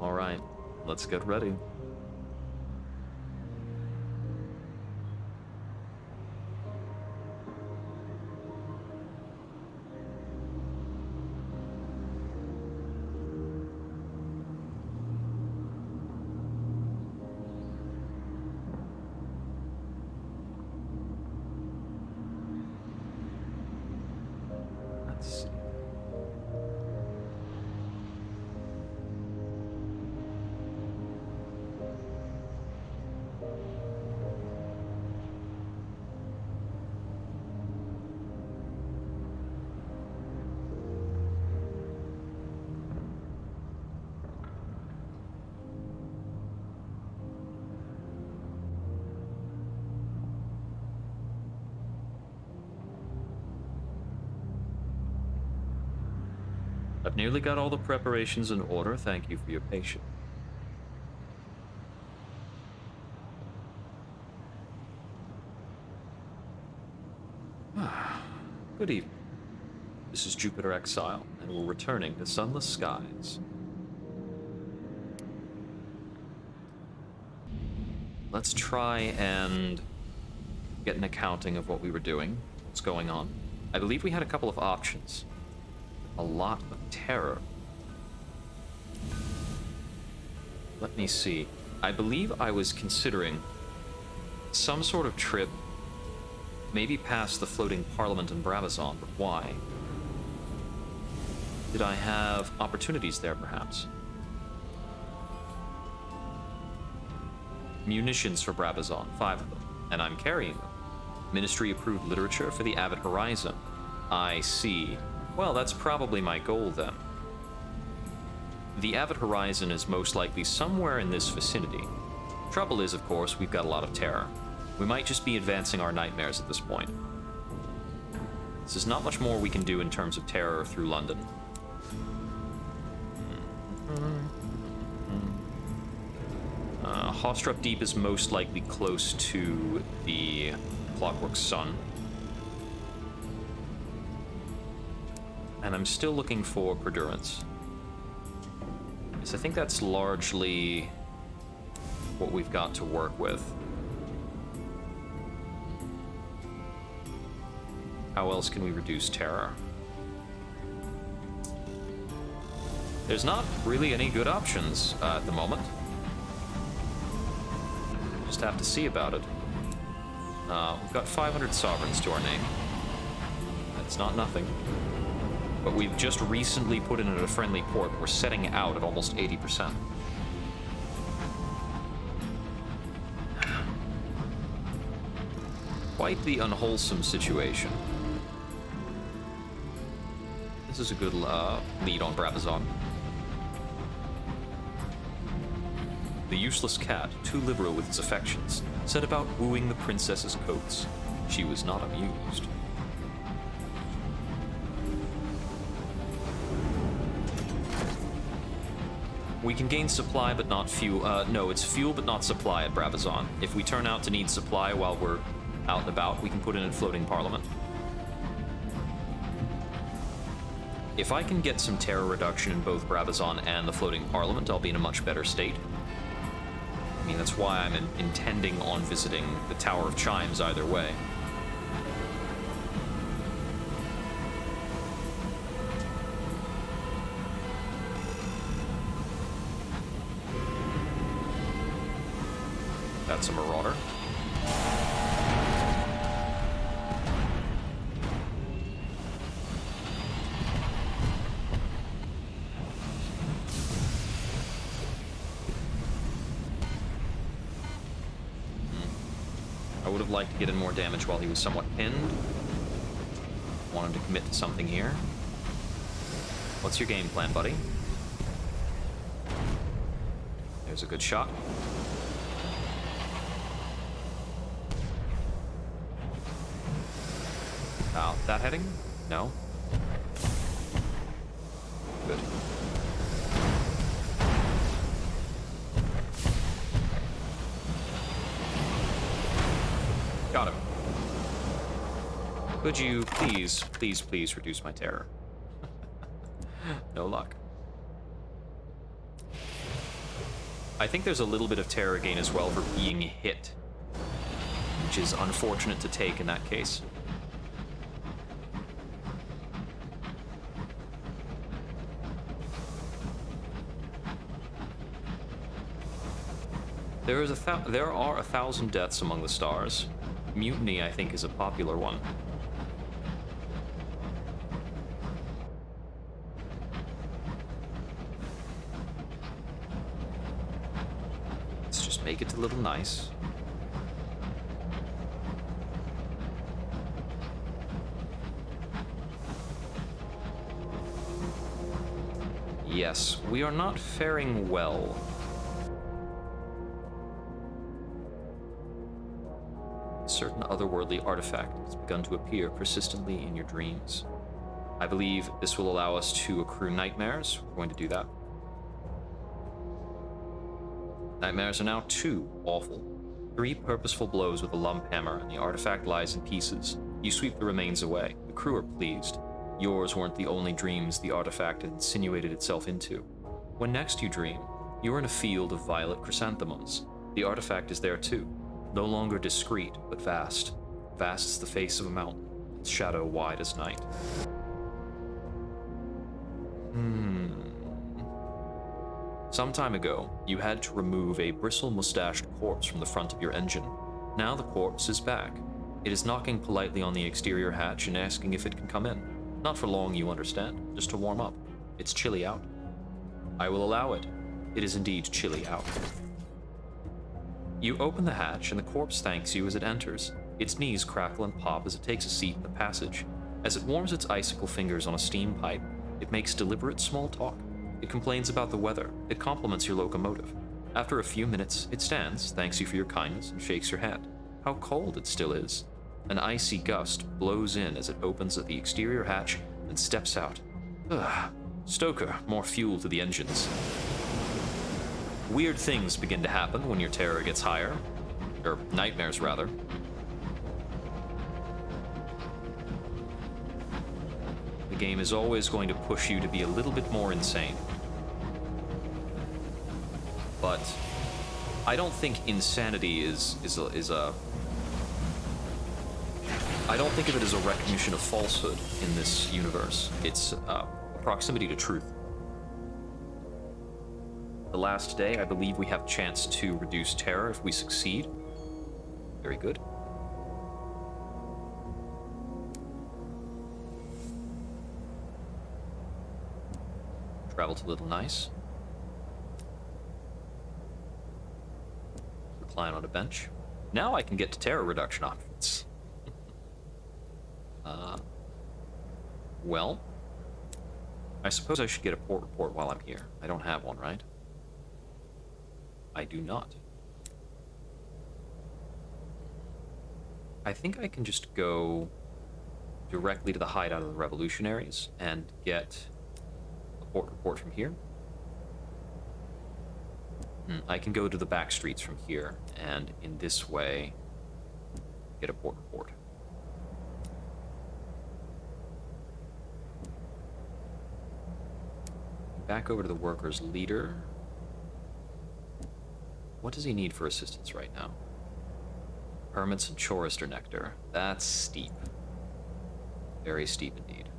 Alright, let's get ready. Let's see. I've nearly got all the preparations in order. Thank you for your patience. Good evening. This is Jupiter Exile, and we're returning to Sunless Skies. Let's try and get an accounting of what we were doing, what's going on. I believe we had a couple of options. A lot of terror. Let me see. I believe I was considering some sort of trip, maybe past the floating parliament in Brabazon, but why? Did I have opportunities there, perhaps? Munitions for Brabazon, 5 of them, and I'm carrying them. Ministry-approved literature for the Avid Horizon. I see. Well, that's probably my goal, then. The Avid Horizon is most likely somewhere in this vicinity. Trouble is, of course, we've got a lot of terror. We might just be advancing our nightmares at this point. There's not much more we can do in terms of terror through London. Hostrup Deep is most likely close to the Clockwork Sun. And I'm still looking for Perdurance. Because I think that's largely what we've got to work with. How else can we reduce terror? There's not really any good options at the moment. Just have to see about it. We've got 500 sovereigns to our name. That's not nothing. But we've just recently put in at a friendly port. We're setting out at almost 80%. Quite the unwholesome situation. This is a good lead on Brabazon. The useless cat, too liberal with its affections, set about wooing the princess's coats. She was not amused. We can gain supply but not fuel. No, it's fuel but not supply at Brabazon. If we turn out to need supply while we're out and about, we can put in a floating parliament. If I can get some terror reduction in both Brabazon and the floating parliament, I'll be in a much better state. I mean, that's why I'm intending on visiting the Tower of Chimes either way. That's a marauder. I would have liked to get in more damage while he was somewhat pinned. Want him to commit to something here. What's your game plan, buddy? There's a good shot. That heading? No. Good. Got him. Could you please reduce my terror? No luck. I think there's a little bit of terror gain as well for being hit, which is unfortunate to take in that case. There are 1,000 deaths among the stars. Mutiny, I think, is a popular one. Let's just make it a little nice. Yes, we are not faring well. A certain otherworldly artifact has begun to appear persistently in your dreams. I believe this will allow us to accrue nightmares. We're going to do that. Nightmares are now 2 awful. 3 purposeful blows with a lump hammer, and the artifact lies in pieces. You sweep the remains away. The crew are pleased. Yours weren't the only dreams the artifact had insinuated itself into. When next you dream, you're in a field of violet chrysanthemums. The artifact is there too. No longer discreet, but vast. Vast as the face of a mountain, its shadow wide as night. Some time ago, you had to remove a bristle-mustached corpse from the front of your engine. Now the corpse is back. It is knocking politely on the exterior hatch and asking if it can come in. Not for long, you understand, just to warm up. It's chilly out. I will allow it. It is indeed chilly out. You open the hatch, and the corpse thanks you as it enters. Its knees crackle and pop as it takes a seat in the passage. As it warms its icicle fingers on a steam pipe, it makes deliberate small talk. It complains about the weather. It compliments your locomotive. After a few minutes, it stands, thanks you for your kindness, and shakes your hand. How cold it still is. An icy gust blows in as it opens at the exterior hatch and steps out. Ugh. Stoker, more fuel to the engines. Weird things begin to happen when your terror gets higher. Or nightmares, rather. The game is always going to push you to be a little bit more insane. But I don't think insanity is a I don't think of it as a recognition of falsehood in this universe. It's a proximity to truth. The last day, I believe we have a chance to reduce terror if we succeed. Very good. Travel to Little Nice. Recline on a bench. Now I can get to terror reduction options. Well, I suppose I should get a port report while I'm here. I don't have one, right? I do not. I think I can just go directly to the hideout of the revolutionaries and get a port report from here. I can go to the back streets from here, and in this way, get a port report. Back over to the workers' leader. What does he need for assistance right now? Hermits and Chorister Nectar. That's steep. Very steep indeed.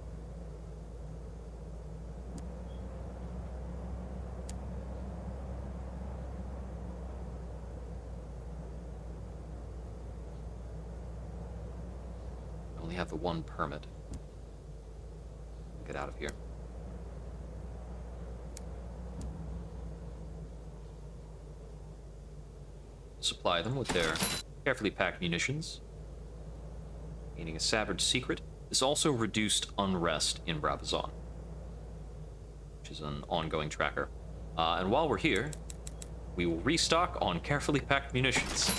I only have the one permit. Get out of here. Supply them with their carefully packed munitions. Gaining a savage secret. This also reduced unrest in Brabazon, which is an ongoing tracker. And while we're here, we will restock on carefully packed munitions.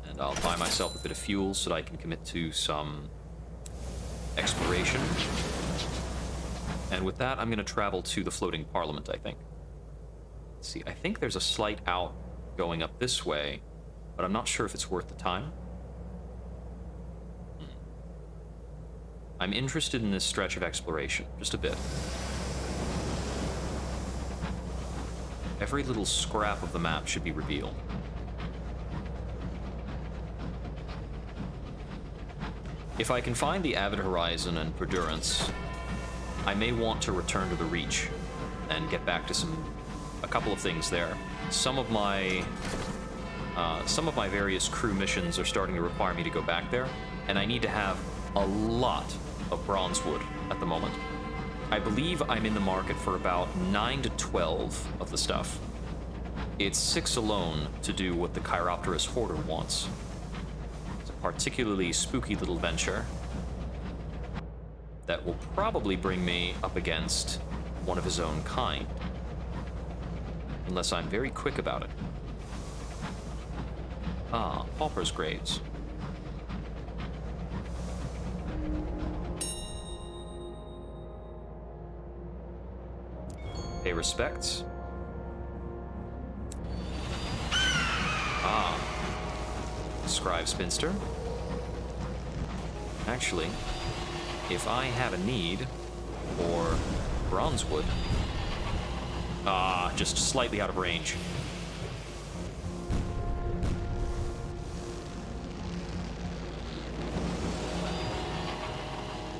And I'll buy myself a bit of fuel so that I can commit to some exploration. And with that, I'm going to travel to the floating parliament, I think. Let's see, I think there's a slight out going up this way, but I'm not sure if it's worth the time. I'm interested in this stretch of exploration, just a bit. Every little scrap of the map should be revealed. If I can find the Avid Horizon and Perdurance, I may want to return to the Reach and get back to a couple of things there. Some of my various crew missions are starting to require me to go back there, and I need to have a lot of bronzewood at the moment. I believe I'm in the market for about 9 to 12 of the stuff. It's 6 alone to do what the Chiropterus Hoarder wants. It's a particularly spooky little venture that will probably bring me up against one of his own kind. Unless I'm very quick about it. Ah, Pauper's Graves. Pay respects. Ah. Scribe Spinster. Actually, if I have a need for bronzewood... Ah, just slightly out of range.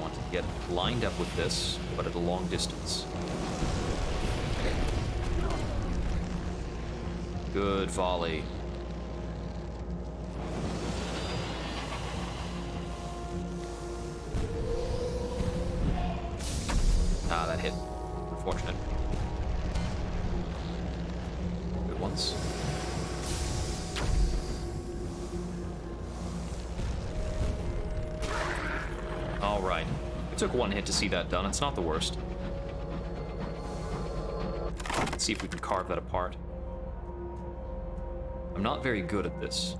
Want to get lined up with this, but at a long distance. Good volley. Ah, that hit. Unfortunate. Good ones. Alright. It took one hit to see that done. It's not the worst. Let's see if we can carve that apart. I'm not very good at this.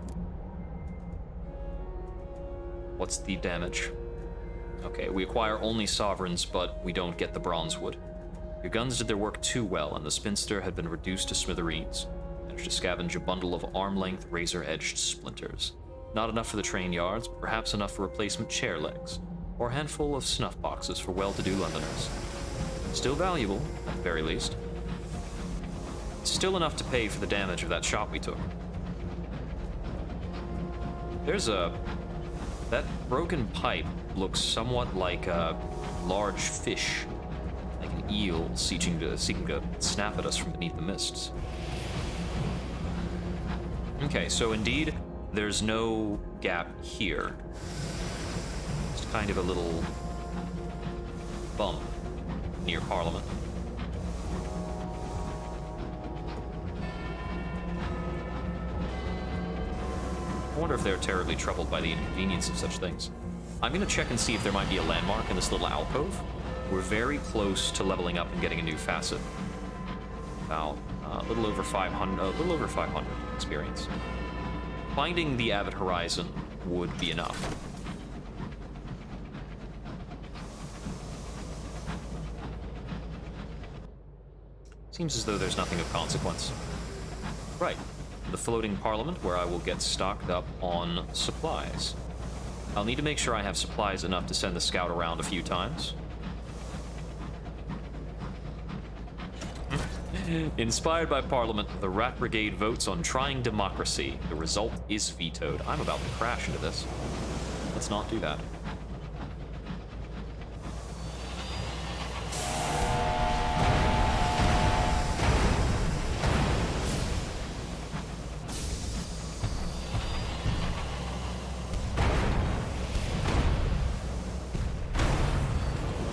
What's the damage? Okay, we acquire only sovereigns, but we don't get the bronzewood. Your guns did their work too well, and the spinster had been reduced to smithereens. Managed to scavenge a bundle of arm-length, razor-edged splinters. Not enough for the train yards, but perhaps enough for replacement chair legs, or a handful of snuff boxes for well-to-do Londoners. Still valuable, at the very least. Still enough to pay for the damage of that shot we took. There's that broken pipe looks somewhat like a large fish, like an eel seeking to snap at us from beneath the mists. Okay, so indeed, there's no gap here. It's kind of a little bump near Parliament. I wonder if they're terribly troubled by the inconvenience of such things. I'm going to check and see if there might be a landmark in this little alcove. We're very close to leveling up and getting a new facet. About a little over 500 experience. Finding the Avid Horizon would be enough. Seems as though there's nothing of consequence. Right. The floating parliament, where I will get stocked up on supplies. I'll need to make sure I have supplies enough to send the scout around a few times. Inspired by Parliament, the Rat Brigade votes on trying democracy. The result is vetoed. I'm about to crash into this. Let's not do that.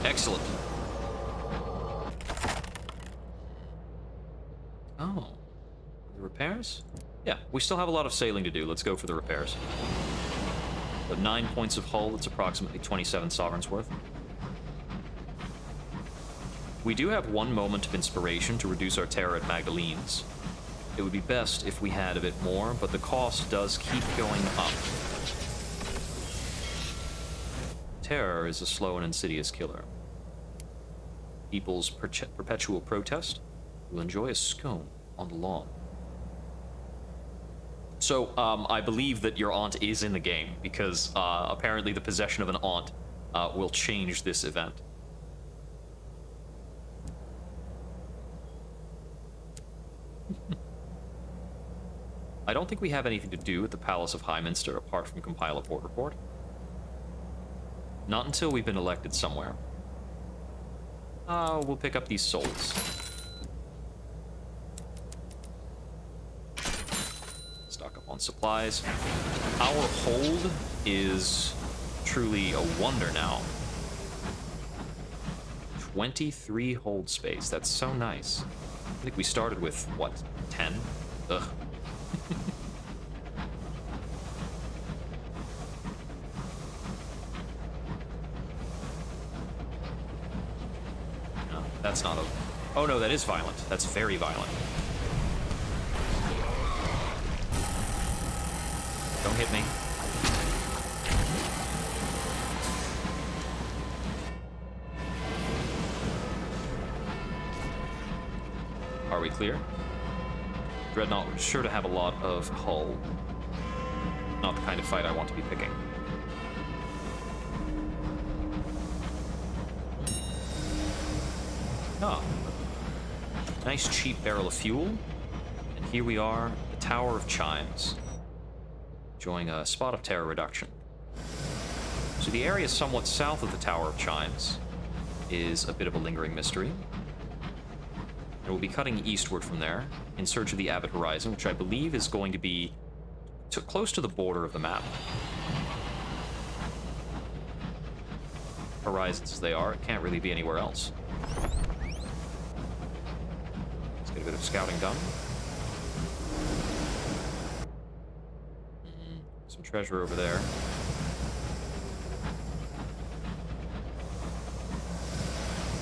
Excellent. Oh. The repairs? Yeah, we still have a lot of sailing to do. Let's go for the repairs. But 9 points of hull, that's approximately 27 sovereigns worth. We do have one moment of inspiration to reduce our terror at Magdalene's. It would be best if we had a bit more, but the cost does keep going up. Terror is a slow and insidious killer. People's perpetual protest will enjoy a scone on the lawn. So, I believe that your aunt is in the game, because apparently the possession of an aunt will change this event. I don't think we have anything to do with the Palace of Highminster apart from compile a port report. Not until we've been elected somewhere. We'll pick up these souls. Stock up on supplies. Our hold is truly a wonder now. 23 hold space. That's so nice. I think we started with, what, 10? Ugh. No, that's not a... Oh no, that is violent. That's very violent. Don't hit me. Are we clear? Dreadnought was sure to have a lot of hull. Not the kind of fight I want to be picking. Ah. Nice cheap barrel of fuel. And here we are, the Tower of Chimes. Enjoying a spot of terror reduction. So the area somewhat south of the Tower of Chimes is a bit of a lingering mystery. And we'll be cutting eastward from there in search of the Abbot Horizon, which I believe is going to be close to the border of the map. Horizons as they are, it can't really be anywhere else. Let's get a bit of scouting done. Some treasure over there.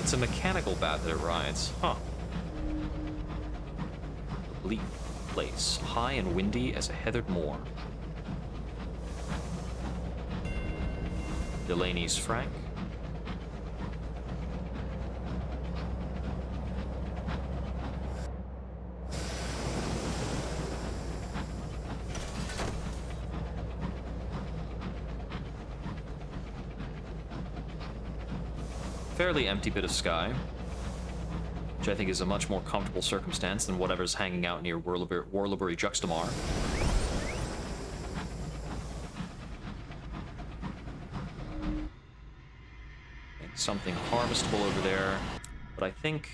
It's a mechanical bat that it rides. Huh. Bleak place, high and windy as a heathered moor. Delaney's Frank. Fairly empty bit of sky, which I think is a much more comfortable circumstance than whatever's hanging out near Warlebury Juxtamar. Something harvestable over there, but I think...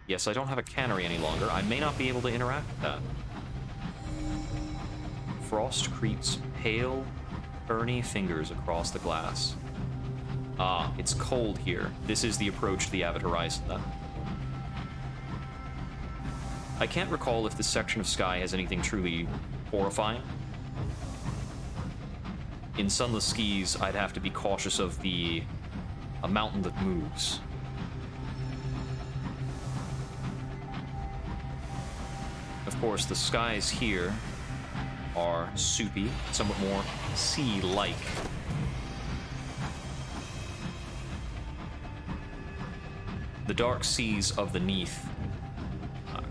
Yes, I don't have a cannery any longer. I may not be able to interact with that. Frost creeps pale, ferny fingers across the glass. Ah, it's cold here. This is the approach to the Abbot Horizon, then. I can't recall if this section of sky has anything truly horrifying. In Sunless Skis, I'd have to be cautious of a mountain that moves. Of course, the skies here are soupy, somewhat more sea-like. The dark seas of the Neath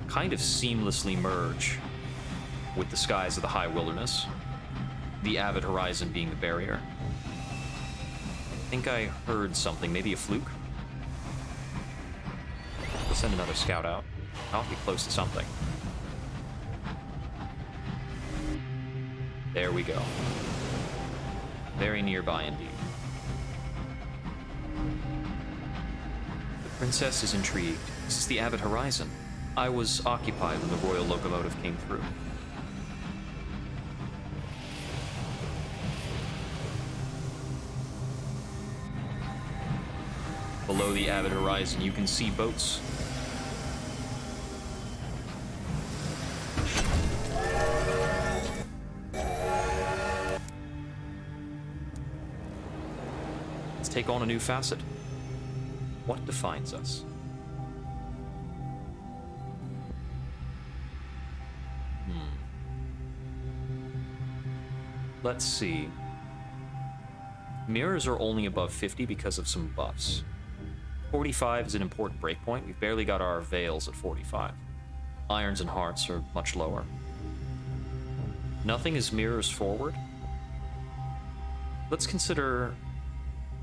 kind of seamlessly merge with the skies of the high wilderness, the Avid Horizon being the barrier. I think I heard something, maybe a fluke. We'll send another scout out. I'll be close to something. There we go. Very nearby indeed. The princess is intrigued. This is the Abbot Horizon. I was occupied when the royal locomotive came through. Below the Abbot Horizon, you can see boats. Let's take on a new facet. What defines us? Let's see. Mirrors are only above 50 because of some buffs. 45 is an important breakpoint. We've barely got our veils at 45. Irons and hearts are much lower. Nothing is mirrors forward. Let's consider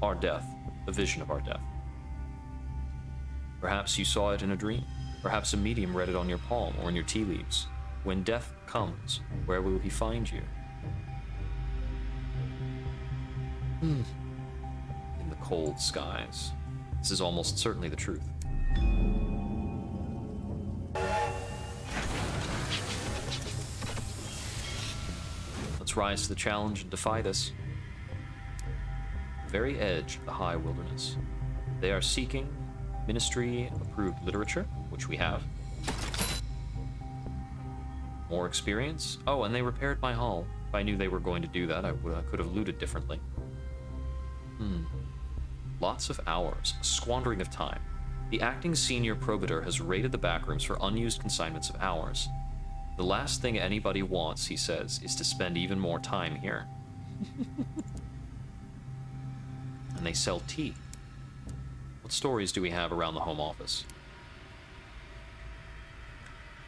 Our death, the vision of our death. Perhaps you saw it in a dream. Perhaps a medium read it on your palm or in your tea leaves. When death comes, where will he find you? In the cold skies. This is almost certainly the truth. Let's rise to the challenge and defy this. The very edge of the high wilderness. They are seeking ministry-approved literature, which we have. More experience. Oh, and they repaired my hull. If I knew they were going to do that, I could have looted differently. Lots of hours, a squandering of time. The acting senior probator has raided the backrooms for unused consignments of hours. The last thing anybody wants, he says, is to spend even more time here. And they sell tea. What stories do we have around the Home Office?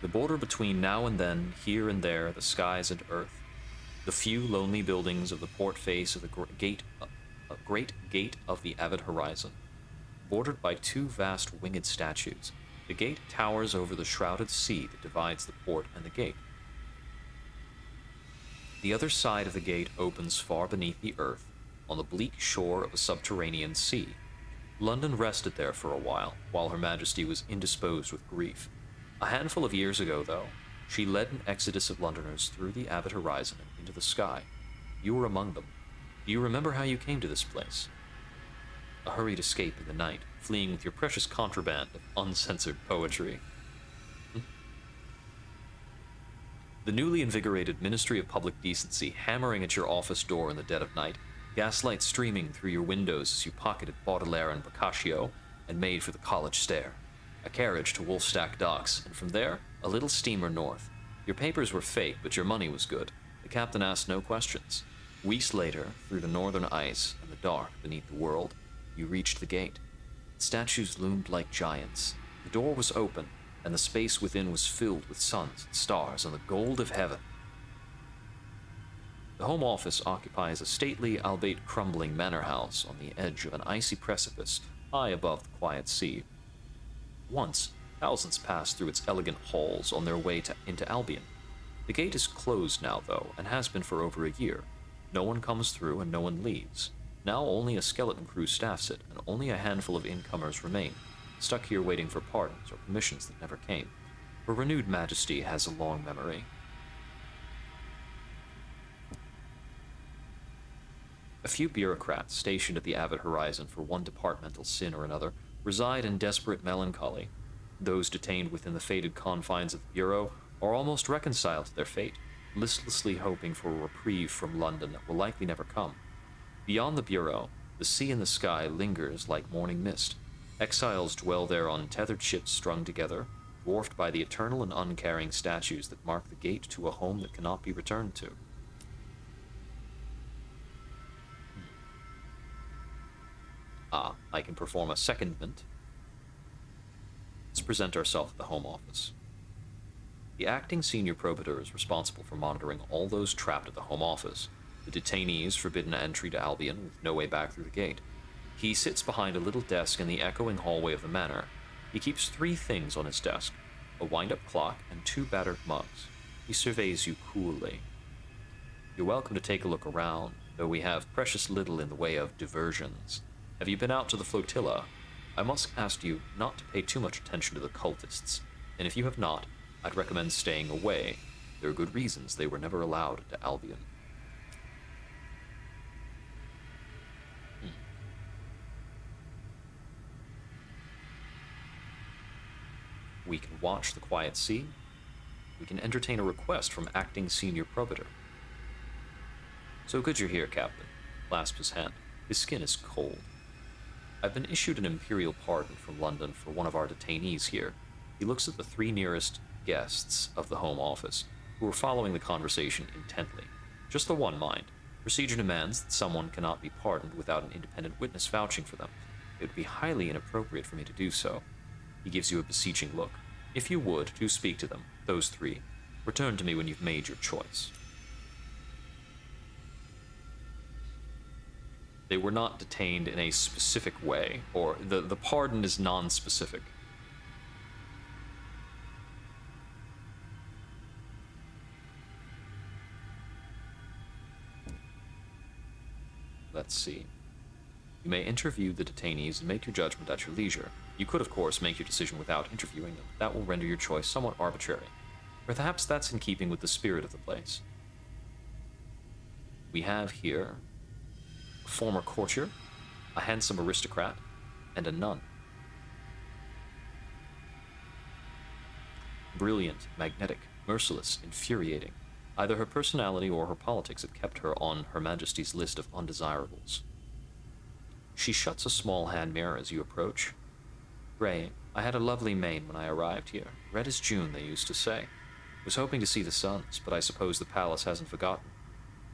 The border between now and then, here and there, the skies and earth. The few lonely buildings of the port face of the great gate of the avid horizon. Bordered by two vast winged statues, the gate towers over the shrouded sea that divides the port and the gate. The other side of the gate opens far beneath the earth, on the bleak shore of a subterranean sea. London rested there for a while Her Majesty was indisposed with grief. A handful of years ago, though, she led an exodus of Londoners through the avid horizon and into the sky. You were among them. Do you remember how you came to this place? A hurried escape in the night, fleeing with your precious contraband of uncensored poetry. The newly invigorated Ministry of Public Decency hammering at your office door in the dead of night, gaslight streaming through your windows as you pocketed Baudelaire and Boccaccio and made for the college stair. A carriage to Wolfstack Docks, and from there, a little steamer north. Your papers were fake, but your money was good. The captain asked no questions. Weeks later, through the northern ice and the dark beneath the world, you reached the gate. The statues loomed like giants. The door was open, and the space within was filled with suns and stars and the gold of heaven. The Home Office occupies a stately, albeit crumbling manor house on the edge of an icy precipice high above the quiet sea. Once, thousands passed through its elegant halls on their way into Albion. The gate is closed now, though, and has been for over a year. No one comes through and no one leaves. Now only a skeleton crew staffs it, and only a handful of incomers remain, stuck here waiting for pardons or permissions that never came. Her renewed majesty has a long memory. A few bureaucrats stationed at the avid horizon for one departmental sin or another reside in desperate melancholy. Those detained within the fated confines of the Bureau are almost reconciled to their fate, listlessly hoping for a reprieve from London that will likely never come. Beyond the Bureau, the sea and the sky lingers like morning mist. Exiles dwell there on tethered ships strung together, dwarfed by the eternal and uncaring statues that mark the gate to a home that cannot be returned to. I can perform a secondment. Let's present ourselves at the Home Office. The acting senior probator is responsible for monitoring all those trapped at the Home Office, the detainees forbidden entry to Albion with no way back through the gate. He sits behind a little desk in the echoing hallway of the manor. He keeps 3 things on his desk: a wind-up clock and 2 battered mugs. He surveys you coolly. You're welcome to take a look around, though we have precious little in the way of diversions. Have you been out to the flotilla? I must ask you not to pay too much attention to the cultists, and if you have not, I'd recommend staying away. There are good reasons they were never allowed into Albion. We can watch the quiet sea. We can entertain a request from acting senior probator. So good you're here, Captain. Clasps his hand. His skin is cold. I've been issued an imperial pardon from London for one of our detainees here. He looks at the 3 nearest guests of the Home Office, who are following the conversation intently. Just the one, mind. Procedure demands that someone cannot be pardoned without an independent witness vouching for them. It would be highly inappropriate for me to do so. He gives you a beseeching look. If you would, do speak to them, those 3. Return to me when you've made your choice. They were not detained in a specific way, or the pardon is non-specific. Let's see. You may interview the detainees and make your judgment at your leisure. You could, of course, make your decision without interviewing them. That will render your choice somewhat arbitrary. Perhaps that's in keeping with the spirit of the place. We have here a former courtier, a handsome aristocrat, and a nun. Brilliant, magnetic, merciless, infuriating. Either her personality or her politics have kept her on Her Majesty's list of undesirables. She shuts a small hand mirror as you approach. Gray, I had a lovely mane when I arrived here. Red as June, they used to say. Was hoping to see the suns, but I suppose the palace hasn't forgotten.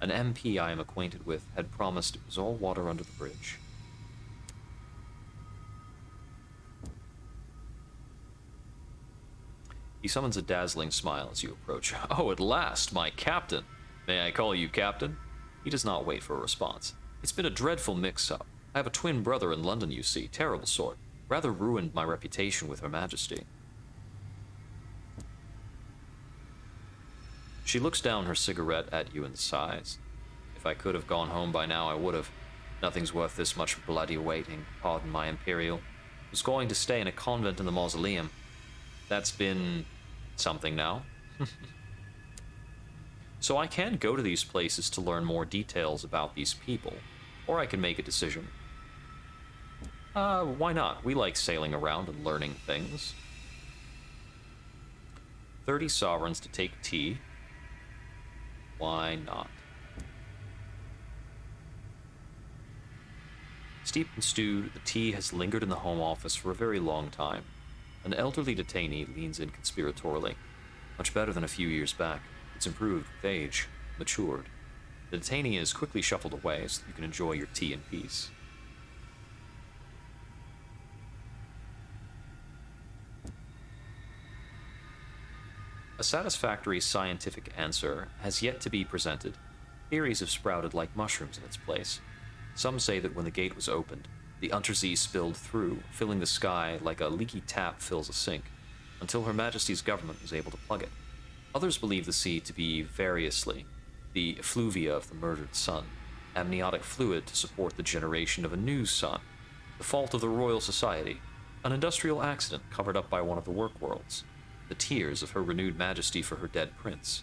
An MP I am acquainted with had promised it was all water under the bridge. He summons a dazzling smile as you approach. Oh, at last, my captain! May I call you captain? He does not wait for a response. It's been a dreadful mix-up. I have a twin brother in London, you see. Terrible sort. Rather ruined my reputation with Her Majesty. She looks down her cigarette at you and sighs. If I could have gone home by now, I would have. Nothing's worth this much bloody waiting. Pardon my imperial. Was going to stay in a convent in the mausoleum. That's been something now. So I can go to these places to learn more details about these people, or I can make a decision. Why not? We like sailing around and learning things. 30 sovereigns to take tea. Why not? Steeped and stewed, the tea has lingered in the Home Office for a very long time. An elderly detainee leans in conspiratorially. Much better than a few years back. It's improved with age, matured. The detainee is quickly shuffled away so that you can enjoy your tea in peace. A satisfactory scientific answer has yet to be presented. Theories have sprouted like mushrooms in its place. Some say that when the gate was opened, the Untersee spilled through, filling the sky like a leaky tap fills a sink, until Her Majesty's government was able to plug it. Others believe the sea to be variously the effluvia of the murdered sun, amniotic fluid to support the generation of a new sun, the fault of the Royal Society, an industrial accident covered up by one of the work worlds, the tears of Her renewed Majesty for her dead prince.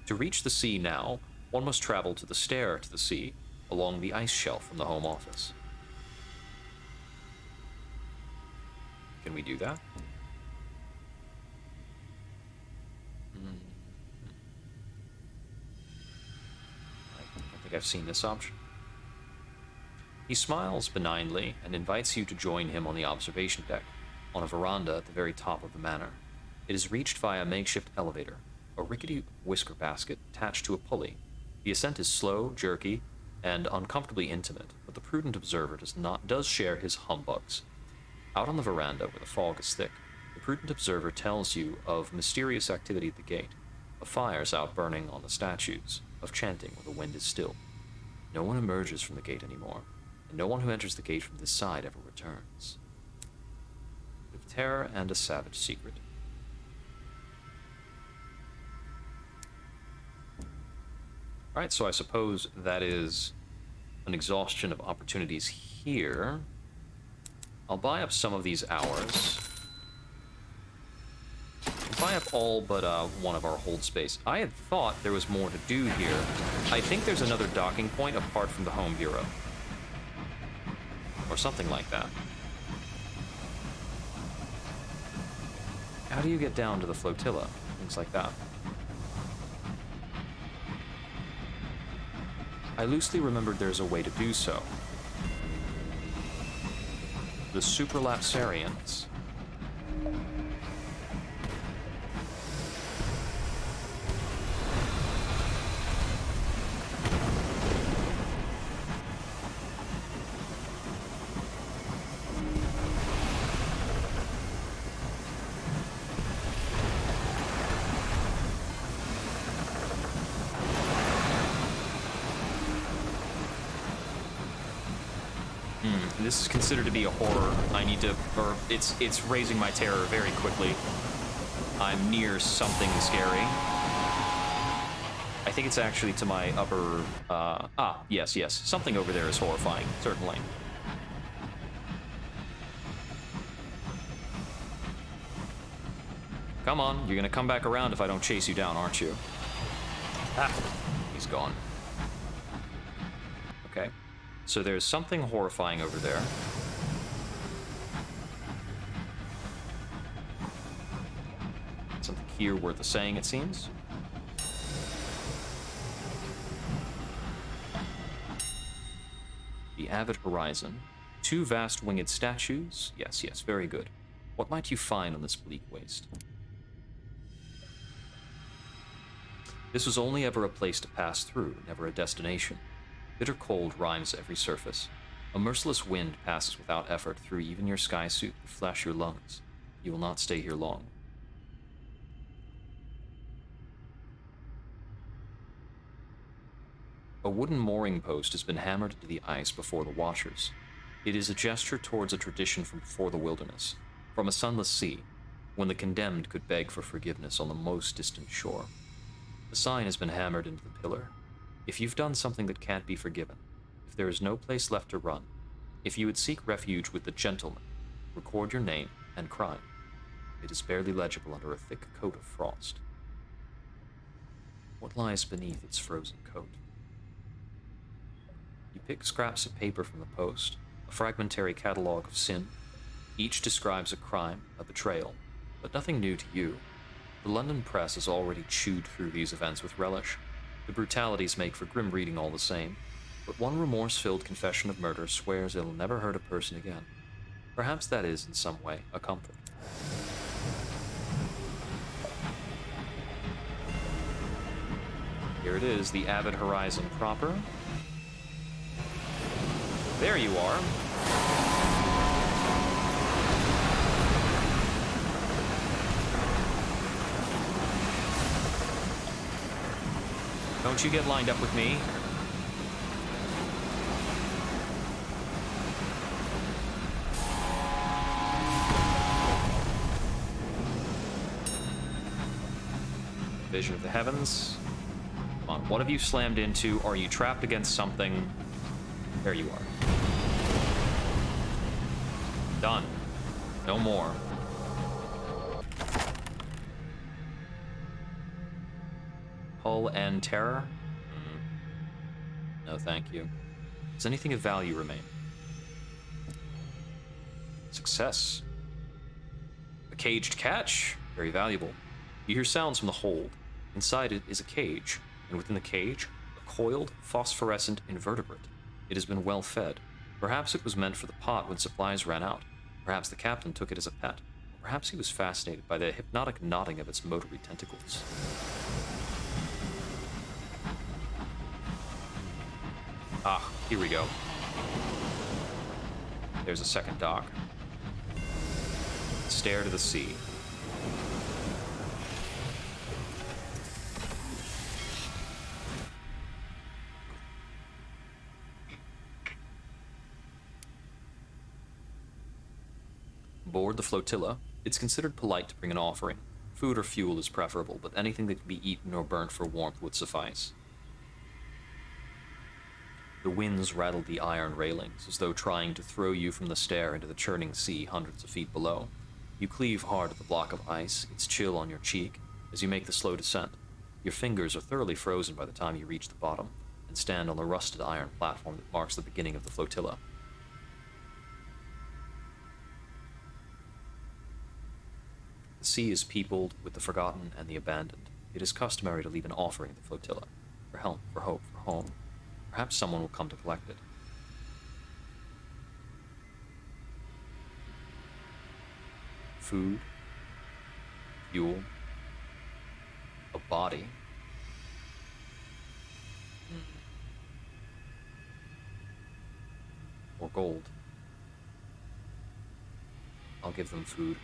To reach the sea now, one must travel to the stair to the sea, along the ice shelf from the Home Office. Can we do that? I don't think I've seen this option. He smiles benignly and invites you to join him on the observation deck, on a veranda at the very top of the manor. It is reached via a makeshift elevator, a rickety whisker basket attached to a pulley. The ascent is slow, jerky, and uncomfortably intimate, but the prudent observer does share his humbugs. Out on the veranda, where the fog is thick, the prudent observer tells you of mysterious activity at the gate, of fires out burning on the statues, of chanting when the wind is still. No one emerges from the gate anymore, and no one who enters the gate from this side ever returns. With terror and a savage secret. Alright, so I suppose that is an exhaustion of opportunities here. I'll buy up some of these hours. I'll buy up all but one of our hold space. I had thought there was more to do here. I think there's another docking point apart from the Home Bureau. Or something like that. How do you get down to the flotilla? Things like that. I loosely remembered there's a way to do so. The Supralapsarians. this is considered to be a horror. I need to, or it's raising my terror very quickly. I'm near something scary. I think it's actually to my upper, yes, something over there is horrifying, certainly. Come on, you're gonna come back around if I don't chase you down, aren't you? Ah, he's gone. Okay, so there's something horrifying over there. Something here worth a saying, it seems. The Avid Horizon. 2 vast winged statues. Yes, very good. What might you find on this bleak waste? This was only ever a place to pass through, never a destination. Bitter cold rhymes every surface. A merciless wind passes without effort through even your sky suit to flash your lungs. You will not stay here long. A wooden mooring post has been hammered into the ice before the watchers. It is a gesture towards a tradition from before the wilderness, from a sunless sea, when the condemned could beg for forgiveness on the most distant shore. The sign has been hammered into the pillar. If you've done something that can't be forgiven, if there is no place left to run, if you would seek refuge with the gentleman, record your name and crime. It is barely legible under a thick coat of frost. What lies beneath its frozen coat? You pick scraps of paper from the post, a fragmentary catalogue of sin. Each describes a crime, a betrayal, but nothing new to you. The London press has already chewed through these events with relish. The brutalities make for grim reading all the same, but one remorse-filled confession of murder swears it'll never hurt a person again. Perhaps that is, in some way, a comfort. Here it is, the Avid Horizon proper. There you are. Don't you get lined up with me. Vision of the heavens. Come on, what have you slammed into? Are you trapped against something? There you are. Done. No more. Hull and terror? No, thank you. Does anything of value remain? Success. A caged catch. Very valuable. You hear sounds from the hold. Inside it is a cage, and within the cage, a coiled, phosphorescent invertebrate. It has been well fed. Perhaps it was meant for the pot when supplies ran out. Perhaps the captain took it as a pet. Or perhaps he was fascinated by the hypnotic nodding of its motory tentacles. Ah, here we go. There's a second dock. Stare to the sea. Aboard the flotilla, it's considered polite to bring an offering. Food or fuel is preferable, but anything that can be eaten or burnt for warmth would suffice. The winds rattled the iron railings, as though trying to throw you from the stair into the churning sea hundreds of feet below. You cleave hard at the block of ice, its chill on your cheek, as you make the slow descent. Your fingers are thoroughly frozen by the time you reach the bottom, and stand on the rusted iron platform that marks the beginning of the flotilla. The sea is peopled with the forgotten and the abandoned. It is customary to leave an offering at the flotilla, for help, for hope, for home. Perhaps someone will come to collect it. Food, fuel, a body. Or gold. I'll give them food.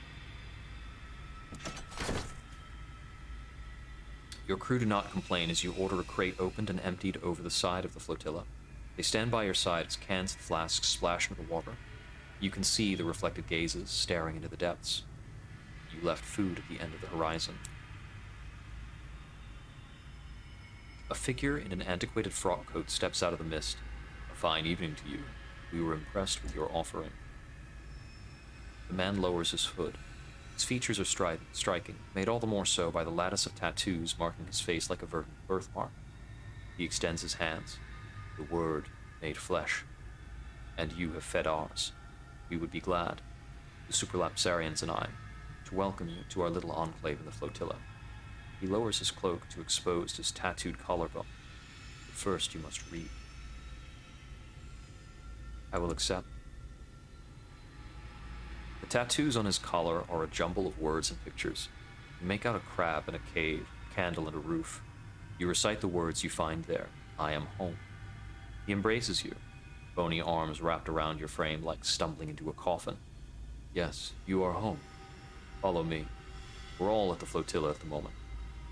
Your crew do not complain as you order a crate opened and emptied over the side of the flotilla. They stand by your side as cans and flasks splash into the water. You can see the reflected gazes staring into the depths. You left food at the end of the horizon. A figure in an antiquated frock coat steps out of the mist. A fine evening to you. We were impressed with your offering. The man lowers his hood. His features are striking, made all the more so by the lattice of tattoos marking his face like a verdant birthmark. He extends his hands. The word made flesh. And you have fed ours. We would be glad, the Superlapsarians and I, to welcome you to our little enclave in the flotilla. He lowers his cloak to expose his tattooed collarbone. But first you must read. I will accept. The tattoos on his collar are a jumble of words and pictures. You make out a crab in a cave, a candle and a roof. You recite the words you find there. I am home. He embraces you, bony arms wrapped around your frame like stumbling into a coffin. Yes, you are home. Follow me. We're all at the flotilla at the moment.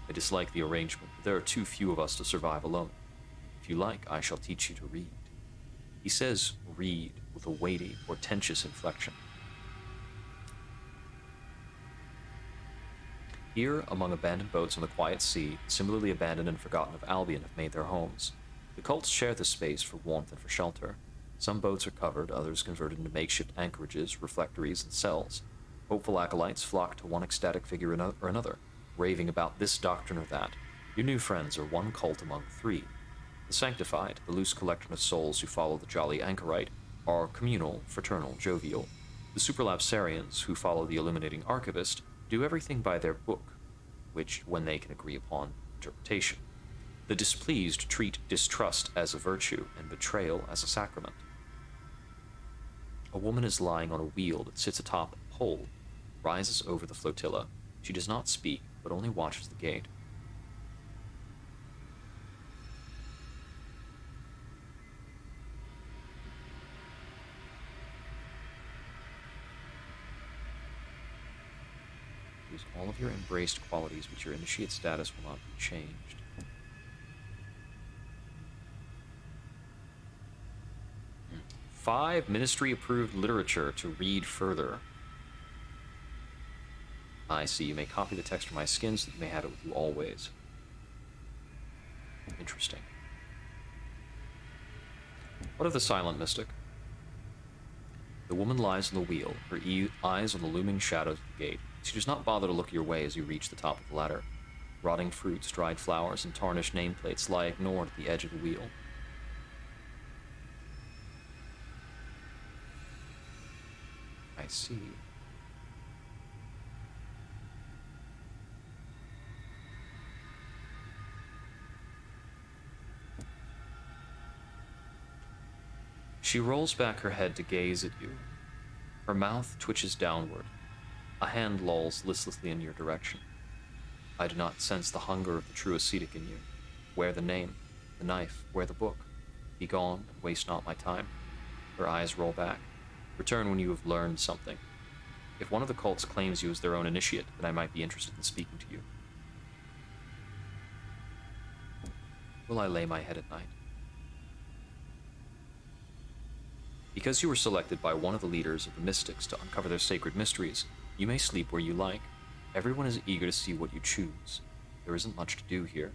I dislike the arrangement, but there are too few of us to survive alone. If you like, I shall teach you to read. He says read with a weighty, portentous inflection. Here, among abandoned boats on the quiet sea, similarly abandoned and forgotten of Albion have made their homes. The cults share this space for warmth and for shelter. Some boats are covered, others converted into makeshift anchorages, reflectories, and cells. Hopeful acolytes flock to one ecstatic figure or another, raving about this doctrine or that. Your new friends are one cult among three. The sanctified, the loose collection of souls who follow the jolly anchorite, are communal, fraternal, jovial. The Superlapsarians, who follow the illuminating archivist, do everything by their book, which, when they can agree upon, interpretation. The displeased treat distrust as a virtue and betrayal as a sacrament. A woman is lying on a wheel that sits atop a pole, rises over the flotilla. She does not speak, but only watches the gate. Use all of your embraced qualities, but your initiate status will not be changed. 5 ministry-approved literature to read further. I see. You may copy the text from my skin so that you may have it with you always. Interesting. What of the silent mystic? The woman lies on the wheel, her eyes on the looming shadows of the gate. She does not bother to look your way as you reach the top of the ladder. Rotting fruits, dried flowers, and tarnished nameplates lie ignored at the edge of the wheel. I see. She rolls back her head to gaze at you. Her mouth twitches downward. A hand lolls listlessly in your direction. I do not sense the hunger of the true ascetic in you. Wear the name, the knife, wear the book. Be gone, and waste not my time. Her eyes roll back. Return when you have learned something. If one of the cults claims you as their own initiate, then I might be interested in speaking to you. Will I lay my head at night? Because you were selected by one of the leaders of the mystics to uncover their sacred mysteries, you may sleep where you like. Everyone is eager to see what you choose. There isn't much to do here.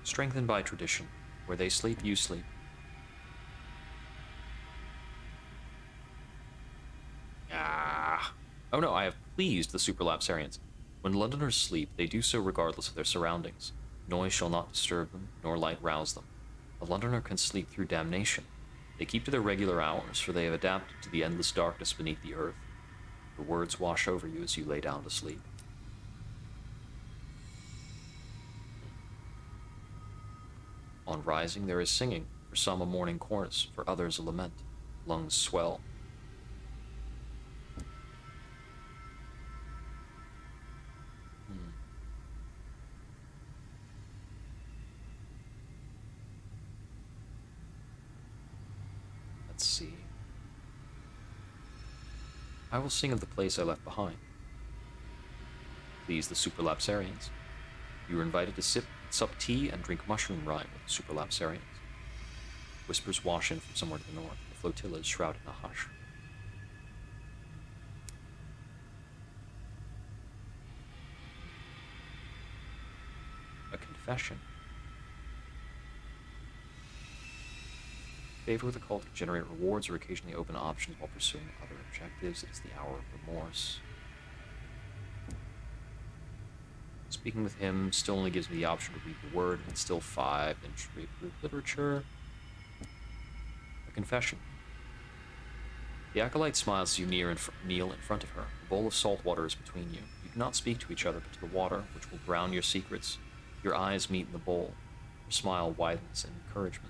Strengthened by tradition. Where they sleep, you sleep. Ah. Oh no, I have pleased the Superlapsarians. When Londoners sleep, they do so regardless of their surroundings. Noise shall not disturb them, nor light rouse them. A Londoner can sleep through damnation. They keep to their regular hours, for they have adapted to the endless darkness beneath the earth. The words wash over you as you lay down to sleep. On rising, there is singing, for some a morning chorus, for others a lament. Lungs swell. Let's see. I will sing of the place I left behind. Please the Superlapsarians. You were invited to sit sup tea and drink mushroom rind with the Superlapsarians. Whispers wash in from somewhere to the north. The flotilla is shrouded in a hush. A confession. Favor with the cult can generate rewards or occasionally open options while pursuing other objectives. It is the hour of remorse. Speaking with him still only gives me the option to read the word, and still 5 in approved literature. A confession. The acolyte smiles as you kneel in front of her. A bowl of salt water is between you. You do not speak to each other, but to the water, which will drown your secrets. Your eyes meet in the bowl. Your smile widens in encouragement.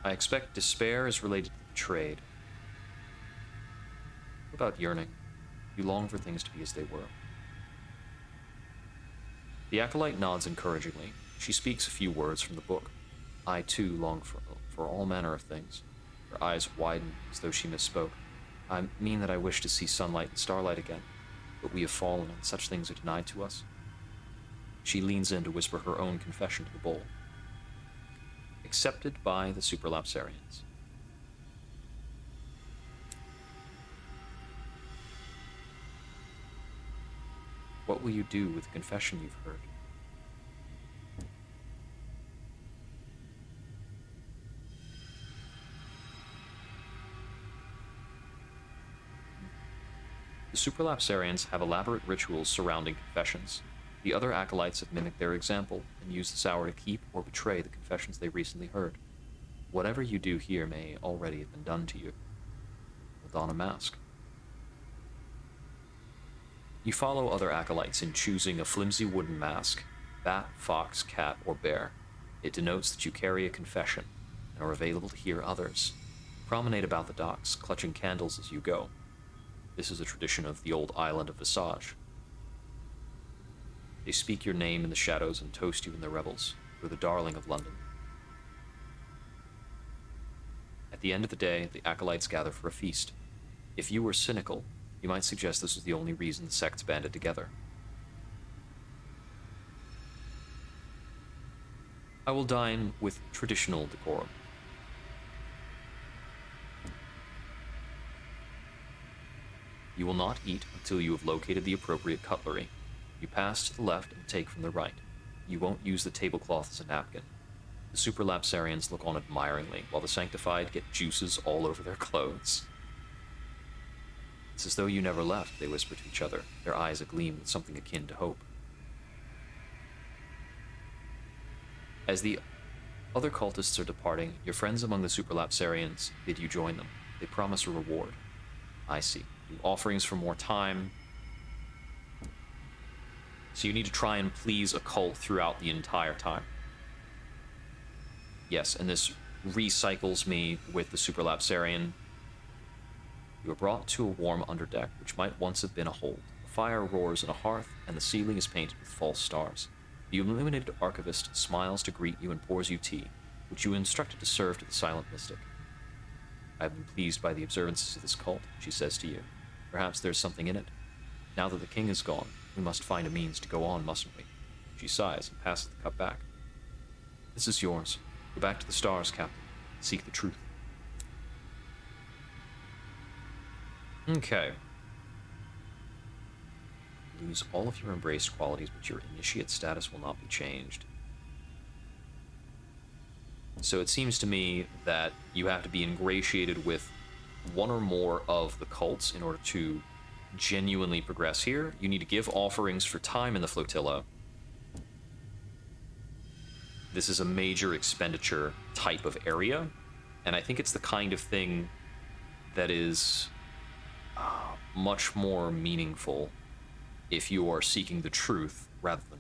I expect despair is related to the betrayed. What about yearning? You long for things to be as they were. The acolyte nods encouragingly. She speaks a few words from the book. I, too, long for all manner of things. Her eyes widen as though she misspoke. I mean that I wish to see sunlight and starlight again, but we have fallen and such things are denied to us. She leans in to whisper her own confession to the bowl. Accepted by the Superlapsarians. What will you do with the confession you've heard? The Superlapsarians have elaborate rituals surrounding confessions. The other acolytes have mimicked their example and used this hour to keep or betray the confessions they recently heard. Whatever you do here may already have been done to you. We'll don a mask. You follow other acolytes in choosing a flimsy wooden mask, bat, fox, cat, or bear. It denotes that you carry a confession and are available to hear others. Promenade about the docks, clutching candles as you go. This is a tradition of the old island of Visage. They speak your name in the shadows and toast you in the revels. You're the darling of London. At the end of the day, the acolytes gather for a feast. If you were cynical, you might suggest this was the only reason the sects banded together. I will dine with traditional decorum. You will not eat until you have located the appropriate cutlery. You pass to the left and take from the right. You won't use the tablecloth as a napkin. The Superlapsarians look on admiringly, while the Sanctified get juices all over their clothes. It's as though you never left, they whisper to each other, their eyes agleam with something akin to hope. As the other cultists are departing, your friends among the Superlapsarians bid you join them. They promise a reward. I see. Do offerings for more time. So you need to try and please a cult throughout the entire time. Yes, and this recycles me with the Superlapsarian. You are brought to a warm underdeck, which might once have been a hold. A fire roars in a hearth, and the ceiling is painted with false stars. The illuminated archivist smiles to greet you and pours you tea, which you are instructed to serve to the silent mystic. I have been pleased by the observances of this cult, she says to you. Perhaps there's something in it. Now that the king is gone, we must find a means to go on, mustn't we? She sighs and passes the cup back. This is yours. Go back to the stars, Captain. Seek the truth. Okay. Lose all of your embraced qualities, but your initiate status will not be changed. So it seems to me that you have to be ingratiated with one or more of the cults in order to genuinely progress here. You need to give offerings for time in the flotilla. This is a major expenditure type of area, and I think it's the kind of thing that is much more meaningful if you are seeking the truth rather than,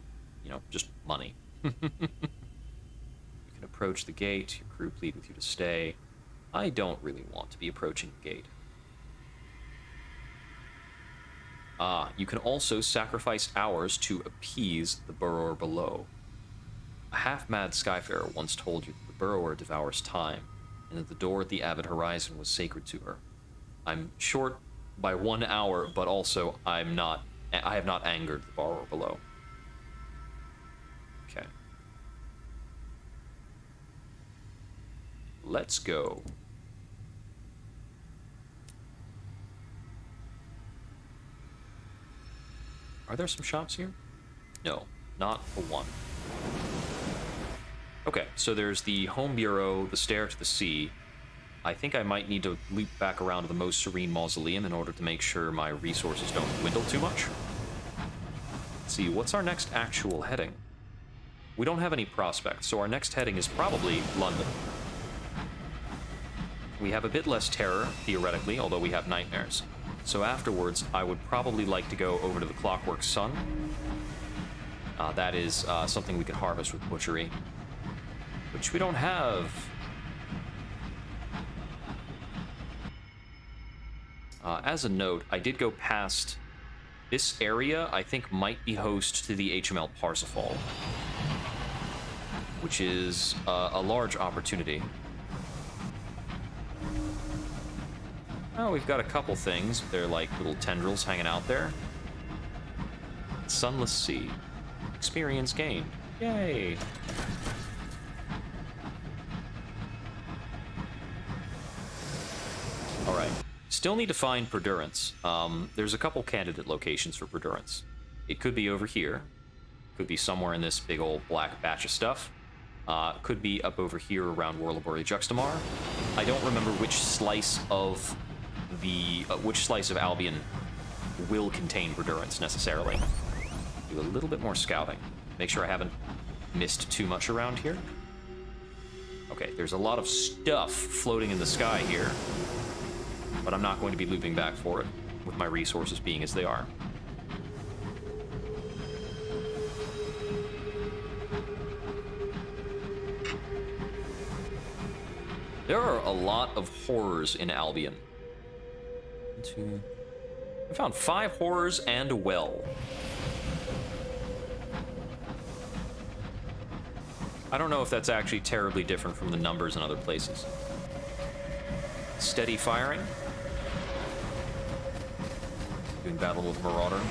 just money. You can approach the gate. Your crew plead with you to stay. I don't really want to be approaching the gate. You can also sacrifice hours to appease the burrower below. A half-mad Skyfarer once told you that the burrower devours time, and that the door at the Avid Horizon was sacred to her. I'm short by 1 hour, but also I have not angered the borrower below. Okay. Let's go. Are there some shops here? No, not for one. Okay, so there's the Home Bureau, the Stair to the Sea. I think I might need to loop back around to the Most Serene Mausoleum in order to make sure my resources don't dwindle too much. Let's see, what's our next actual heading? We don't have any prospects, so our next heading is probably London. We have a bit less terror, theoretically, although we have nightmares. So afterwards, I would probably like to go over to the Clockwork Sun. That is something we could harvest with butchery, which we don't have. As a note, I did go past this area. I think might be host to the HML Parsifal, which is a large opportunity. Oh, we've got a couple things. They're like little tendrils hanging out there. Sunless Sea. Experience gained. Yay! Alright. Still need to find Perdurance. There's a couple candidate locations for Perdurance. It could be over here. Could be somewhere in this big old black batch of stuff. Could be up over here around Whirlabori Juxtamar. I don't remember which slice of Albion will contain Perdurance necessarily. Do a little bit more scouting. Make sure I haven't missed too much around here. Okay, there's a lot of stuff floating in the sky here, but I'm not going to be looping back for it, with my resources being as they are. There are a lot of horrors in Albion. I found 5 horrors and a well. I don't know if that's actually terribly different from the numbers in other places. Steady firing. Doing battle with Marauder.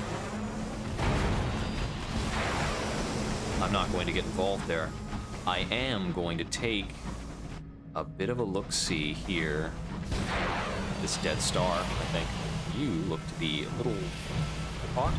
I'm not going to get involved there. I am going to take a bit of a look-see here. This dead star, I think. You look to be a little hot.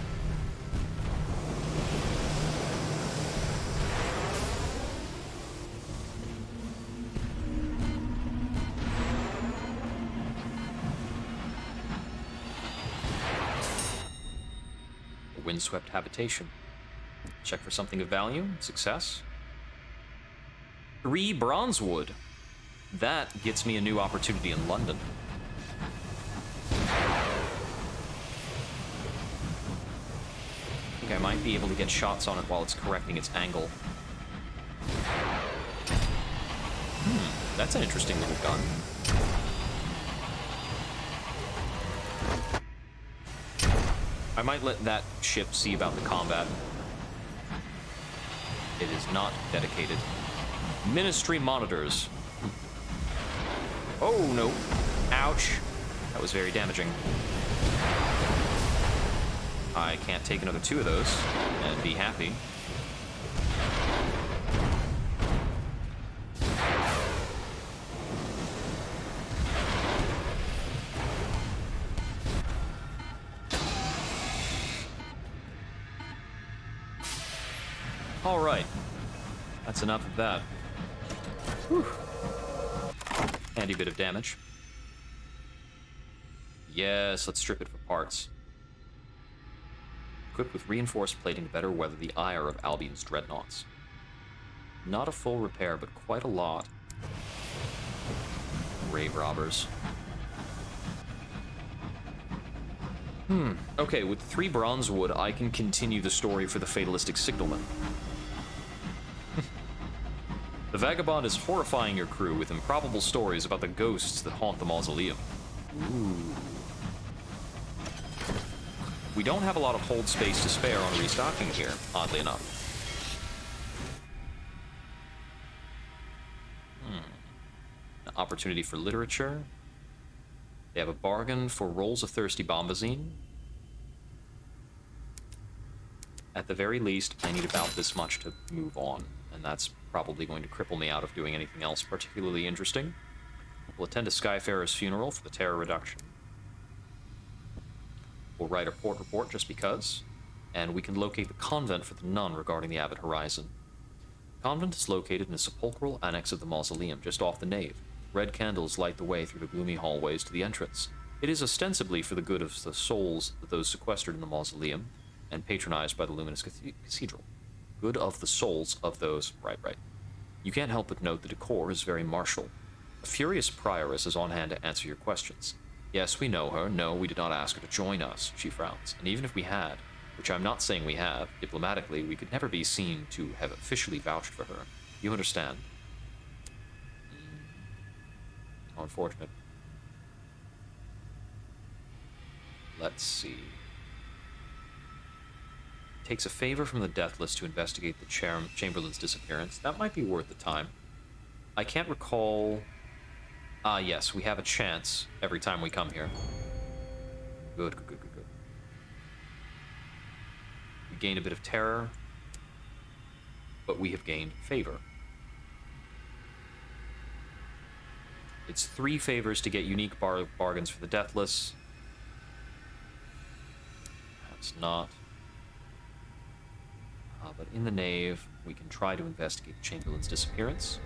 A windswept habitation. Check for something of value. Success. 3 bronzewood. That gets me a new opportunity in London. I might be able to get shots on it while it's correcting its angle. That's an interesting little gun. I might let that ship see about the combat. It is not dedicated. Ministry monitors. Oh, no. Ouch. That was very damaging. I can't take another 2 of those and be happy. All right. That's enough of that. Whew. Handy bit of damage. Yes, let's strip it for parts. Equipped with reinforced plating to better weather the ire of Albion's dreadnoughts. Not a full repair, but quite a lot. Grave robbers. Okay, with 3 bronzewood, I can continue the story for the fatalistic signalman. The vagabond is horrifying your crew with improbable stories about the ghosts that haunt the mausoleum. Ooh. We don't have a lot of hold space to spare on restocking here, oddly enough. An opportunity for literature. They have a bargain for rolls of thirsty bombazine. At the very least, I need about this much to move on, and that's probably going to cripple me out of doing anything else particularly interesting. We'll attend a Skyfarer's funeral for the terror reduction. We'll write a port report just because, and we can locate the convent for the nun regarding the Avid Horizon. The convent is located in a sepulchral annex of the mausoleum, just off the nave. Red candles light the way through the gloomy hallways to the entrance. It is ostensibly for the good of the souls of those sequestered in the mausoleum, and patronized by the luminous cathedral. Good of the souls of those... Right. You can't help but note the decor is very martial. A furious prioress is on hand to answer your questions. Yes, we know her. No, we did not ask her to join us, she frowns. And even if we had, which I'm not saying we have, diplomatically, we could never be seen to have officially vouched for her. You understand? How unfortunate. Let's see. Takes a favor from the deathless to investigate the Chamberlain's disappearance. That might be worth the time. I can't recall... yes, we have a chance every time we come here. Good. We gained a bit of terror, but we have gained favor. It's 3 favors to get unique bargains for the deathless. That's not... but in the nave, we can try to investigate the Chamberlain's disappearance.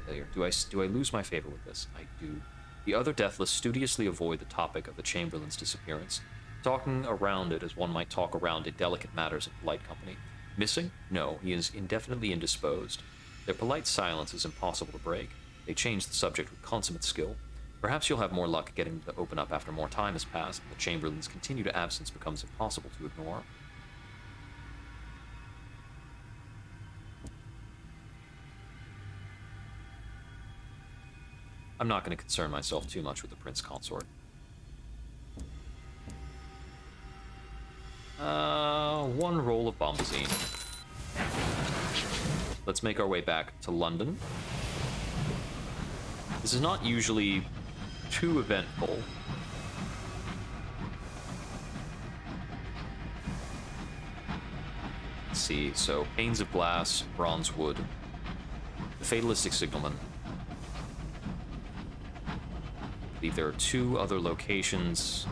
Failure. Do I lose my favor with this? I do. The other deathless studiously avoid the topic of the Chamberlain's disappearance, talking around it as one might talk around delicate matters in polite company. Missing? No, he is indefinitely indisposed. Their polite silence is impossible to break. They change the subject with consummate skill. Perhaps you'll have more luck getting them to open up after more time has passed, and the Chamberlain's continued absence becomes impossible to ignore. I'm not going to concern myself too much with the Prince Consort. One roll of bombazine. Let's make our way back to London. This is not usually too eventful. Let's see, so panes of glass, bronze wood, the fatalistic signalman. I believe there are 2 other locations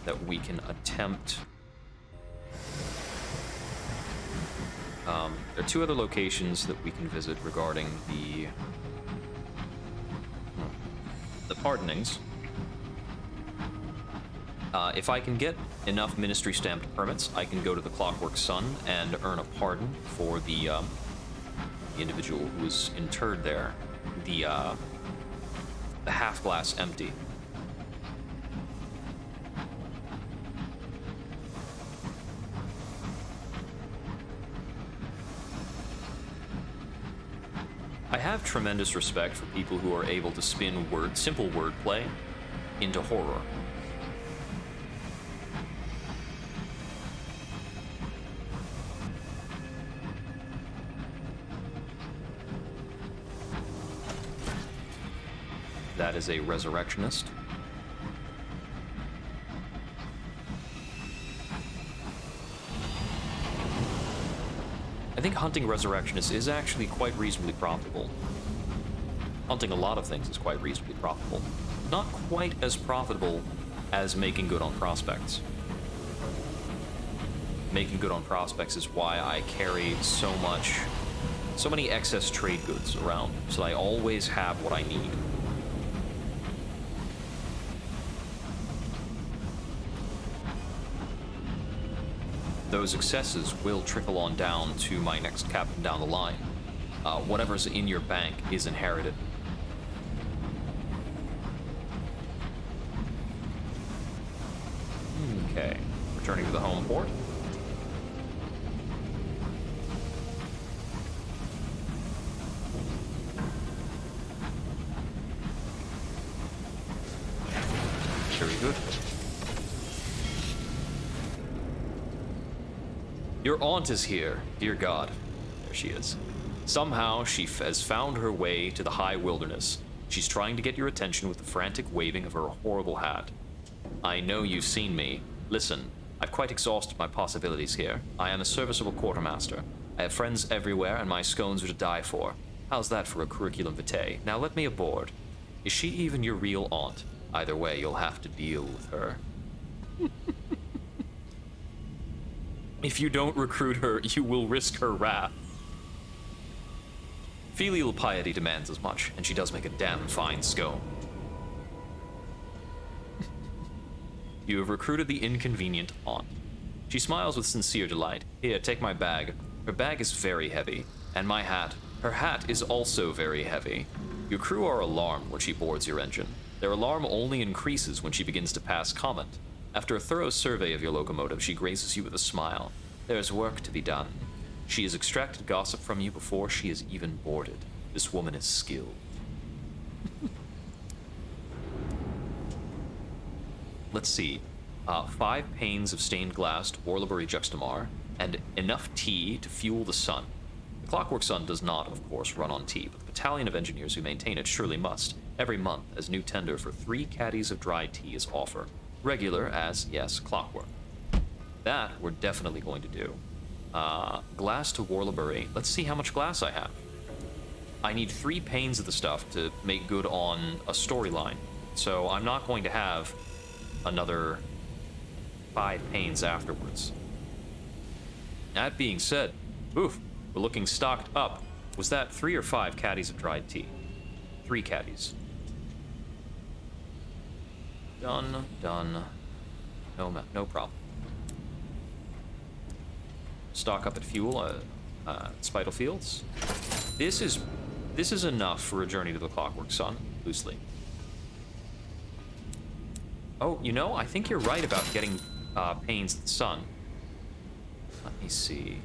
that we can attempt. There are 2 other locations that we can visit regarding the pardonings. If I can get enough ministry-stamped permits, I can go to the Clockwork Sun and earn a pardon for the individual who was interred there. The half-glass empty. I have tremendous respect for people who are able to spin simple wordplay into horror. That is a resurrectionist. I think hunting resurrectionists is actually quite reasonably profitable. Hunting a lot of things is quite reasonably profitable. Not quite as profitable as making good on prospects. Making good on prospects is why I carry so many excess trade goods around, so that I always have what I need. Those successes will trickle on down to my next captain down the line. Whatever's in your bank is inherited. Okay, returning to the home port. Very good. Your aunt is here, dear God. There she is. Somehow she has found her way to the high wilderness. She's trying to get your attention with the frantic waving of her horrible hat. I know you've seen me. Listen, I've quite exhausted my possibilities here. I am a serviceable quartermaster. I have friends everywhere, and my scones are to die for. How's that for a curriculum vitae? Now let me aboard. Is she even your real aunt? Either way, you'll have to deal with her. If you don't recruit her, you will risk her wrath. Filial piety demands as much, and she does make a damn fine scone. You have recruited the inconvenient aunt. She smiles with sincere delight. Here, take my bag. Her bag is very heavy, and my hat. Her hat is also very heavy. Your crew are alarmed when she boards your engine. Their alarm only increases when she begins to pass comment. After a thorough survey of your locomotive, she graces you with a smile. There's work to be done. She has extracted gossip from you before she is even boarded. This woman is skilled. Let's see. 5 panes of stained glass to Warlebury Juxtamar, and enough tea to fuel the sun. The Clockwork Sun does not, of course, run on tea, but the battalion of engineers who maintain it surely must, every month, as new tender for 3 caddies of dry tea is offered. Regular as, yes, clockwork. That we're definitely going to do. Glass to Warlebury. Let's see how much glass I have. I need 3 panes of the stuff to make good on a storyline. So I'm not going to have another 5 panes afterwards. That being said, oof, we're looking stocked up. Was that 3 or 5 caddies of dried tea? 3 caddies. Done, done. No problem. Stock up at fuel, Spital Fields. This is enough for a journey to the Clockwork Sun, loosely. Oh, you know, I think you're right about getting panes at the sun. Let me see.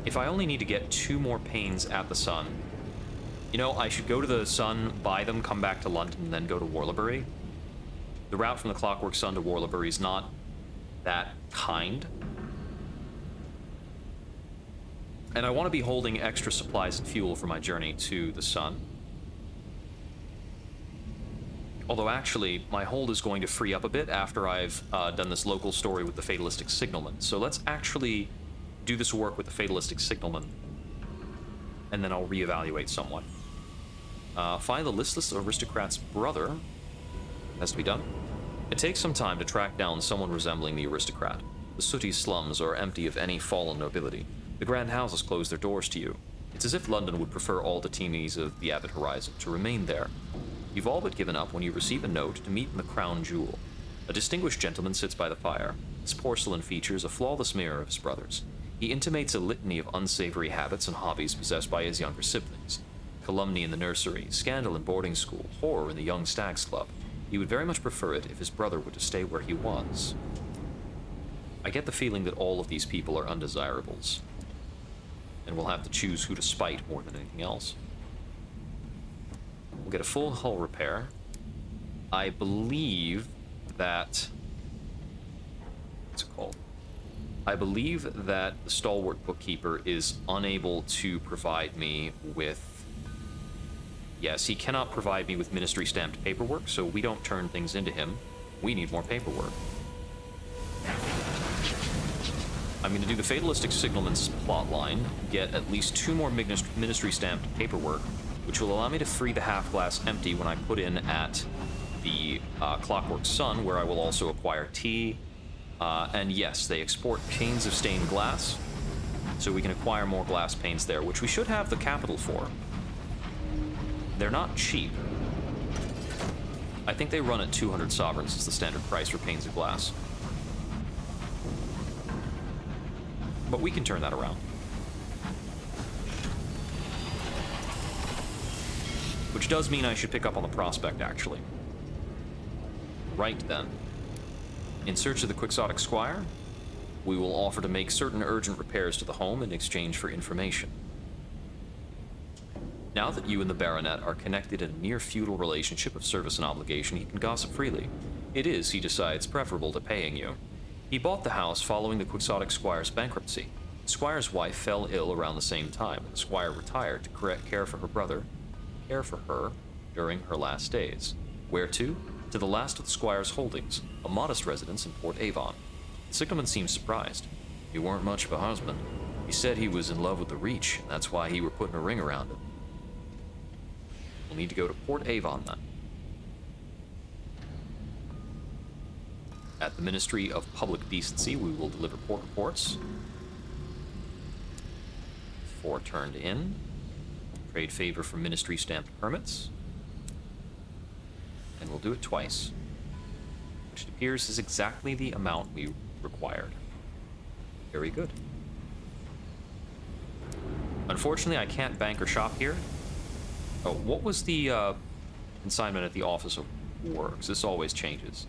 If I only need to get 2 more panes at the sun, you know, I should go to the sun, buy them, come back to London, and then go to Warlebury. The route from the Clockwork Sun to Warlebury is not that kind. And I want to be holding extra supplies and fuel for my journey to the sun. Although actually, my hold is going to free up a bit after I've done this local story with the Fatalistic Signalman. So let's actually do this work with the Fatalistic Signalman, and then I'll reevaluate somewhat. Find the listless aristocrat's brother. Has to be done. It takes some time to track down someone resembling the aristocrat. The sooty slums are empty of any fallen nobility. The grand houses close their doors to you. It's as if London would prefer all the teenies of the Abbot Horizon to remain there. You've all but given up when you receive a note to meet in the Crown Jewel. A distinguished gentleman sits by the fire. His porcelain features a flawless mirror of his brother's. He intimates a litany of unsavory habits and hobbies possessed by his younger siblings. Calumny in the nursery, scandal in boarding school, horror in the Young Stags Club. He would very much prefer it if his brother were to stay where he was. I get the feeling that all of these people are undesirables, and we'll have to choose who to spite more than anything else. We'll get a full hull repair. I believe that... what's it called? I believe that the stalwart bookkeeper is unable to provide me with... Yes, he cannot provide me with ministry-stamped paperwork, so we don't turn things into him. We need more paperwork. I'm going to do the Fatalistic Signalman's plotline, get at least 2 more ministry-stamped paperwork, which will allow me to free the half-glass empty when I put in at the Clockwork Sun, where I will also acquire tea. And yes, they export panes of stained glass, so we can acquire more glass panes there, which we should have the capital for. They're not cheap. I think they run at 200 sovereigns as the standard price for panes of glass. But we can turn that around. Which does mean I should pick up on the prospect, actually. Right then. In search of the Quixotic Squire, we will offer to make certain urgent repairs to the home in exchange for information. Now that you and the Baronet are connected in a near-feudal relationship of service and obligation, he can gossip freely. It is, he decides, preferable to paying you. He bought the house following the Quixotic Squire's bankruptcy. The squire's wife fell ill around the same time. The squire retired to care for her brother, care for her during her last days. Where to? To the last of the squire's holdings, a modest residence in Port Avon. The signalman seemed surprised. He weren't much of a husband. He said he was in love with the Reach, and that's why he were putting a ring around him. We'll need to go to Port Avon then. At the Ministry of Public Decency, we will deliver port reports. 4 turned in. Trade favor for Ministry stamped permits. And we'll do it twice, which it appears is exactly the amount we required. Very good. Unfortunately, I can't bank or shop here. Oh, what was the consignment at the Office of Works? This always changes.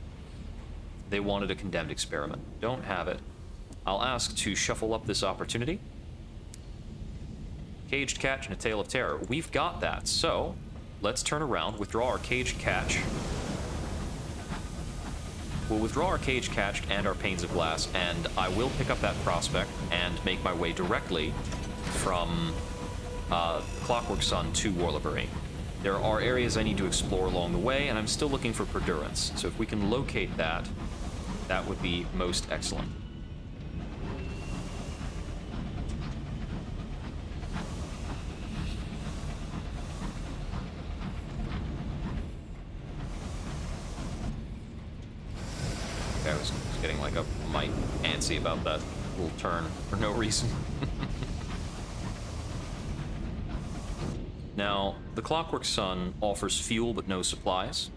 They wanted a condemned experiment. Don't have it. I'll ask to shuffle up this opportunity. Caged catch and a tale of terror. We've got that, so let's turn around, withdraw our caged catch. We'll withdraw our caged catch and our panes of glass, and I will pick up that prospect and make my way directly from Clockwork Sun to Warlebury. There are areas I need to explore along the way, and I'm still looking for Perdurance. So if we can locate that, that would be most excellent. Okay, I was getting like a mite antsy about that little turn for no reason. Now, the Clockwork Sun offers fuel but no supplies.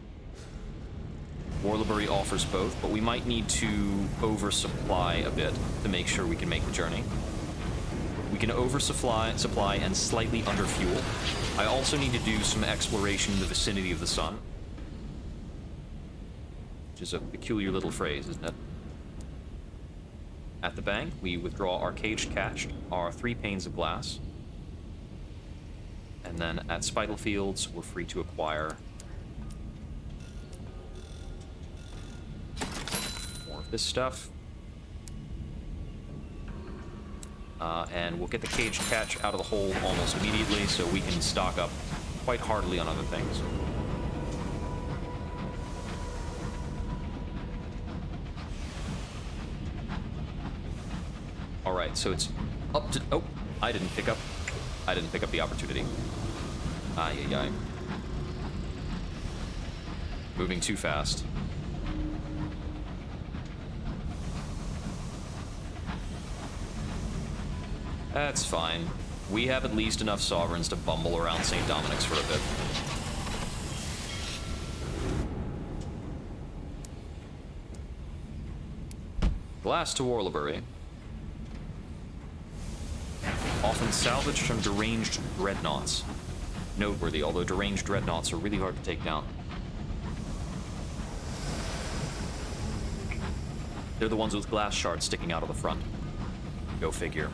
Warlebury offers both, but we might need to oversupply a bit to make sure we can make the journey. We can oversupply and slightly underfuel. I also need to do some exploration in the vicinity of the sun, which is a peculiar little phrase, isn't it? At the bank, we withdraw our caged catch, our 3 panes of glass. And then at Spitalfields, we're free to acquire more of this stuff. And we'll get the caged catch out of the hole almost immediately so we can stock up quite heartily on other things. Alright, so it's up to... Oh, I didn't pick up the opportunity. Ay. Moving too fast. That's fine. We have at least enough sovereigns to bumble around St. Dominic's for a bit. Glass to Warlebury. Often salvaged from deranged dreadnoughts. Noteworthy, although deranged dreadnoughts are really hard to take down. They're the ones with glass shards sticking out of the front. Go figure.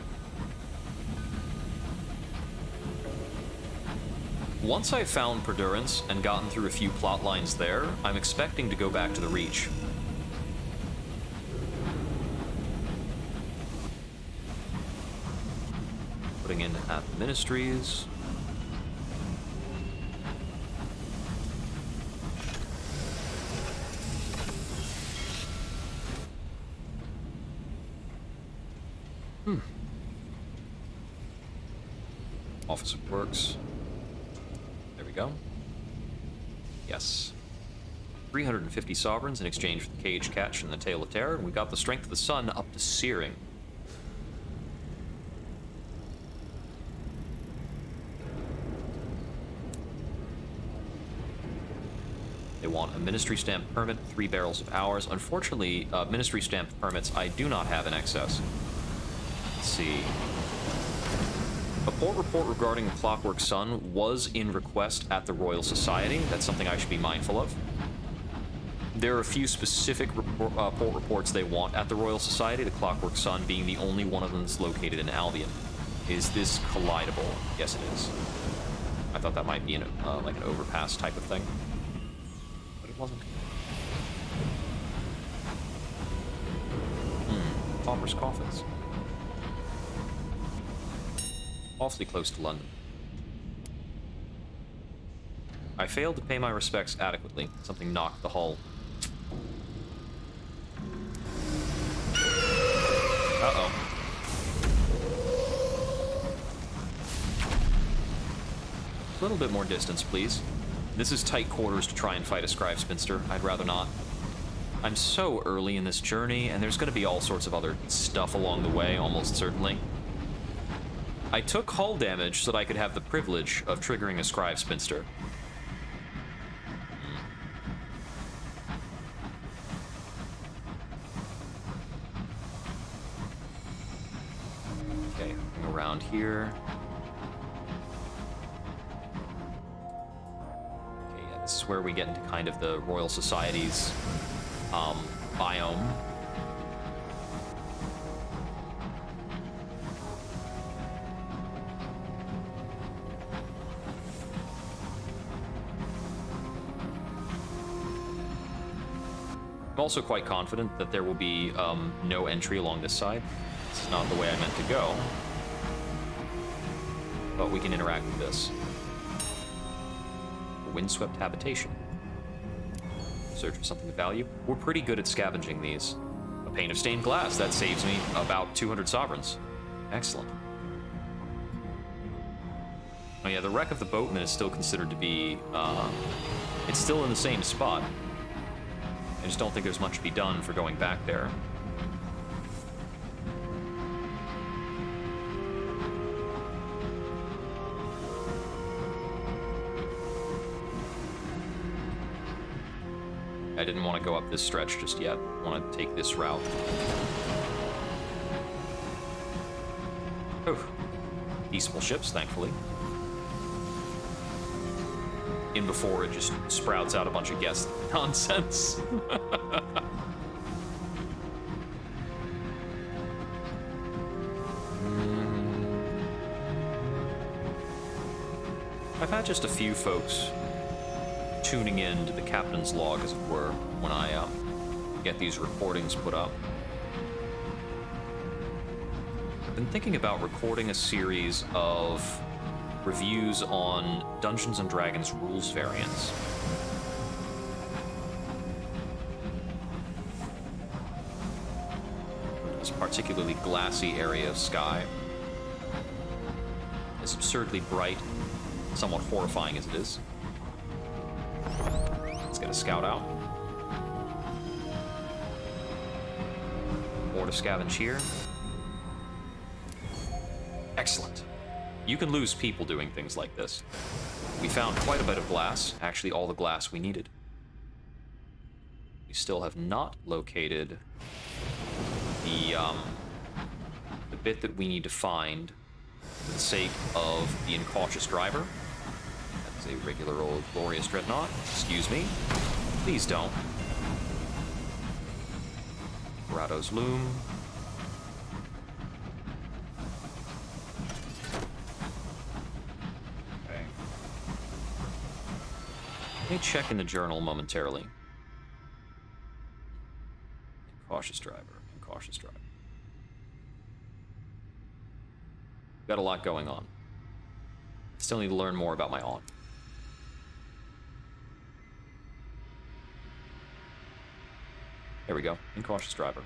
Once I've found Perdurance and gotten through a few plot lines there, I'm expecting to go back to the Reach. Putting in at the ministries. Office of Works. There we go. Yes. 350 sovereigns in exchange for the caged catch and the tale of terror, and we got the strength of the sun up to searing. They want a ministry stamped permit, 3 barrels of ours. Unfortunately, ministry stamped permits I do not have in excess. Let's see. A port report regarding the Clockwork Sun was in request at the Royal Society. That's something I should be mindful of. There are a few specific port reports they want at the Royal Society, the Clockwork Sun being the only one of them that's located in Albion. Is this collidable? Yes, it is. I thought that might be like an overpass type of thing. But it wasn't. Pauper's Coffins. awfully close to London. I failed to pay my respects adequately. Something knocked the hull. Uh-oh. A little bit more distance, please. This is tight quarters to try and fight a Scribe Spinster. I'd rather not. I'm so early in this journey, and there's going to be all sorts of other stuff along the way, almost certainly. I took hull damage so that I could have the privilege of triggering a Scribe Spinster. Okay, around here. Okay, yeah, this is where we get into kind of the Royal Society's biome. I'm also quite confident that there will be no entry along this side. This is not the way I meant to go. But we can interact with this. A windswept habitation. Search for something of value. We're pretty good at scavenging these. A pane of stained glass. That saves me about 200 sovereigns. Excellent. Oh yeah, the wreck of the boatman is still considered to be... it's still in the same spot. I just don't think there's much to be done for going back there. I didn't want to go up this stretch just yet. I want to take this route. Oh, peaceful ships, thankfully. In before it just sprouts out a bunch of guest nonsense. I've had just a few folks tuning in to the captain's log, as it were, when I get these recordings put up. I've been thinking about recording a series of reviews on Dungeons & Dragons rules variants. This particularly glassy area of sky. As absurdly bright, somewhat horrifying as it is. Let's get a scout out. More to scavenge here. Excellent. You can lose people doing things like this. We found quite a bit of glass, actually all the glass we needed. We still have not located the bit that we need to find for the sake of the incautious driver. That's a regular old glorious dreadnought. Excuse me. Please don't. Dorado's loom. Let me check in the journal momentarily. Incautious driver, incautious driver. Got a lot going on. Still need to learn more about my aunt. There we go, incautious driver.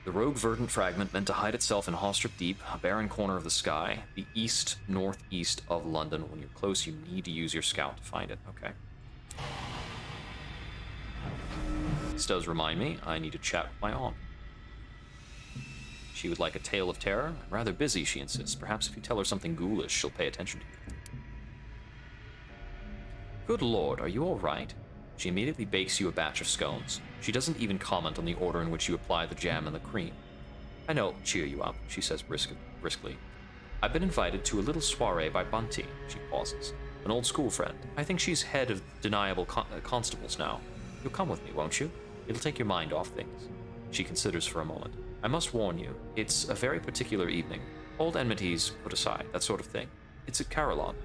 The rogue verdant fragment meant to hide itself in Hawstrip Deep, a barren corner of the sky, the east-northeast of London. When you're close, you need to use your scout to find it. Okay. This does remind me, I need to chat with my aunt. She would like a tale of terror. I'm rather busy, she insists. Perhaps if you tell her something ghoulish, she'll pay attention to you. Good lord, are you all right? She immediately bakes you a batch of scones. She doesn't even comment on the order in which you apply the jam and the cream. I know it'll cheer you up, she says briskly. I've been invited to a little soiree by Bunty, she pauses. An old school friend. I think she's head of deniable constables now. You'll come with me, won't you? It'll take your mind off things. She considers for a moment. I must warn you, it's a very particular evening. Old enmities put aside, that sort of thing. It's at Carillon.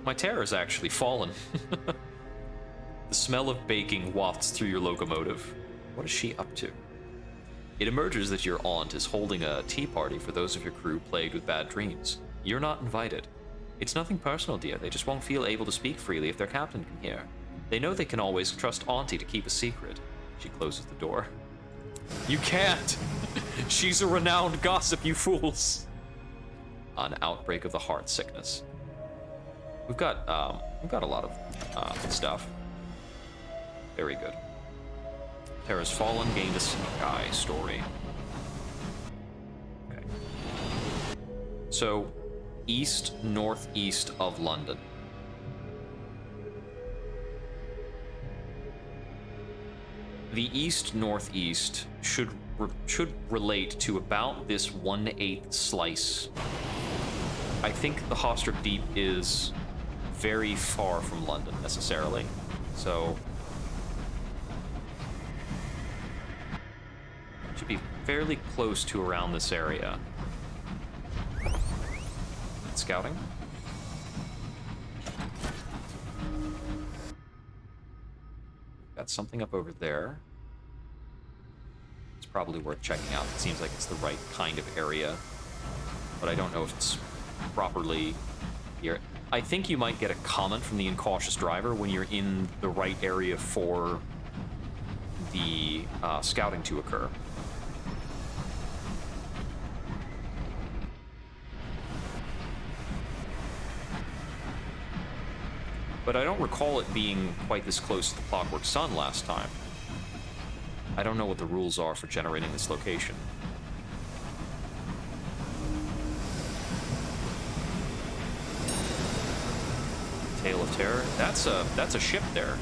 My terror's actually fallen. The smell of baking wafts through your locomotive. What is she up to? It emerges that your aunt is holding a tea party for those of your crew plagued with bad dreams. You're not invited. It's nothing personal, dear. They just won't feel able to speak freely if their captain can hear. They know they can always trust Auntie to keep a secret. She closes the door. You can't! She's a renowned gossip, you fools! An outbreak of the heart sickness. We've got a lot of stuff. Very good. Terra's fallen, gained a sky story. Okay. So, east-northeast of London. The east-northeast should relate to about this 1/8 slice. I think the Hostrip Deep is very far from London, necessarily. So, should be fairly close to around this area. Scouting. Got something up over there. It's probably worth checking out. It seems like it's the right kind of area, but I don't know if it's properly here. I think you might get a comment from the incautious driver when you're in the right area for the scouting to occur. But I don't recall it being quite this close to the Clockwork Sun last time. I don't know what the rules are for generating this location. Tale of Terror. That's a ship there.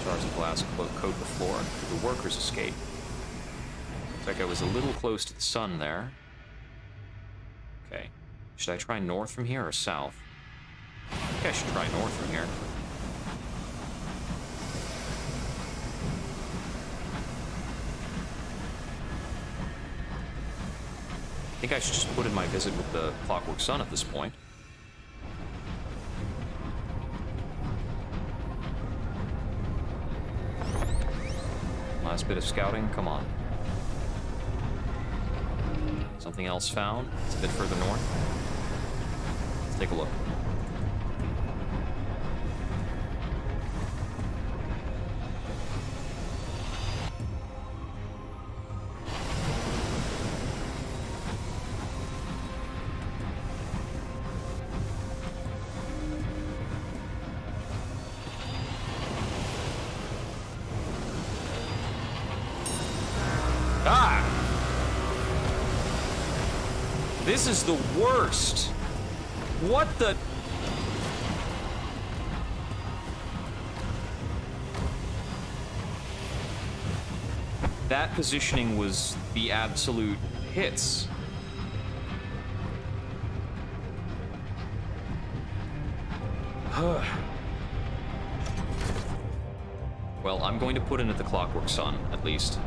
Jars of glass coat the floor. The workers escape. Looks like I was a little close to the sun there. Okay. Should I try north from here or south? I think I should try north from here. I think I should just put in my visit with the Clockwork Sun at this point. Last bit of scouting, come on. Something else found. It's a bit further north. Let's take a look. This is the worst. What the... That positioning was the absolute hits. Well, I'm going to put in at the Clockwork Sun, at least.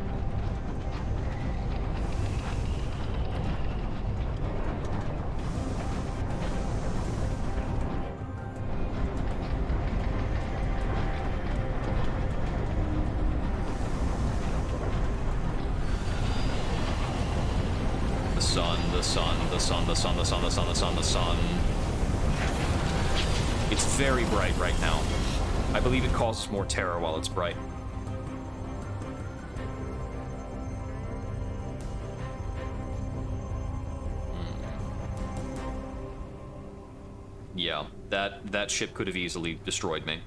The sun. It's very bright right now. I believe it causes more terror while it's bright. Yeah, that ship could have easily destroyed me.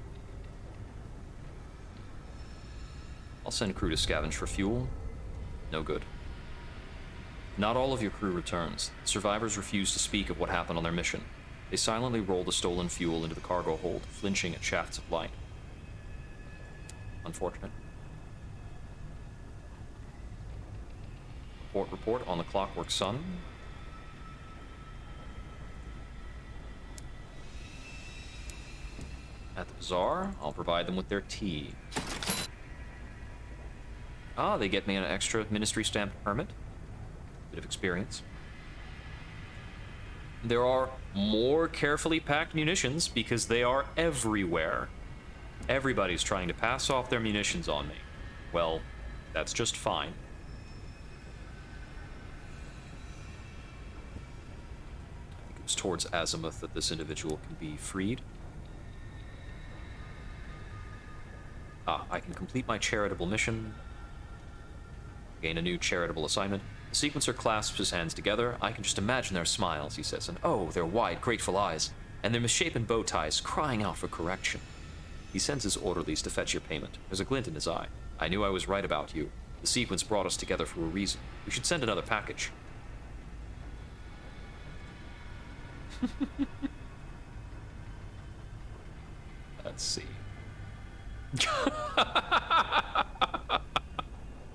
I'll send crew to scavenge for fuel. No good. Not all of your crew returns. Survivors refuse to speak of what happened on their mission. They silently roll the stolen fuel into the cargo hold, flinching at shafts of light. Unfortunate. Report on the Clockwork Sun. At the bazaar, I'll provide them with their tea. Ah, they get me an extra ministry stamped permit. Bit of experience. There are more carefully packed munitions because they are everywhere. Everybody's trying to pass off their munitions on me. Well, that's just fine. moves towards azimuth that this individual can be freed. I can complete my charitable mission. Gain a new charitable assignment. The sequencer clasps his hands together. I can just imagine their smiles, he says, and oh, their wide, grateful eyes, and their misshapen bow ties crying out for correction. He sends his orderlies to fetch your payment. There's a glint in his eye. I knew I was right about you. The sequence brought us together for a reason. We should send another package. Let's see.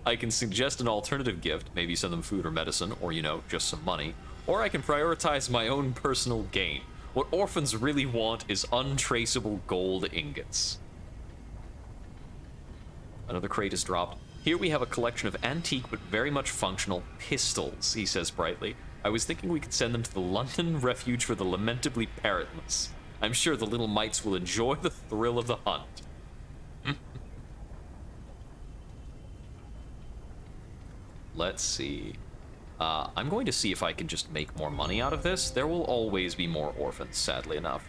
I can suggest an alternative gift, maybe send them food or medicine, or, you know, just some money. Or I can prioritize my own personal gain. What orphans really want is untraceable gold ingots. Another crate is dropped. Here we have a collection of antique but very much functional pistols, he says brightly. I was thinking we could send them to the London Refuge for the Lamentably Parentless. I'm sure the little mites will enjoy the thrill of the hunt. Let's see. I'm going to see if I can just make more money out of this. There will always be more orphans, sadly enough.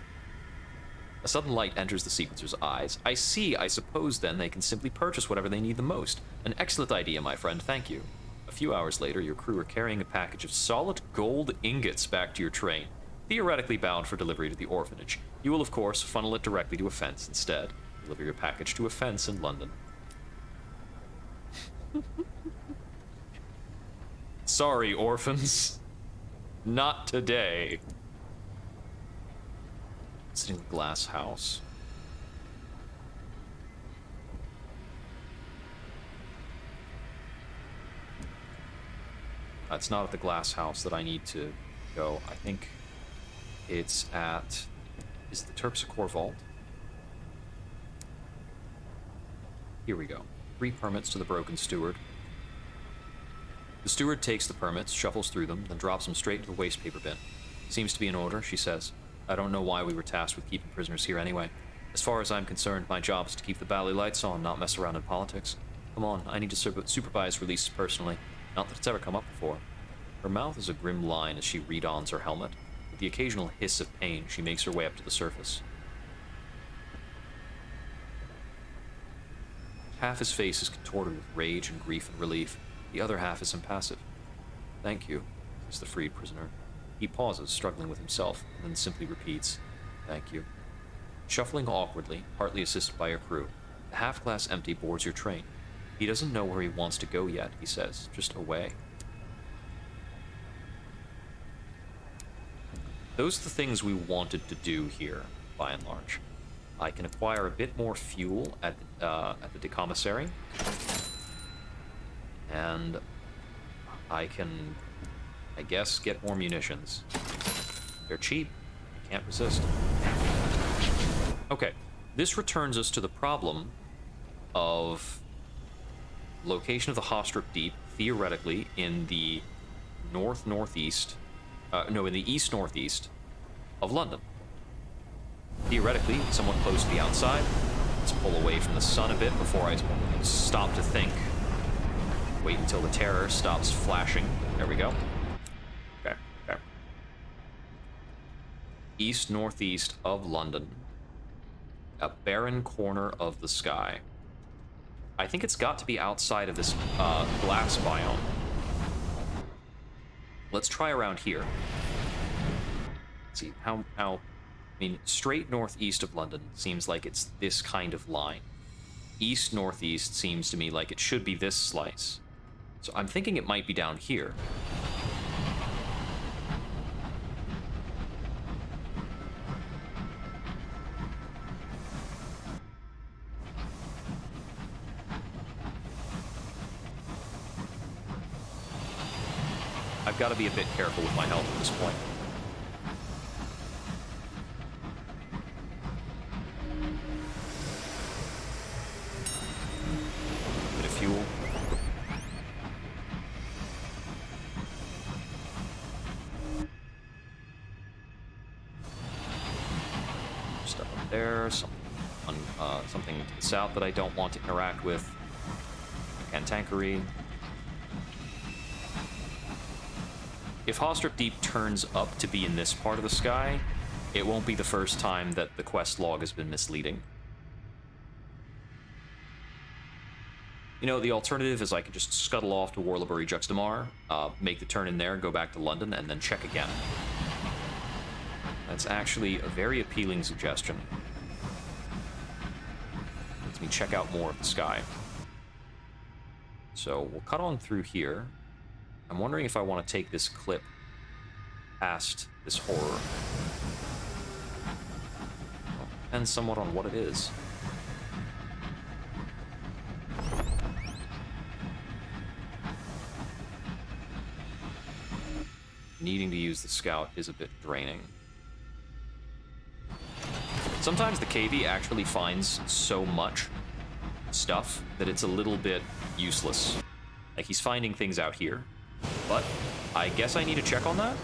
A sudden light enters the sequencer's eyes. I see. I suppose, then, they can simply purchase whatever they need the most. An excellent idea, my friend. Thank you. A few hours later, your crew are carrying a package of solid gold ingots back to your train, theoretically bound for delivery to the orphanage. You will, of course, funnel it directly to a fence instead. Deliver your package to a fence in London. Sorry, orphans. Not today. Sitting in the glass house. It's not at the glass house that I need to go. I think it's at... Is it the Terpsichore Vault? Here we go. 3 permits to the Broken Steward. The steward takes the permits, shuffles through them, then drops them straight into the waste paper bin. Seems to be in order, she says. I don't know why we were tasked with keeping prisoners here anyway. As far as I'm concerned, my job is to keep the Bally lights on, not mess around in politics. Come on, I need to supervise releases personally. Not that it's ever come up before. Her mouth is a grim line as she redons her helmet. With the occasional hiss of pain, she makes her way up to the surface. Half his face is contorted with rage and grief and relief. The other half is impassive. Thank you, says the freed prisoner. He pauses, struggling with himself, and then simply repeats, thank you. Shuffling awkwardly, partly assisted by your crew, the half-glass empty boards your train. He doesn't know where he wants to go yet, he says, just away. Those are the things we wanted to do here, by and large. I can acquire a bit more fuel at the decommissary. And I can, I guess, get more munitions. They're cheap. I can't resist. Okay, this returns us to the problem of location of the Hostrip Deep, theoretically, in the north-northeast, in the east-northeast of London. Theoretically, somewhat close to the outside. Let's pull away from the sun a bit before I stop to think. Wait until the terror stops flashing. There we go. Okay. East-northeast of London. A barren corner of the sky. I think it's got to be outside of this glass biome. Let's try around here. Let's see, how... I mean, straight northeast of London seems like it's this kind of line. East-northeast seems to me like it should be this slice. So I'm thinking it might be down here. I've got to be a bit careful with my health at this point. Bit of fuel. Stuff up there, something to the south that I don't want to interact with. Cantankery. if Hostrip Deep turns up to be in this part of the sky, it won't be the first time that the quest log has been misleading. You know, the alternative is I could just scuttle off to Warlebury Juxtamar, make the turn in there, go back to London, and then check again. That's actually a very appealing suggestion. Lets me check out more of the sky. So we'll cut on through here. I'm wondering if I want to take this clip past this horror. Well, depends somewhat on what it is. Needing to use the scout is a bit draining. Sometimes the KV actually finds so much stuff that it's a little bit useless. Like, he's finding things out here, but I guess I need to check on that?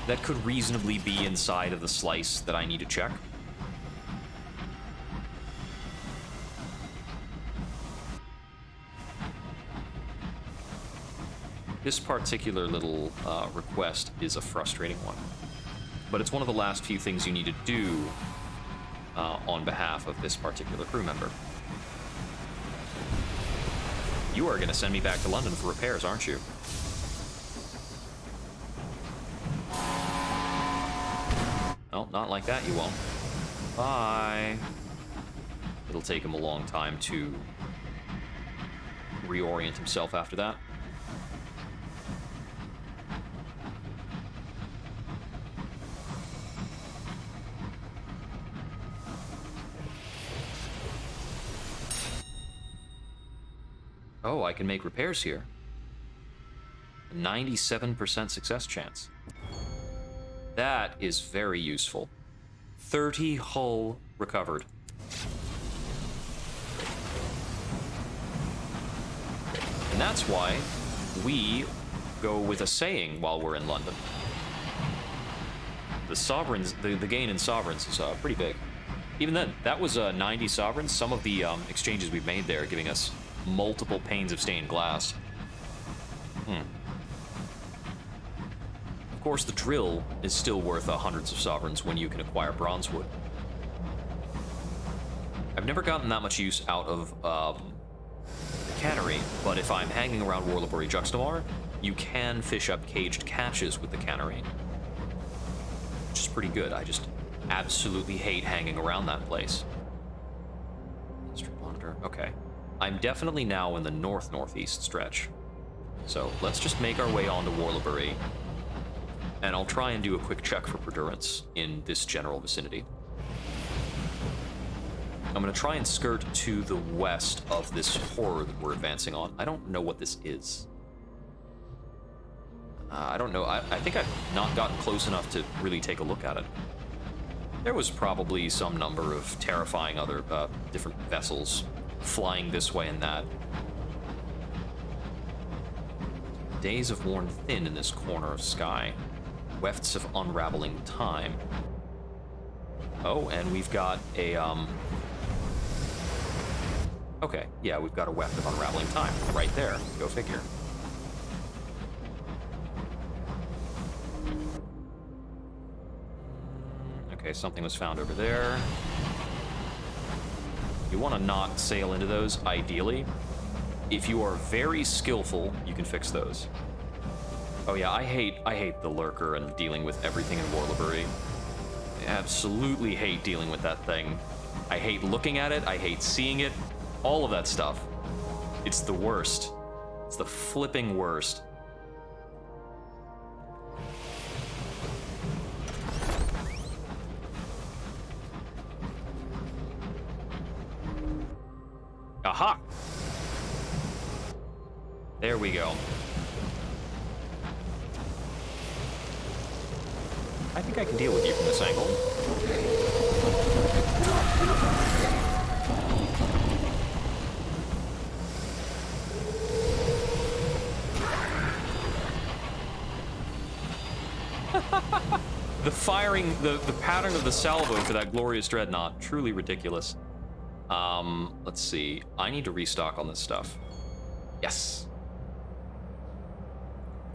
That could reasonably be inside of the slice that I need to check. This particular little request is a frustrating one, but it's one of the last few things you need to do on behalf of this particular crew member. You are going to send me back to London for repairs, aren't you? No, not like that, you won't. Bye. It'll take him a long time to reorient himself after that. Oh, I can make repairs here. A 97% success chance. That is very useful. 30 hull recovered. And that's why we go with a saying while we're in London. The sovereigns, the gain in sovereigns is pretty big. Even then, that was 90 sovereigns. Some of the exchanges we've made there giving us multiple panes of stained glass. Of course, the drill is still worth hundreds of sovereigns when you can acquire bronzewood. I've never gotten that much use out of the cannery, but if I'm hanging around Warlebury Juxtamar, you can fish up caged catches with the cannery, which is pretty good. I just absolutely hate hanging around that place. Street monitor. Okay. I'm definitely now in the north-northeast stretch. So let's just make our way on to Warlebury, and I'll try and do a quick check for Perdurance in this general vicinity. I'm going to try and skirt to the west of this horror that we're advancing on. I don't know what this is. I don't know. I think I've not gotten close enough to really take a look at it. There was probably some number of terrifying other different vessels flying this way and that. Days have worn thin in this corner of sky. Wefts of unraveling time. Oh, and we've got a, okay, yeah, we've got a weft of unraveling time right there. Go figure. Okay, something was found over there. You want to not sail into those, ideally. If you are very skillful, you can fix those. Oh yeah, I hate the lurker and dealing with everything in Warlebury. I absolutely hate dealing with that thing. I hate looking at it, I hate seeing it, all of that stuff. It's the worst. It's the flipping worst. Aha! There we go. I think I can deal with you from this angle. The firing, the pattern of the salvo for that glorious dreadnought, truly ridiculous. Let's see. I need to restock on this stuff. Yes.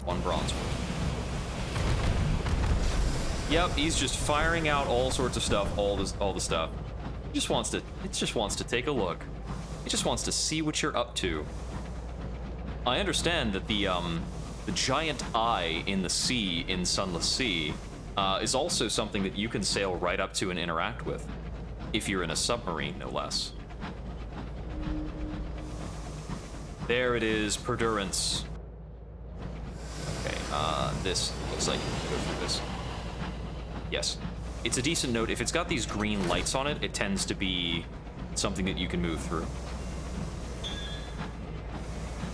1 bronze worth. Yep, he's just firing out all sorts of stuff, all the stuff. It just wants to take a look. It just wants to see what you're up to. I understand that the giant eye in the sea in Sunless Sea is also something that you can sail right up to and interact with, if you're in a submarine, no less. There it is, Perdurance. Okay, this looks like you can go through this. Yes. It's a decent note. If it's got these green lights on it, it tends to be something that you can move through.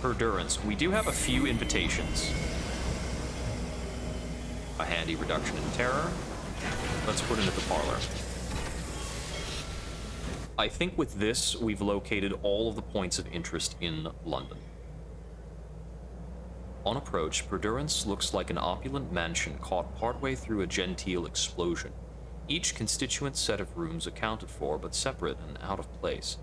Perdurance. We do have a few invitations. A handy reduction in terror. Let's put into the parlor. I think with this, we've located all of the points of interest in London. On approach, Perdurance looks like an opulent mansion caught partway through a genteel explosion. Each constituent set of rooms accounted for, but separate and out of place.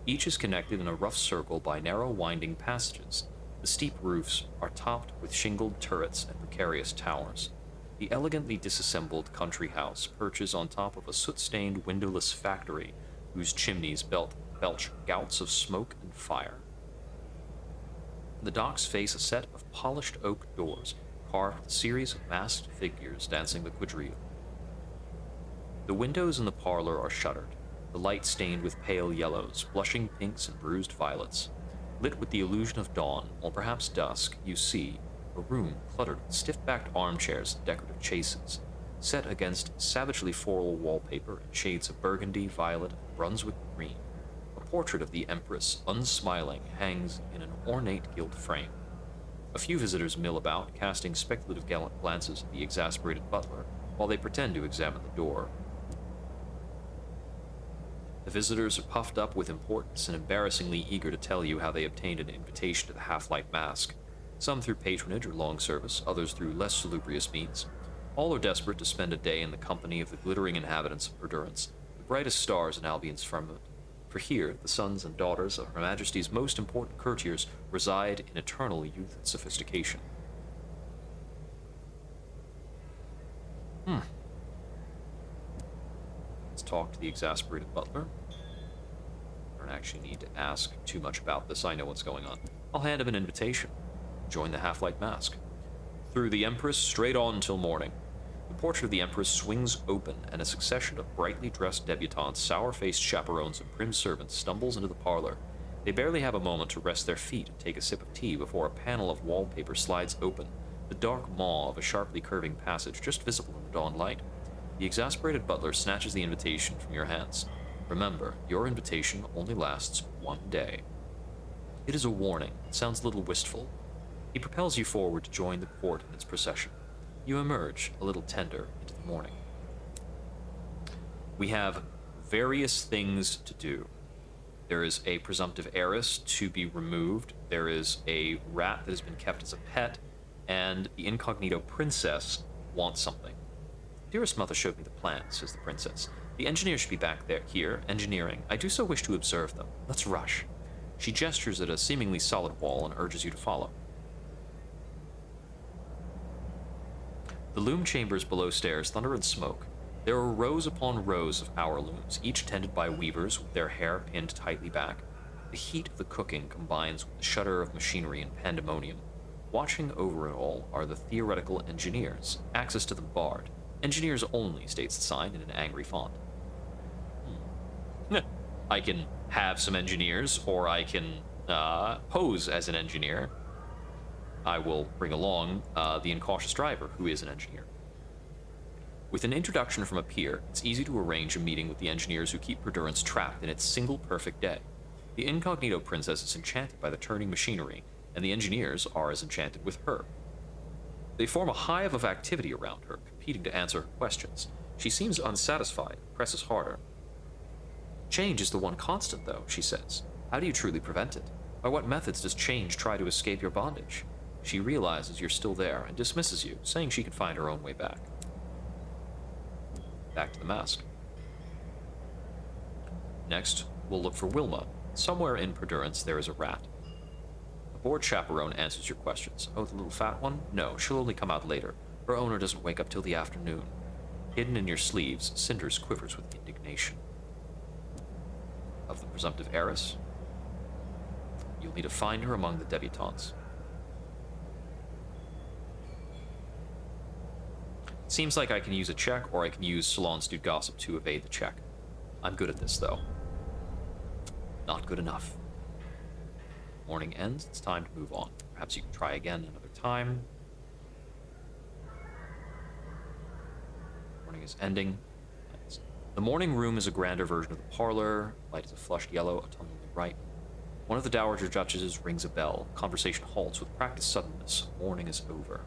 Each is connected in a rough circle by narrow winding passages. The steep roofs are topped with shingled turrets and precarious towers. The elegantly disassembled country house perches on top of a soot-stained windowless factory whose chimneys belch gouts of smoke and fire. The docks face a set of polished oak doors, carved with a series of masked figures dancing the quadrille. The windows in the parlor are shuttered, the light stained with pale yellows, blushing pinks and bruised violets. Lit with the illusion of dawn, or perhaps dusk, you see a room cluttered with stiff-backed armchairs and decorative chases, set against savagely floral wallpaper and shades of burgundy, violet, and Brunswick green. A portrait of the Empress, unsmiling, hangs in an ornate gilt frame. A few visitors mill about, casting speculative glances at the exasperated butler, while they pretend to examine the door. The visitors are puffed up with importance and embarrassingly eager to tell you how they obtained an invitation to the Half-Light Mask. Some through patronage or long service, others through less salubrious means. All are desperate to spend a day in the company of the glittering inhabitants of Perdurance, the brightest stars in Albion's firmament. For here, the sons and daughters of Her Majesty's most important courtiers reside in eternal youth and sophistication. Let's talk to the exasperated butler. I don't actually need to ask too much about this. I know what's going on. I'll hand him an invitation. Join the Half-Light Mask. Through the Empress, straight on until morning. The portrait of the Empress swings open, and a succession of brightly dressed debutantes, sour-faced chaperones, and prim servants stumbles into the parlor. They barely have a moment to rest their feet and take a sip of tea before a panel of wallpaper slides open, the dark maw of a sharply curving passage just visible in the dawn light. The exasperated butler snatches the invitation from your hands. Remember, your invitation only lasts 1 day. It is a warning. It sounds a little wistful. He propels you forward to join the court in its procession. You emerge, a little tender, into the morning. We have various things to do. There is a presumptive heiress to be removed. There is a rat that has been kept as a pet, and the incognito princess wants something. Dearest mother showed me the plans, says the princess. The engineer should be back there, here, engineering. I do so wish to observe them. Let's rush. She gestures at a seemingly solid wall and urges you to follow. The loom chambers below stairs thunder and smoke. There are rows upon rows of power looms, each tended by weavers with their hair pinned tightly back. The heat of the cooking combines with the shudder of machinery and pandemonium. Watching over it all are the theoretical engineers, access to them barred. Engineers only, states the sign in an angry font. I can have some engineers, or I can pose as an engineer. I will bring along the incautious driver, who is an engineer. With an introduction from a peer, it's easy to arrange a meeting with the engineers who keep Perdurance trapped in its single perfect day. The incognito princess is enchanted by the turning machinery, and the engineers are as enchanted with her. They form a hive of activity around her, competing to answer her questions. She seems unsatisfied, presses harder. Change is the one constant, though, she says. How do you truly prevent it? By what methods does change try to escape your bondage? She realizes you're still there and dismisses you, saying she can find her own way back. Back to the mask. Next, we'll look for Wilma. Somewhere in Perdurance there is a rat. A board chaperone answers your questions. Oh, the little fat one? No, she'll only come out later. Her owner doesn't wake up till the afternoon. Hidden in your sleeves, Cinders quivers with indignation. Of the presumptive heiress? You'll need to find her among the debutantes. Seems like I can use a check, or I can use Salon's Dude Gossip to evade the check. I'm good at this, though. Not good enough. Morning ends, it's time to move on. Perhaps you can try again another time. Morning is ending. The morning room is a grander version of the parlor. Light is a flushed yellow, autumnally ripe. One of the dowager duchesses rings a bell. Conversation halts with practiced suddenness. Morning is over.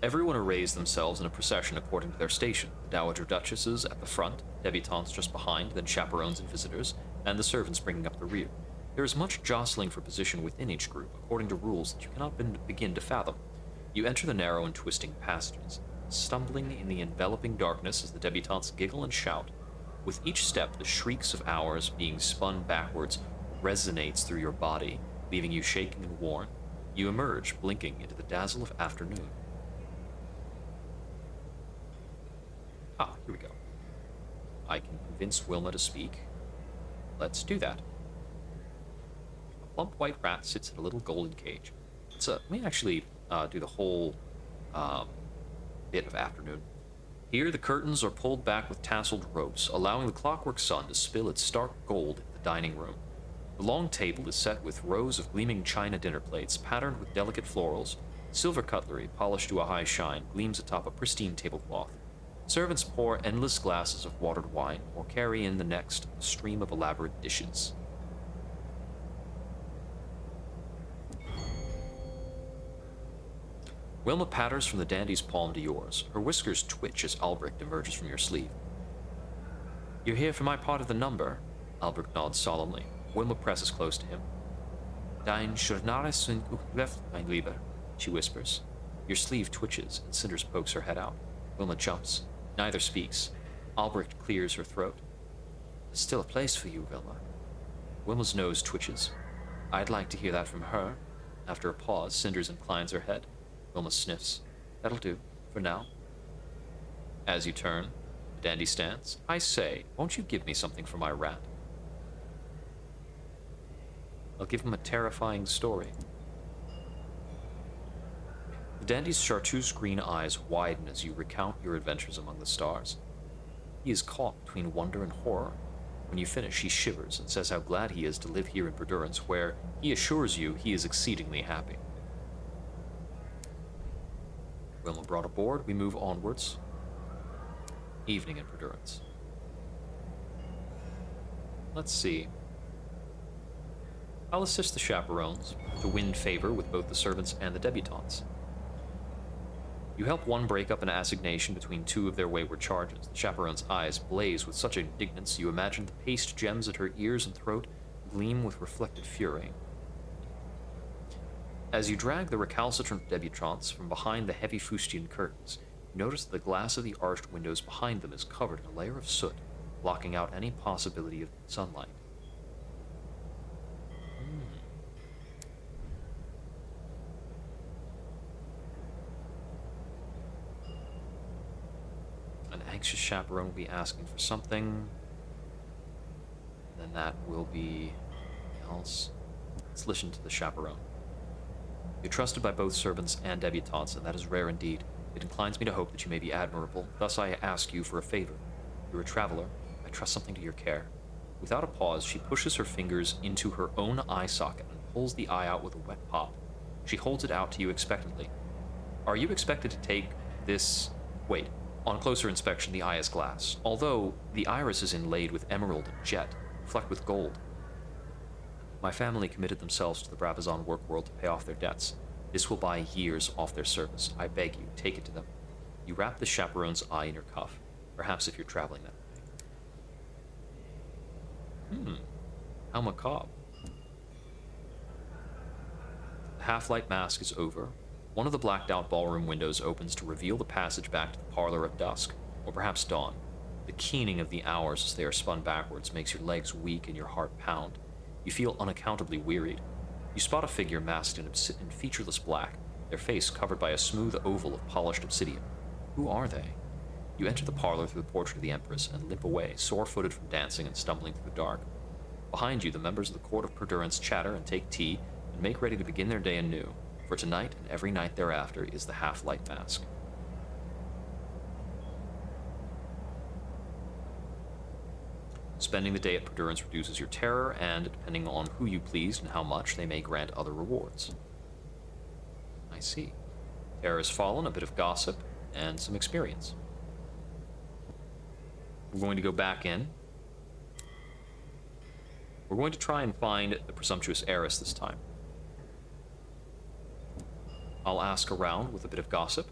Everyone arrays themselves in a procession according to their station. The dowager duchesses at the front, debutantes just behind, then chaperones and visitors, and the servants bringing up the rear. There is much jostling for position within each group, according to rules that you cannot begin to fathom. You enter the narrow and twisting passages, stumbling in the enveloping darkness as the debutantes giggle and shout. With each step, the shrieks of hours being spun backwards resonates through your body, leaving you shaking and worn. You emerge, blinking into the dazzle of afternoon. Ah, here we go. I can convince Wilma to speak. Let's do that. A plump white rat sits in a little golden cage. Let me actually do the whole bit of afternoon. Here, the curtains are pulled back with tasseled ropes, allowing the clockwork sun to spill its stark gold into the dining room. The long table is set with rows of gleaming china dinner plates, patterned with delicate florals. Silver cutlery, polished to a high shine, gleams atop a pristine tablecloth. Servants pour endless glasses of watered wine, or carry in the next stream of elaborate dishes. Wilma patters from the dandy's palm to yours. Her whiskers twitch as Albrecht emerges from your sleeve. You're here for my part of the number? Albrecht nods solemnly. Wilma presses close to him. Dein Journalis und Uhlef, mein Lieber, she whispers. Your sleeve twitches, and Cinders pokes her head out. Wilma jumps. Neither speaks. Albrecht clears her throat. There's still a place for you, Wilma. Wilma's nose twitches. I'd like to hear that from her. After a pause, Cinders inclines her head. Wilma sniffs. That'll do, for now. As you turn, the dandy stands. I say, won't you give me something for my rat? I'll give him a terrifying story. The dandy's chartreuse green eyes widen as you recount your adventures among the stars. He is caught between wonder and horror. When you finish, he shivers and says how glad he is to live here in Verdurance, where he assures you he is exceedingly happy. Wilma brought aboard, we move onwards. Evening in Verdurance. Let's see. I'll assist the chaperones to win favor with both the servants and the debutantes. You help one break up an assignation between two of their wayward charges. The chaperone's eyes blaze with such indignance you imagine the paste gems at her ears and throat gleam with reflected fury. As you drag the recalcitrant debutantes from behind the heavy fustian curtains, you notice that the glass of the arched windows behind them is covered in a layer of soot, blocking out any possibility of sunlight. An anxious chaperone will be asking for something, then that will be else. Let's listen to the chaperone. You're trusted by both servants and debutantes, and that is rare indeed. It inclines me to hope that you may be admirable. Thus I ask you for a favor. You're a traveler. I trust something to your care. Without a pause, she pushes her fingers into her own eye socket and pulls the eye out with a wet pop. She holds it out to you expectantly. Are you expected to take this... Wait. On closer inspection, the eye is glass, although the iris is inlaid with emerald and jet, flecked with gold. My family committed themselves to the Brabazon work world to pay off their debts. This will buy years off their service. I beg you, take it to them. You wrap the chaperone's eye in your cuff, perhaps if you're traveling that way. How macabre. The half-light mask is over. One of the blacked-out ballroom windows opens to reveal the passage back to the parlor at dusk, or perhaps dawn. The keening of the hours as they are spun backwards makes your legs weak and your heart pound. You feel unaccountably wearied. You spot a figure masked in featureless black, their face covered by a smooth oval of polished obsidian. Who are they? You enter the parlor through the portrait of the Empress and limp away, sore-footed from dancing and stumbling through the dark. Behind you, the members of the Court of Perdurance chatter and take tea and make ready to begin their day anew, for tonight and every night thereafter is the Half-Light Mask. Spending the day at Perdurance reduces your terror, and depending on who you pleased and how much, they may grant other rewards. I see. Terror has fallen, a bit of gossip, and some experience. We're going to go back in. We're going to try and find the presumptuous heiress this time. I'll ask around with a bit of gossip.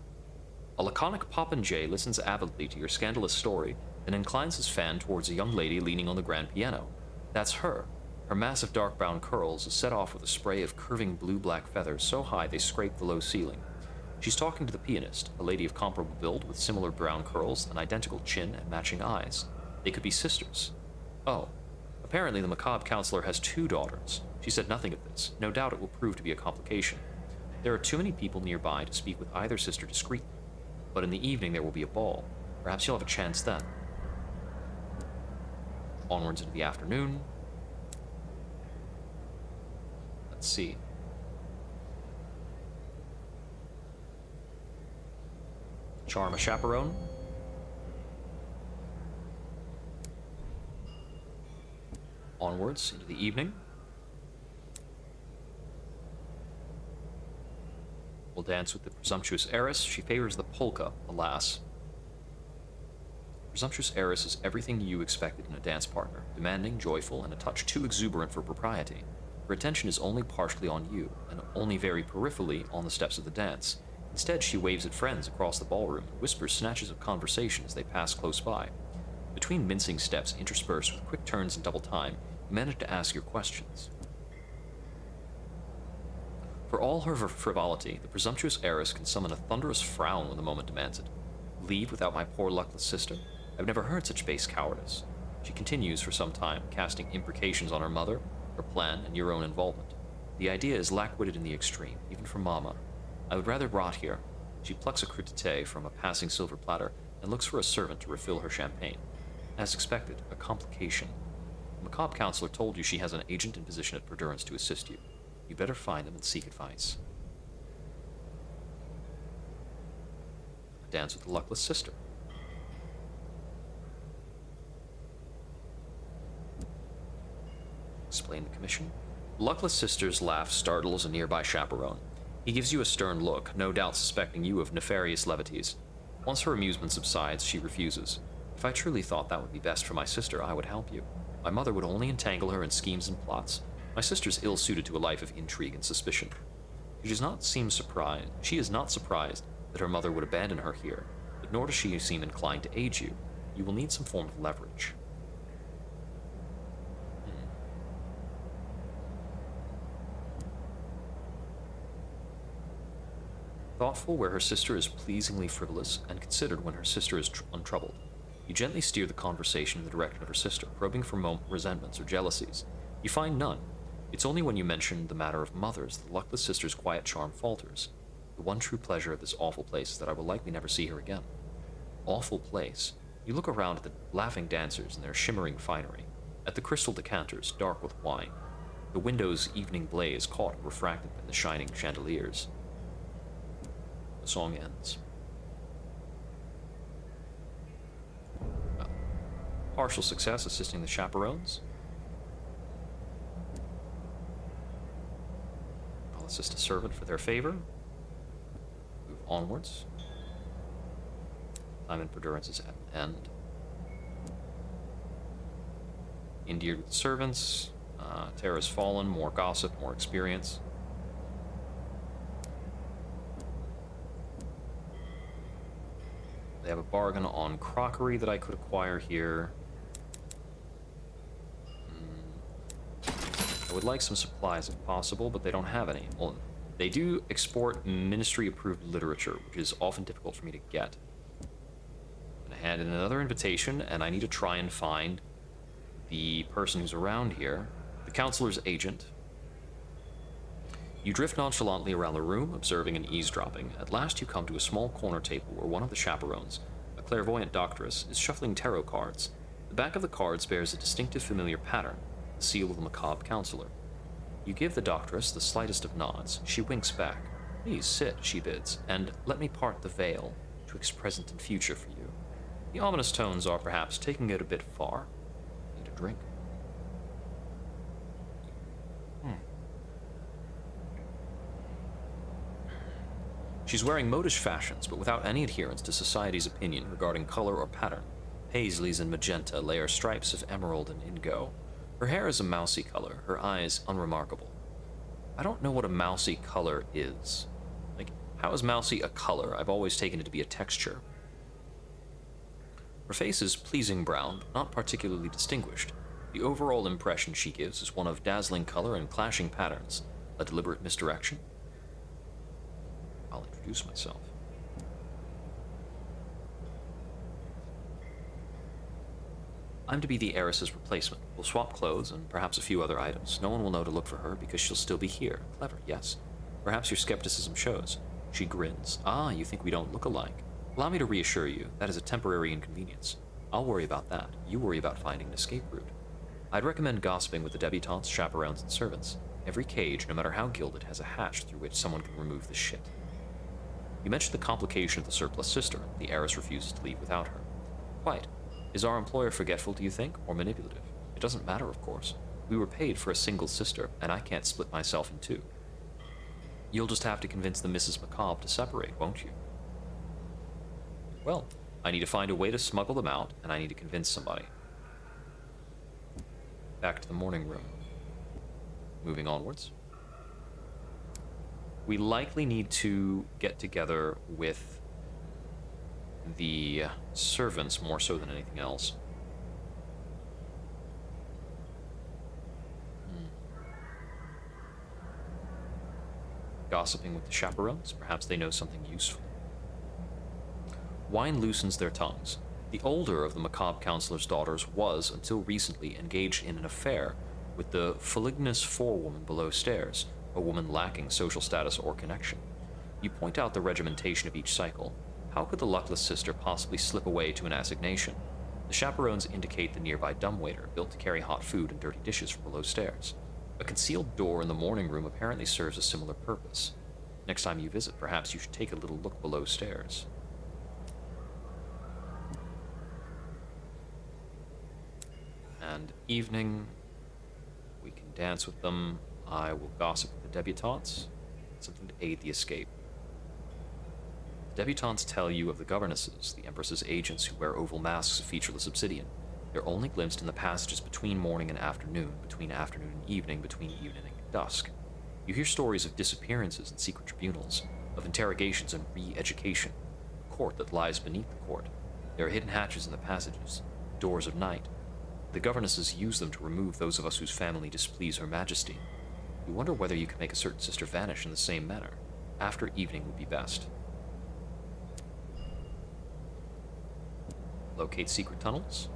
A laconic popinjay listens avidly to your scandalous story, then inclines his fan towards a young lady leaning on the grand piano. That's her. Her massive dark brown curls are set off with a spray of curving blue-black feathers so high they scrape the low ceiling. She's talking to the pianist, a lady of comparable build with similar brown curls, an identical chin, and matching eyes. They could be sisters. Oh. Apparently the macabre counselor has 2 daughters. She said nothing of this. No doubt it will prove to be a complication. There are too many people nearby to speak with either sister discreetly. But in the evening there will be a ball. Perhaps you'll have a chance then. Onwards into the afternoon. Let's see. Charm a chaperone. Onwards into the evening. We'll dance with the presumptuous heiress. She favors the polka, alas. Presumptuous heiress is everything you expected in a dance partner, demanding, joyful, and a touch too exuberant for propriety. Her attention is only partially on you, and only very peripherally on the steps of the dance. Instead, she waves at friends across the ballroom and whispers snatches of conversation as they pass close by. Between mincing steps interspersed with quick turns and double time, you manage to ask your questions. For all her frivolity, the presumptuous heiress can summon a thunderous frown when the moment demands it. Leave without my poor luckless sister? I've never heard such base cowardice. She continues for some time, casting imprecations on her mother, her plan, and your own involvement. The idea is lack-witted in the extreme, even for Mama. I would rather rot here. She plucks a crudité from a passing silver platter and looks for a servant to refill her champagne. As expected, a complication. The macabre counselor told you she has an agent in position at Perdurance to assist you. You better find them and seek advice. Dance with the luckless sister. Explain the commission. Luckless sister's laugh startles a nearby chaperone. He gives you a stern look, no doubt suspecting you of nefarious levities. Once her amusement subsides, she refuses. If I truly thought that would be best for my sister, I would help you. My mother would only entangle her in schemes and plots. My sister's ill-suited to a life of intrigue and suspicion. She is not surprised that her mother would abandon her here, but nor does she seem inclined to aid you. You will need some form of leverage. Thoughtful where her sister is pleasingly frivolous, and considered when her sister is untroubled. You gently steer the conversation in the direction of her sister, probing for resentments or jealousies. You find none. It's only when you mention the matter of mothers that the luckless sister's quiet charm falters. The one true pleasure of this awful place is that I will likely never see her again. Awful place. You look around at the laughing dancers in their shimmering finery, at the crystal decanters, dark with wine, the window's evening blaze caught and refracted in the shining chandeliers. The song ends. Well, partial success assisting the chaperones. I'll assist a servant for their favor. Move onwards. Time in Perdurance is at an end. Endeared with servants. Terra's fallen. More gossip, more experience. They have a bargain on crockery that I could acquire here. I would like some supplies if possible, but they don't have any. Well, they do export ministry-approved literature, which is often difficult for me to get. I'm gonna hand in another invitation, and I need to try and find the person who's around here. The counselor's agent. You drift nonchalantly around the room, observing and eavesdropping. At last you come to a small corner table where one of the chaperones, a clairvoyant doctoress, is shuffling tarot cards. The back of the cards bears a distinctive familiar pattern, the seal of the macabre counselor. You give the doctoress the slightest of nods. She winks back. Please sit, she bids, and let me part the veil twixt present and future for you. The ominous tones are perhaps taking it a bit far. Need a drink? She's wearing modish fashions, but without any adherence to society's opinion regarding color or pattern. Paisleys and magenta layer stripes of emerald and indigo. Her hair is a mousy color, her eyes unremarkable. I don't know what a mousy color is. Like, how is mousy a color? I've always taken it to be a texture. Her face is pleasing brown, but not particularly distinguished. The overall impression she gives is one of dazzling color and clashing patterns, a deliberate misdirection. I'll introduce myself. I'm to be the heiress's replacement. We'll swap clothes and perhaps a few other items. No one will know to look for her because she'll still be here. Clever, yes. Perhaps your skepticism shows. She grins. Ah, you think we don't look alike. Allow me to reassure you, that is a temporary inconvenience. I'll worry about that. You worry about finding an escape route. I'd recommend gossiping with the debutantes, chaperones, and servants. Every cage, no matter how gilded, has a hatch through which someone can remove the shit. You mentioned the complication of the surplus sister. The heiress refuses to leave without her. Quite. Is our employer forgetful, do you think, or manipulative? It doesn't matter, of course. We were paid for a single sister, and I can't split myself in two. You'll just have to convince the Mrs. Macabre to separate, won't you? Well, I need to find a way to smuggle them out, and I need to convince somebody. Back to the morning room. Moving onwards. We likely need to get together with the servants more so than anything else. Gossiping with the chaperones, perhaps they know something useful. Wine loosens their tongues. The older of the macabre counselor's daughters was, until recently, engaged in an affair with the fuliginous forewoman below stairs, a woman lacking social status or connection. You point out the regimentation of each cycle. How could the luckless sister possibly slip away to an assignation? The chaperones indicate the nearby dumbwaiter, built to carry hot food and dirty dishes from below stairs. A concealed door in the morning room apparently serves a similar purpose. Next time you visit, perhaps you should take a little look below stairs. And evening, we can dance with them. I will gossip with the debutantes. Something to aid the escape. The debutantes tell you of the governesses, the Empress's agents who wear oval masks of featureless obsidian. They're only glimpsed in the passages between morning and afternoon, between afternoon and evening, between evening and dusk. You hear stories of disappearances and secret tribunals, of interrogations and re-education, a court that lies beneath the court. There are hidden hatches in the passages, doors of night. The governesses use them to remove those of us whose family displease Her Majesty. You wonder whether you can make a certain sister vanish in the same manner. After evening would be best. Locate secret tunnels.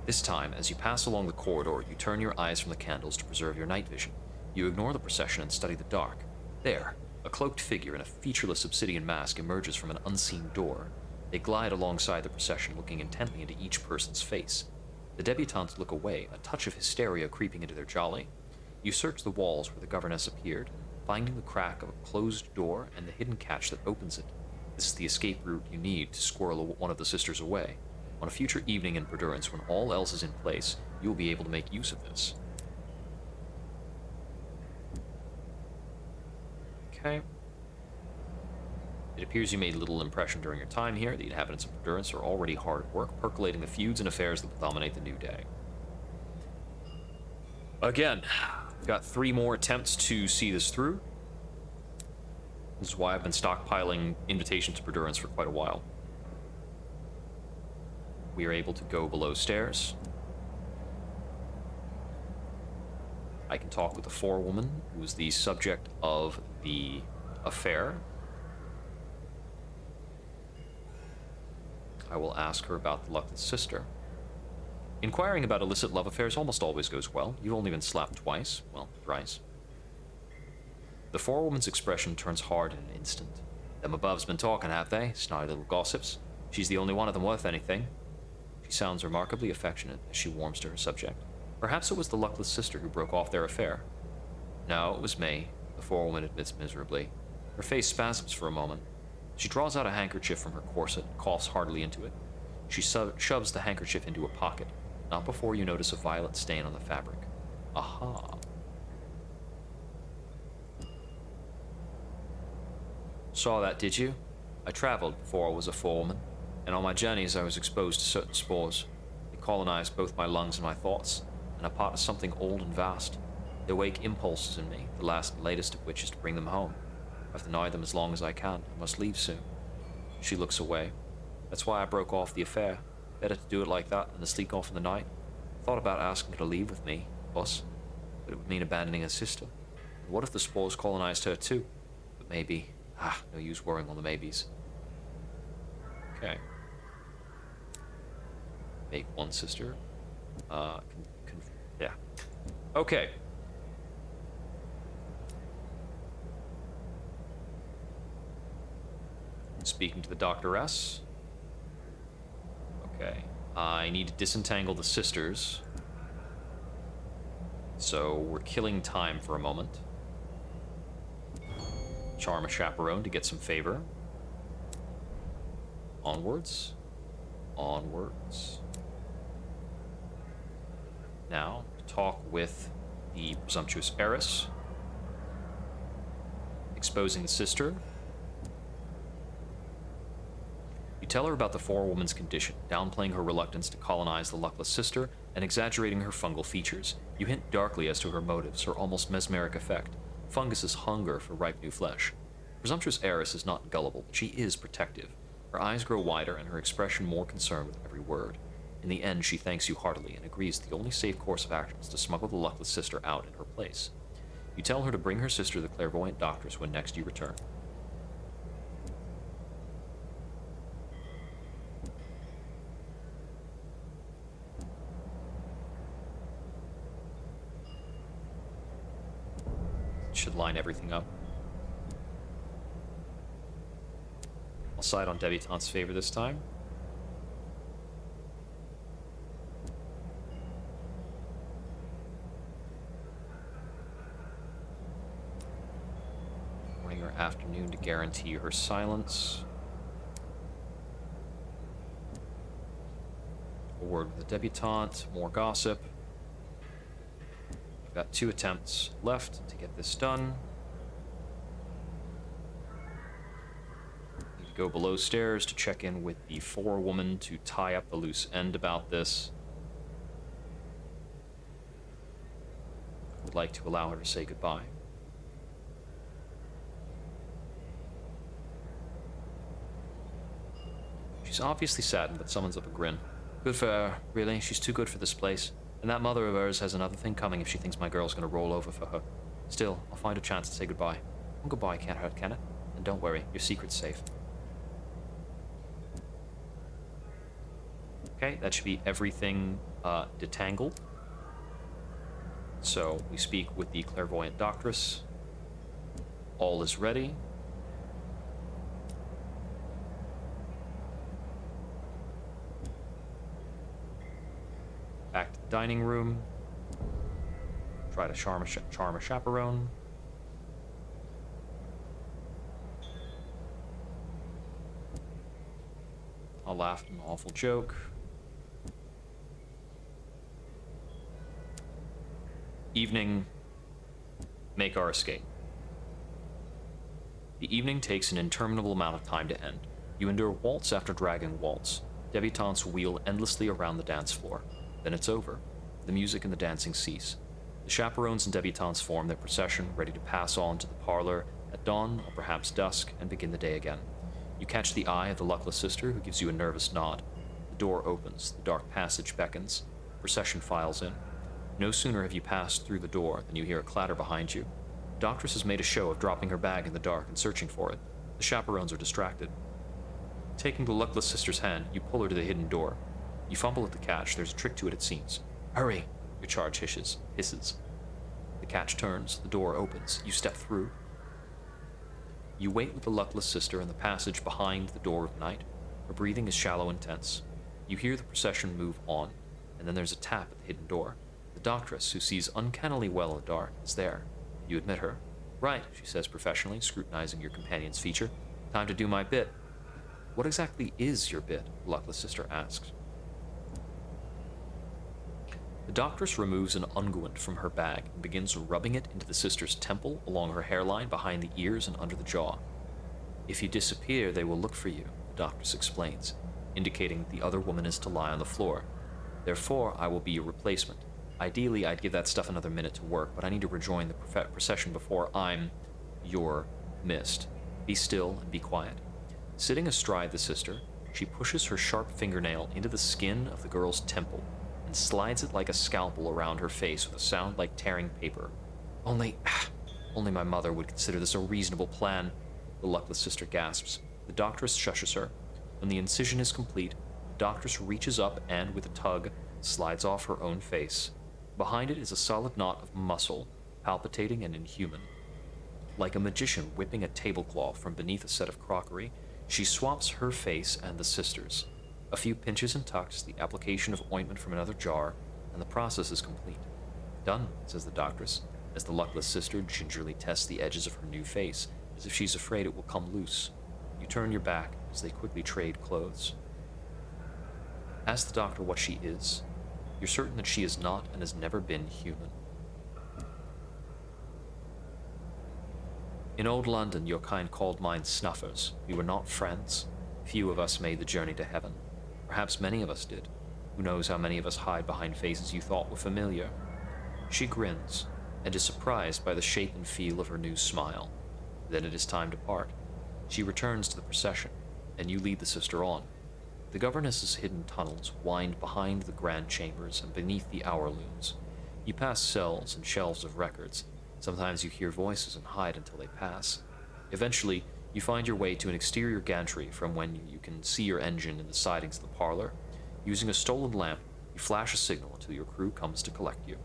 This time, as you pass along the corridor, you turn your eyes from the candles to preserve your night vision. You ignore the procession and study the dark. There, a cloaked figure in a featureless obsidian mask emerges from an unseen door. They glide alongside the procession, looking intently into each person's face. The debutantes look away, a touch of hysteria creeping into their jolly. You search the walls where the governess appeared, finding the crack of a closed door and the hidden catch that opens it. This is the escape route you need to squirrel one of the sisters away. On a future evening in Perdurance, when all else is in place, you will be able to make use of this. Okay. It appears you made little impression during your time here. The inhabitants of Perdurance are already hard at work, percolating the feuds and affairs that will dominate the new day. Again, we've got 3 more attempts to see this through. This is why I've been stockpiling invitations to Perdurance for quite a while. We are able to go below stairs. I can talk with the forewoman, who is the subject of the affair. I will ask her about the luckless sister. Inquiring about illicit love affairs almost always goes well. You've only been slapped twice. Well, thrice. The forewoman's expression turns hard in an instant. Them above's been talking, have they? Snotty little gossips. She's the only one of them worth anything. She sounds remarkably affectionate as she warms to her subject. Perhaps it was the luckless sister who broke off their affair. No, it was me, the forewoman admits miserably. Her face spasms for a moment. She draws out a handkerchief from her corset and coughs heartily into it. She shoves the handkerchief into a pocket, not before you notice a violet stain on the fabric. Aha. Saw that, did you? I traveled before I was a forewoman, and on my journeys I was exposed to certain spores. They colonized both my lungs and my thoughts, and are part of something old and vast. They wake impulses in me, the last and latest of which is to bring them home. I've denied them as long as I can. I must leave soon. She looks away. That's why I broke off the affair. Better to do it like that than to sneak off in the night. Thought about asking her to leave with me, us, but it would mean abandoning her sister. And what if the spores colonized her too? But maybe. No use worrying on the maybes. Okay. Make one sister. Yeah. Okay. Speaking to the doctoress. Okay. I need to disentangle the sisters. So we're killing time for a moment. Charm a chaperone to get some favor. Onwards. Onwards. Now, talk with the presumptuous heiress. Exposing the sister. You tell her about the forewoman's condition, downplaying her reluctance to colonize the luckless sister and exaggerating her fungal features. You hint darkly as to her motives, her almost mesmeric effect. Fungus's hunger for ripe new flesh. Presumptuous heiress is not gullible, but she is protective. Her eyes grow wider and her expression more concerned with every word. In the end, she thanks you heartily and agrees the only safe course of action is to smuggle the luckless sister out in her place. You tell her to bring her sister to the clairvoyant doctors when next you return. Should line everything up. I'll side on Debutante's favor this time. Morning or afternoon to guarantee her silence. A word with the debutante, more gossip. Got 2 attempts left to get this done. Need to go below stairs to check in with the forewoman to tie up the loose end about this. Would like to allow her to say goodbye. She's obviously saddened, but summons up a grin. Good for her, really. She's too good for this place. And that mother of hers has another thing coming if she thinks my girl's gonna roll over for her. Still, I'll find a chance to say goodbye. Well, goodbye can't hurt, can it? And don't worry, your secret's safe. Okay, that should be everything detangled. So we speak with the clairvoyant doctress. All is ready. Back to the dining room. Try to charm a chaperone. I'll laugh at an awful joke. Evening. Make our escape. The evening takes an interminable amount of time to end. You endure waltz after dragging waltz. Debutantes wheel endlessly around the dance floor. Then it's over. The music and the dancing cease. The chaperones and debutantes form their procession, ready to pass on to the parlor at dawn or perhaps dusk and begin the day again. You catch the eye of the luckless sister, who gives you a nervous nod. The door opens. The dark passage beckons. The procession files in. No sooner have you passed through the door than you hear a clatter behind you. The doctress has made a show of dropping her bag in the dark and searching for it. The chaperones are distracted. Taking the luckless sister's hand, you pull her to the hidden door. You fumble at the catch. There's a trick to it, it seems. Hurry, your charge hisses. The catch turns, the door opens. You step through. You wait with the luckless sister in the passage behind the door of night. Her breathing is shallow and tense. You hear the procession move on, and then there's a tap at the hidden door. The doctress, who sees uncannily well in the dark, is there. You admit her. Right, she says professionally, scrutinizing your companion's feature. Time to do my bit. What exactly is your bit? The luckless sister asks. The doctress removes an unguent from her bag and begins rubbing it into the sister's temple, along her hairline, behind the ears, and under the jaw. If you disappear, they will look for you, the doctress explains, indicating the other woman is to lie on the floor. Therefore, I will be your replacement. Ideally, I'd give that stuff another minute to work, but I need to rejoin the procession before I'm your mist. Be still and be quiet. Sitting astride the sister, she pushes her sharp fingernail into the skin of the girl's temple and slides it like a scalpel around her face with a sound like tearing paper. Only my mother would consider this a reasonable plan, the luckless sister gasps. The doctress shushes her. When the incision is complete, the doctress reaches up and, with a tug, slides off her own face. Behind it is a solid knot of muscle, palpitating and inhuman. Like a magician whipping a tablecloth from beneath a set of crockery, she swaps her face and the sister's. A few pinches and tucks, the application of ointment from another jar, and the process is complete. Done, says the doctress, as the luckless sister gingerly tests the edges of her new face, as if she's afraid it will come loose. You turn your back as they quickly trade clothes. Ask the doctor what she is. You're certain that she is not and has never been human. In old London, your kind called mine snuffers. We were not friends. Few of us made the journey to heaven. Perhaps many of us did. Who knows how many of us hide behind faces you thought were familiar? She grins, and is surprised by the shape and feel of her new smile. Then it is time to part. She returns to the procession, and you lead the sister on. The governess's hidden tunnels wind behind the grand chambers and beneath the hour looms. You pass cells and shelves of records. Sometimes you hear voices and hide until they pass. Eventually, you find your way to an exterior gantry from when you can see your engine in the sidings of the parlor. Using a stolen lamp, you flash a signal until your crew comes to collect you.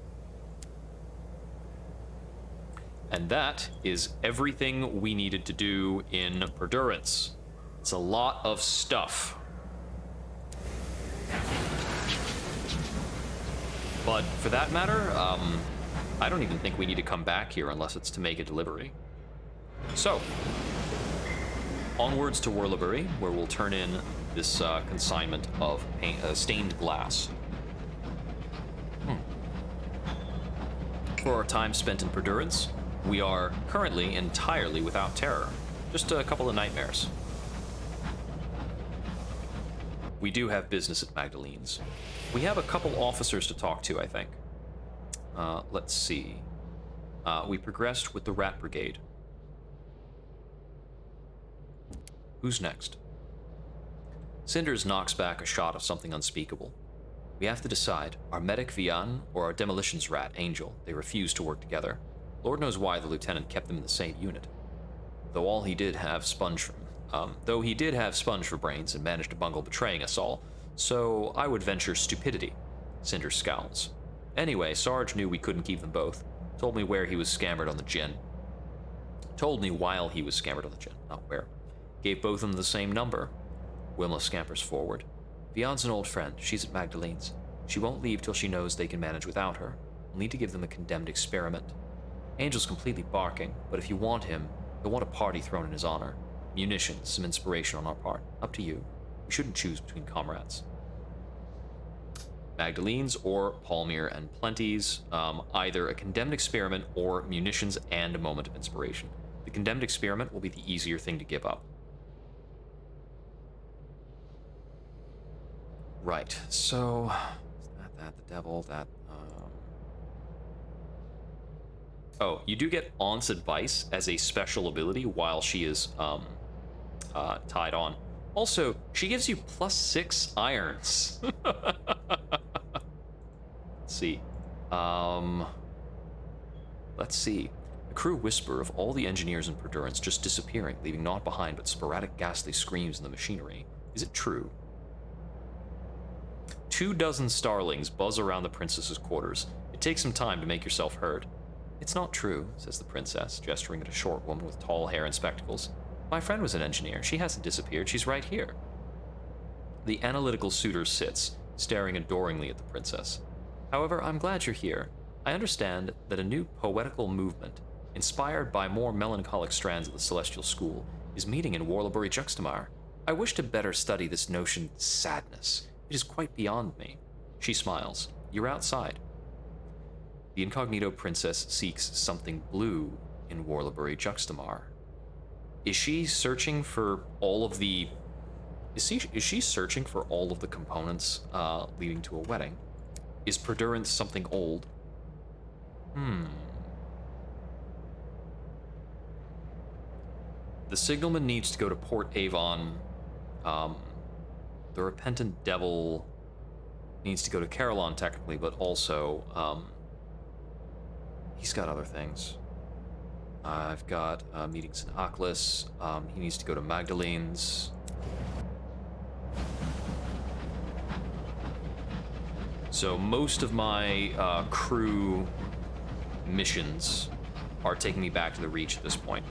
And that is everything we needed to do in Perdurance. It's a lot of stuff. But for that matter, I don't even think we need to come back here unless it's to make a delivery. So, onwards to Whirlabury, where we'll turn in this consignment of stained glass. For our time spent in Perdurance, we are currently entirely without terror. Just a couple of nightmares. We do have business at Magdalene's. We have a couple officers to talk to, I think. Let's see. We progressed with the Rat Brigade. Who's next? Cinders knocks back a shot of something unspeakable. We have to decide, our medic Vian or our demolitions rat Angel. They refuse to work together. Lord knows why the lieutenant kept them in the same unit. Though he did have Sponge for brains and managed to bungle betraying us all, so I would venture stupidity. Cinder scowls. Anyway, Sarge knew we couldn't keep them both. Told me where he was scammered on the gin. Told me while he was scammered on the gin, not where. Gave both of them the same number. Wilma scampers forward. Vian's an old friend. She's at Magdalene's. She won't leave till she knows they can manage without her. We'll need to give them a condemned experiment. Angel's completely barking, but if you want him, he'll want a party thrown in his honor. Munitions, some inspiration on our part. Up to you. We shouldn't choose between comrades. Magdalene's or Palmyre and Plenty's, either a condemned experiment or munitions and a moment of inspiration. The condemned experiment will be the easier thing to give up. Right, so that the devil, that Oh, you do get Aunt's advice as a special ability while she is tied on. Also, she gives you +6 irons. Let's see. Let's see. The crew whisper of all the engineers in Perdurance just disappearing, leaving naught behind but sporadic ghastly screams in the machinery. Is it true? 24 starlings buzz around the princess's quarters. It takes some time to make yourself heard. It's not true, says the princess, gesturing at a short woman with tall hair and spectacles. My friend was an engineer. She hasn't disappeared. She's right here. The analytical suitor sits, staring adoringly at the princess. However, I'm glad you're here. I understand that a new poetical movement, inspired by more melancholic strands of the celestial school, is meeting in Warlebury Juxtamar. I wish to better study this notion sadness. It is quite beyond me. She smiles. You're outside. The incognito princess seeks something blue in Warlebury Juxtamar. Is she searching for all of the... Is she searching for all of the components leading to a wedding? Is Perdurance something old? The signalman needs to go to Port Avon. The repentant devil needs to go to Carillon, technically, but also, he's got other things. I've got meetings in Aklis. He needs to go to Magdalene's. So most of my crew missions are taking me back to the Reach at this point.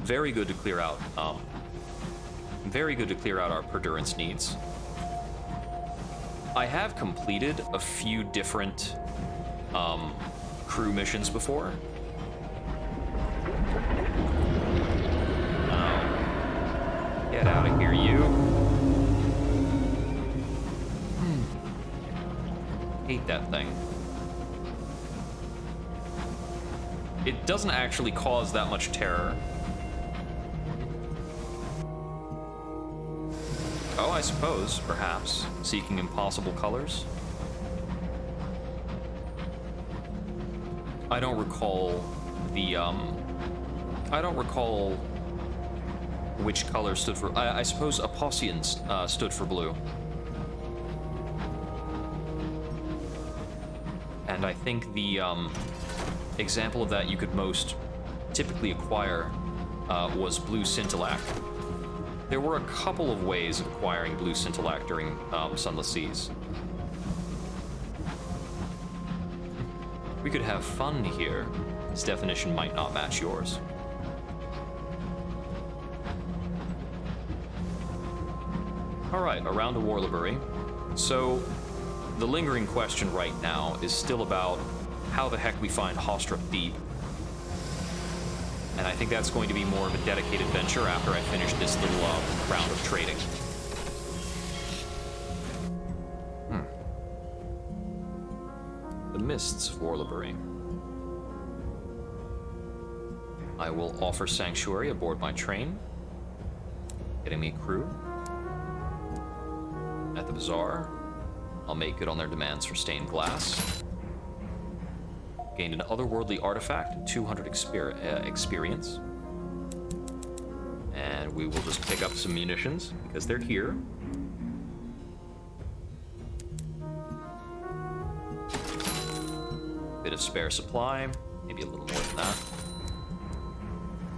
Very good to clear out. Very good to clear out our Perdurance needs. I have completed a few different crew missions before. Get out of here, you. Hate that thing. It doesn't actually cause that much terror. Oh, I suppose, perhaps. Seeking impossible colors? I don't recall the, I don't recall which color stood for... I suppose Aposion stood for blue. And I think the, example of that you could most typically acquire was blue Scintillac. There were a couple of ways of acquiring blue Scintillac during Sunless Seas. We could have fun here. His definition might not match yours. Alright, around to Warlebury. So, the lingering question right now is still about how the heck we find Hostra Thebe. And I think that's going to be more of a dedicated venture after I finish this little round of trading. The Mists of Warlebury. I will offer sanctuary aboard my train, getting me a crew. At the bazaar, I'll make good on their demands for stained glass. Gained an otherworldly artifact and 200 experience. And we will just pick up some munitions, because they're here. Bit of spare supply, maybe a little more than that.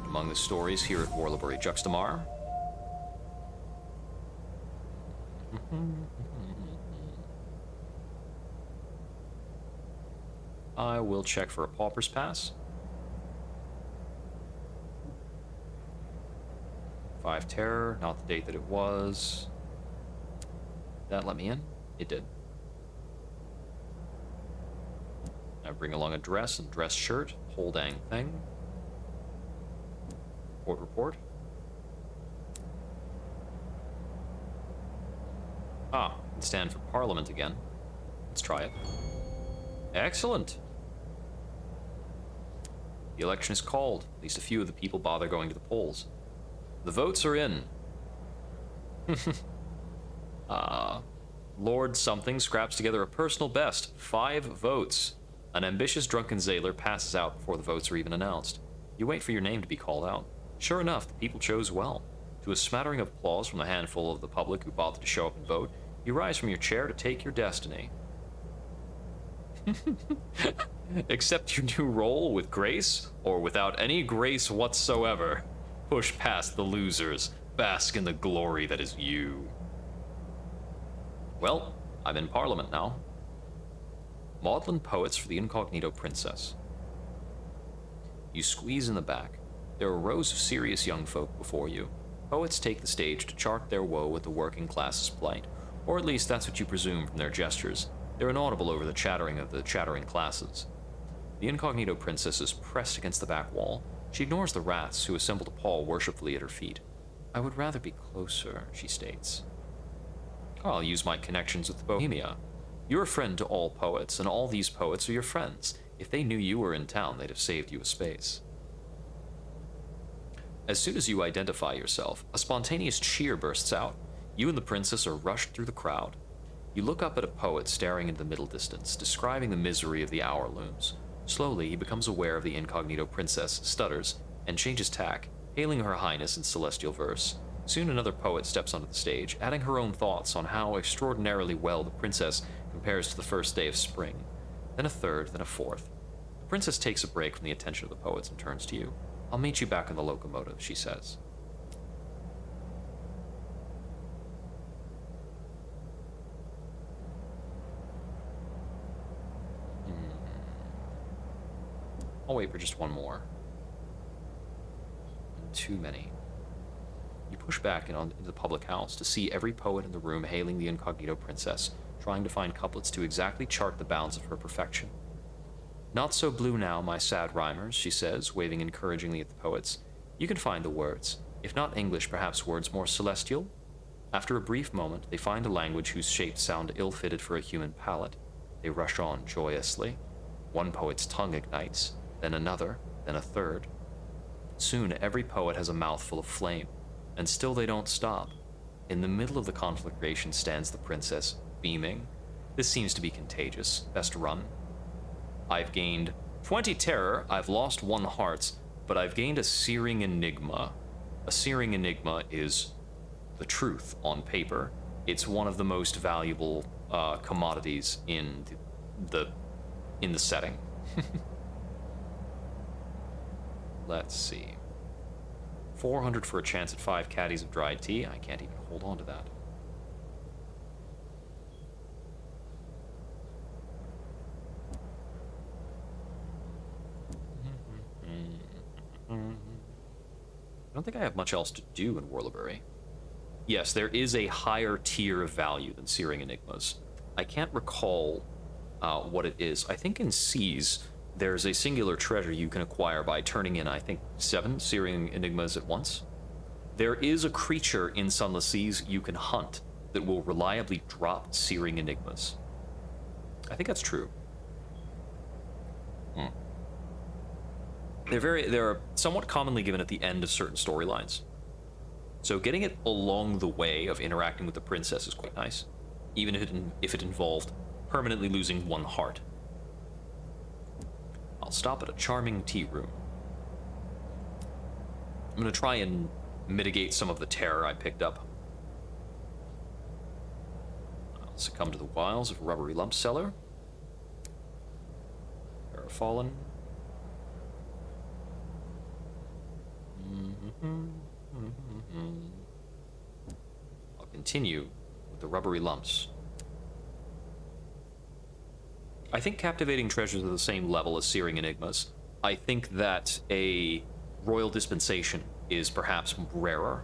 Among the stories here at Warlebury Juxtamar. I will check for a Pauper's Pass. 5 Terror, not the date that it was. Did that let me in? It did. I bring along a dress and dress shirt, whole dang thing. Port report. Ah, it's stand for Parliament again. Let's try it. Excellent. The election is called. At least a few of the people bother going to the polls. The votes are in. Lord Something scraps together a personal best. 5 votes. An ambitious drunken Zaylor passes out before the votes are even announced. You wait for your name to be called out. Sure enough, the people chose well. To a smattering of applause from the handful of the public who bothered to show up and vote, you rise from your chair to take your destiny. Accept your new role with grace, or without any grace whatsoever. push past the losers. Bask in the glory that is you. Well, I'm in Parliament now. Maudlin poets for the Incognito Princess. You squeeze in the back. There are rows of serious young folk before you. Poets take the stage to chart their woe at the working class's plight, or at least that's what you presume from their gestures. They're inaudible over the chattering of the chattering classes. The Incognito Princess is pressed against the back wall. She ignores the rats who assemble to paw worshipfully at her feet. I would rather be closer, she states. I'll use my connections with Bohemia. You're a friend to all poets, and all these poets are your friends. If they knew you were in town, they'd have saved you a space. As soon as you identify yourself, a spontaneous cheer bursts out. You and the princess are rushed through the crowd. You look up at a poet staring into the middle distance, describing the misery of the hour looms. Slowly, he becomes aware of the Incognito Princess, stutters, and changes tack, hailing Her Highness in celestial verse. Soon another poet steps onto the stage, adding her own thoughts on how extraordinarily well the princess compares to the first day of spring. Then a third, then a fourth. The princess takes a break from the attention of the poets and turns to you. I'll meet you back in the locomotive, she says. I'll wait for just one more. Too many. You push back into the public house to see every poet in the room hailing the Incognito Princess, trying to find couplets to exactly chart the bounds of her perfection. Not so blue now, my sad rhymers, she says, waving encouragingly at the poets. You can find the words. If not English, perhaps words more celestial? After a brief moment, they find a language whose shapes sound ill-fitted for a human palate. They rush on joyously. One poet's tongue ignites, then another, then a third. Soon every poet has a mouthful of flame, and still they don't stop. In the middle of the conflagration stands the princess, beaming. This seems to be contagious. Best run. I've gained 20 terror, I've lost 1 hearts, but I've gained a searing enigma. A searing enigma is the truth on paper. It's one of the most valuable commodities in the setting. Let's see. 400 for a chance at 5 caddies of dried tea. I can't even hold on to that. I don't think I have much else to do in Warlebury. Yes, there is a higher tier of value than Searing Enigmas. I can't recall what it is. I think in Seas, there's a singular treasure you can acquire by turning in, I think, 7 Searing Enigmas at once. There is a creature in Sunless Seas you can hunt that will reliably drop Searing Enigmas. I think that's true. They're somewhat commonly given at the end of certain storylines. So getting it along the way of interacting with the princess is quite nice, even if it involved permanently losing 1 heart. I'll stop at a charming tea room. I'm going to try and mitigate some of the terror I picked up. I'll succumb to the wiles of a rubbery lump seller. There are fallen. I'll continue with the rubbery lumps. I think captivating treasures are the same level as Searing Enigmas. I think that a royal dispensation is perhaps rarer.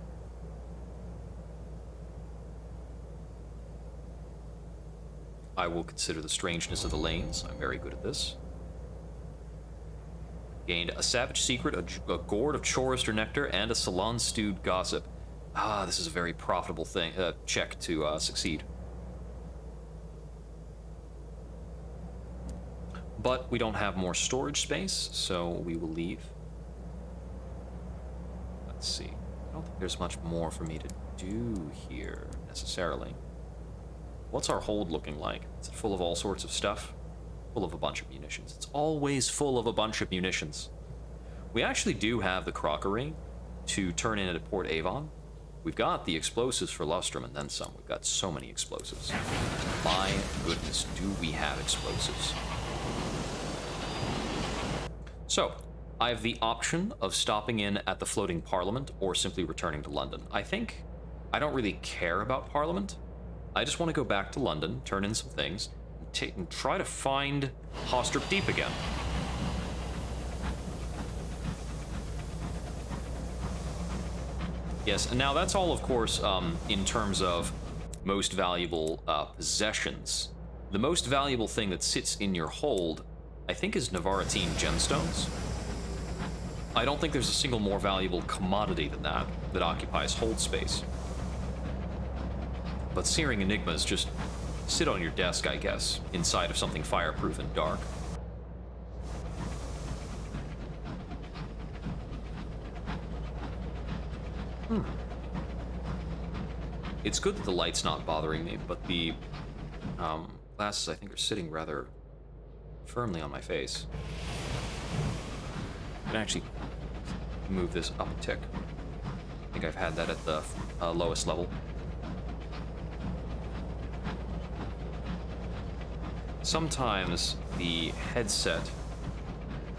I will consider the strangeness of the lanes. I'm very good at this. Gained a savage secret, a gourd of chorister nectar, and a salon-stewed gossip. Ah, this is a very profitable thing. Check to succeed. But we don't have more storage space, so we will leave. Let's see. I don't think there's much more for me to do here, necessarily. What's our hold looking like? Is it full of all sorts of stuff? Full of a bunch of munitions. It's always full of a bunch of munitions. We actually do have the crockery to turn in at Port Avon. We've got the explosives for Lustrum and then some. We've got so many explosives. My goodness, do we have explosives. So, I have the option of stopping in at the floating Parliament or simply returning to London. I think I don't really care about Parliament. I just want to go back to London, turn in some things, and try to find Hostrip Deep again. Yes, and now that's all, of course, in terms of most valuable possessions. The most valuable thing that sits in your hold, I think, is Navaratine gemstones. I don't think there's a single more valuable commodity than that occupies hold space. But Searing Enigmas just sit on your desk, I guess, inside of something fireproof and dark. It's good that the light's not bothering me, but the glasses, I think, are sitting rather firmly on my face. I can actually move this up a tick. I think I've had that at the lowest level. Sometimes the headset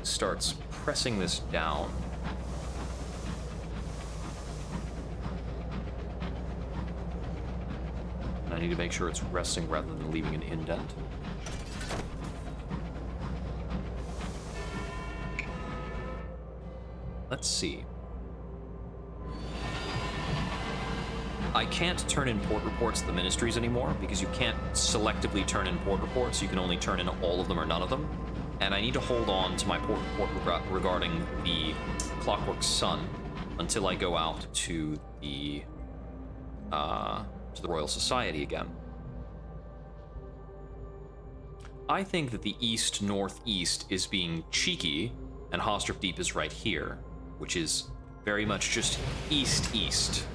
starts pressing this down. And I need to make sure it's resting rather than leaving an indent. Let's see. I can't turn in port reports to the ministries anymore because you can't selectively turn in port reports. You can only turn in all of them or none of them. And I need to hold on to my port report regarding the Clockwork Sun until I go out to the Royal Society again. I think that the east-northeast is being cheeky, and Hostrip Deep is right here, which is very much just east-east.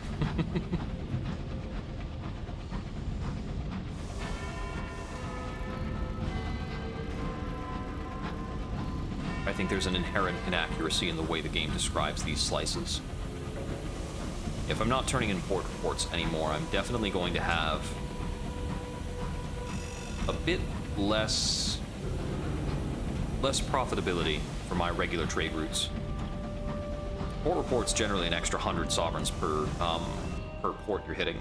I think there's an inherent inaccuracy in the way the game describes these slices. If I'm not turning in port reports anymore, I'm definitely going to have a bit less profitability for my regular trade routes. Port reports generally an extra 100 sovereigns per port you're hitting.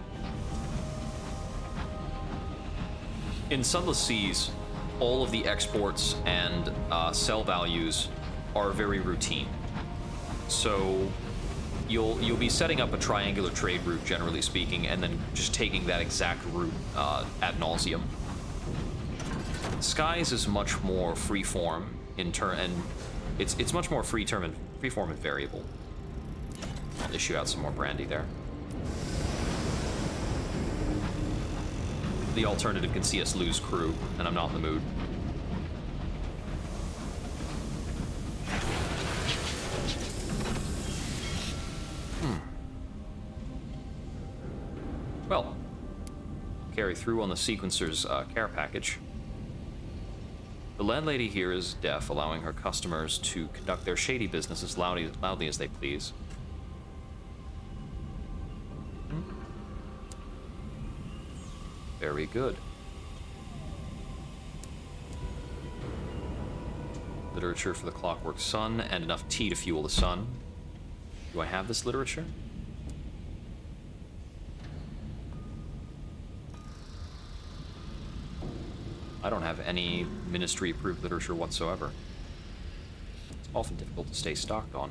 In Sunless Seas, all of the exports and sell values are very routine. So you'll be setting up a triangular trade route, generally speaking, and then just taking that exact route ad nauseum. Skies is much more freeform in turn, and it's much more freeform and variable. I'll issue out some more brandy there. The alternative can see us lose crew, and I'm not in the mood. Well, carry through on the sequencer's care package. The landlady here is deaf, allowing her customers to conduct their shady business as loudly as they please. Very good. Literature for the Clockwork Sun and enough tea to fuel the sun. Do I have this literature? I don't have any ministry-approved literature whatsoever. It's often difficult to stay stocked on.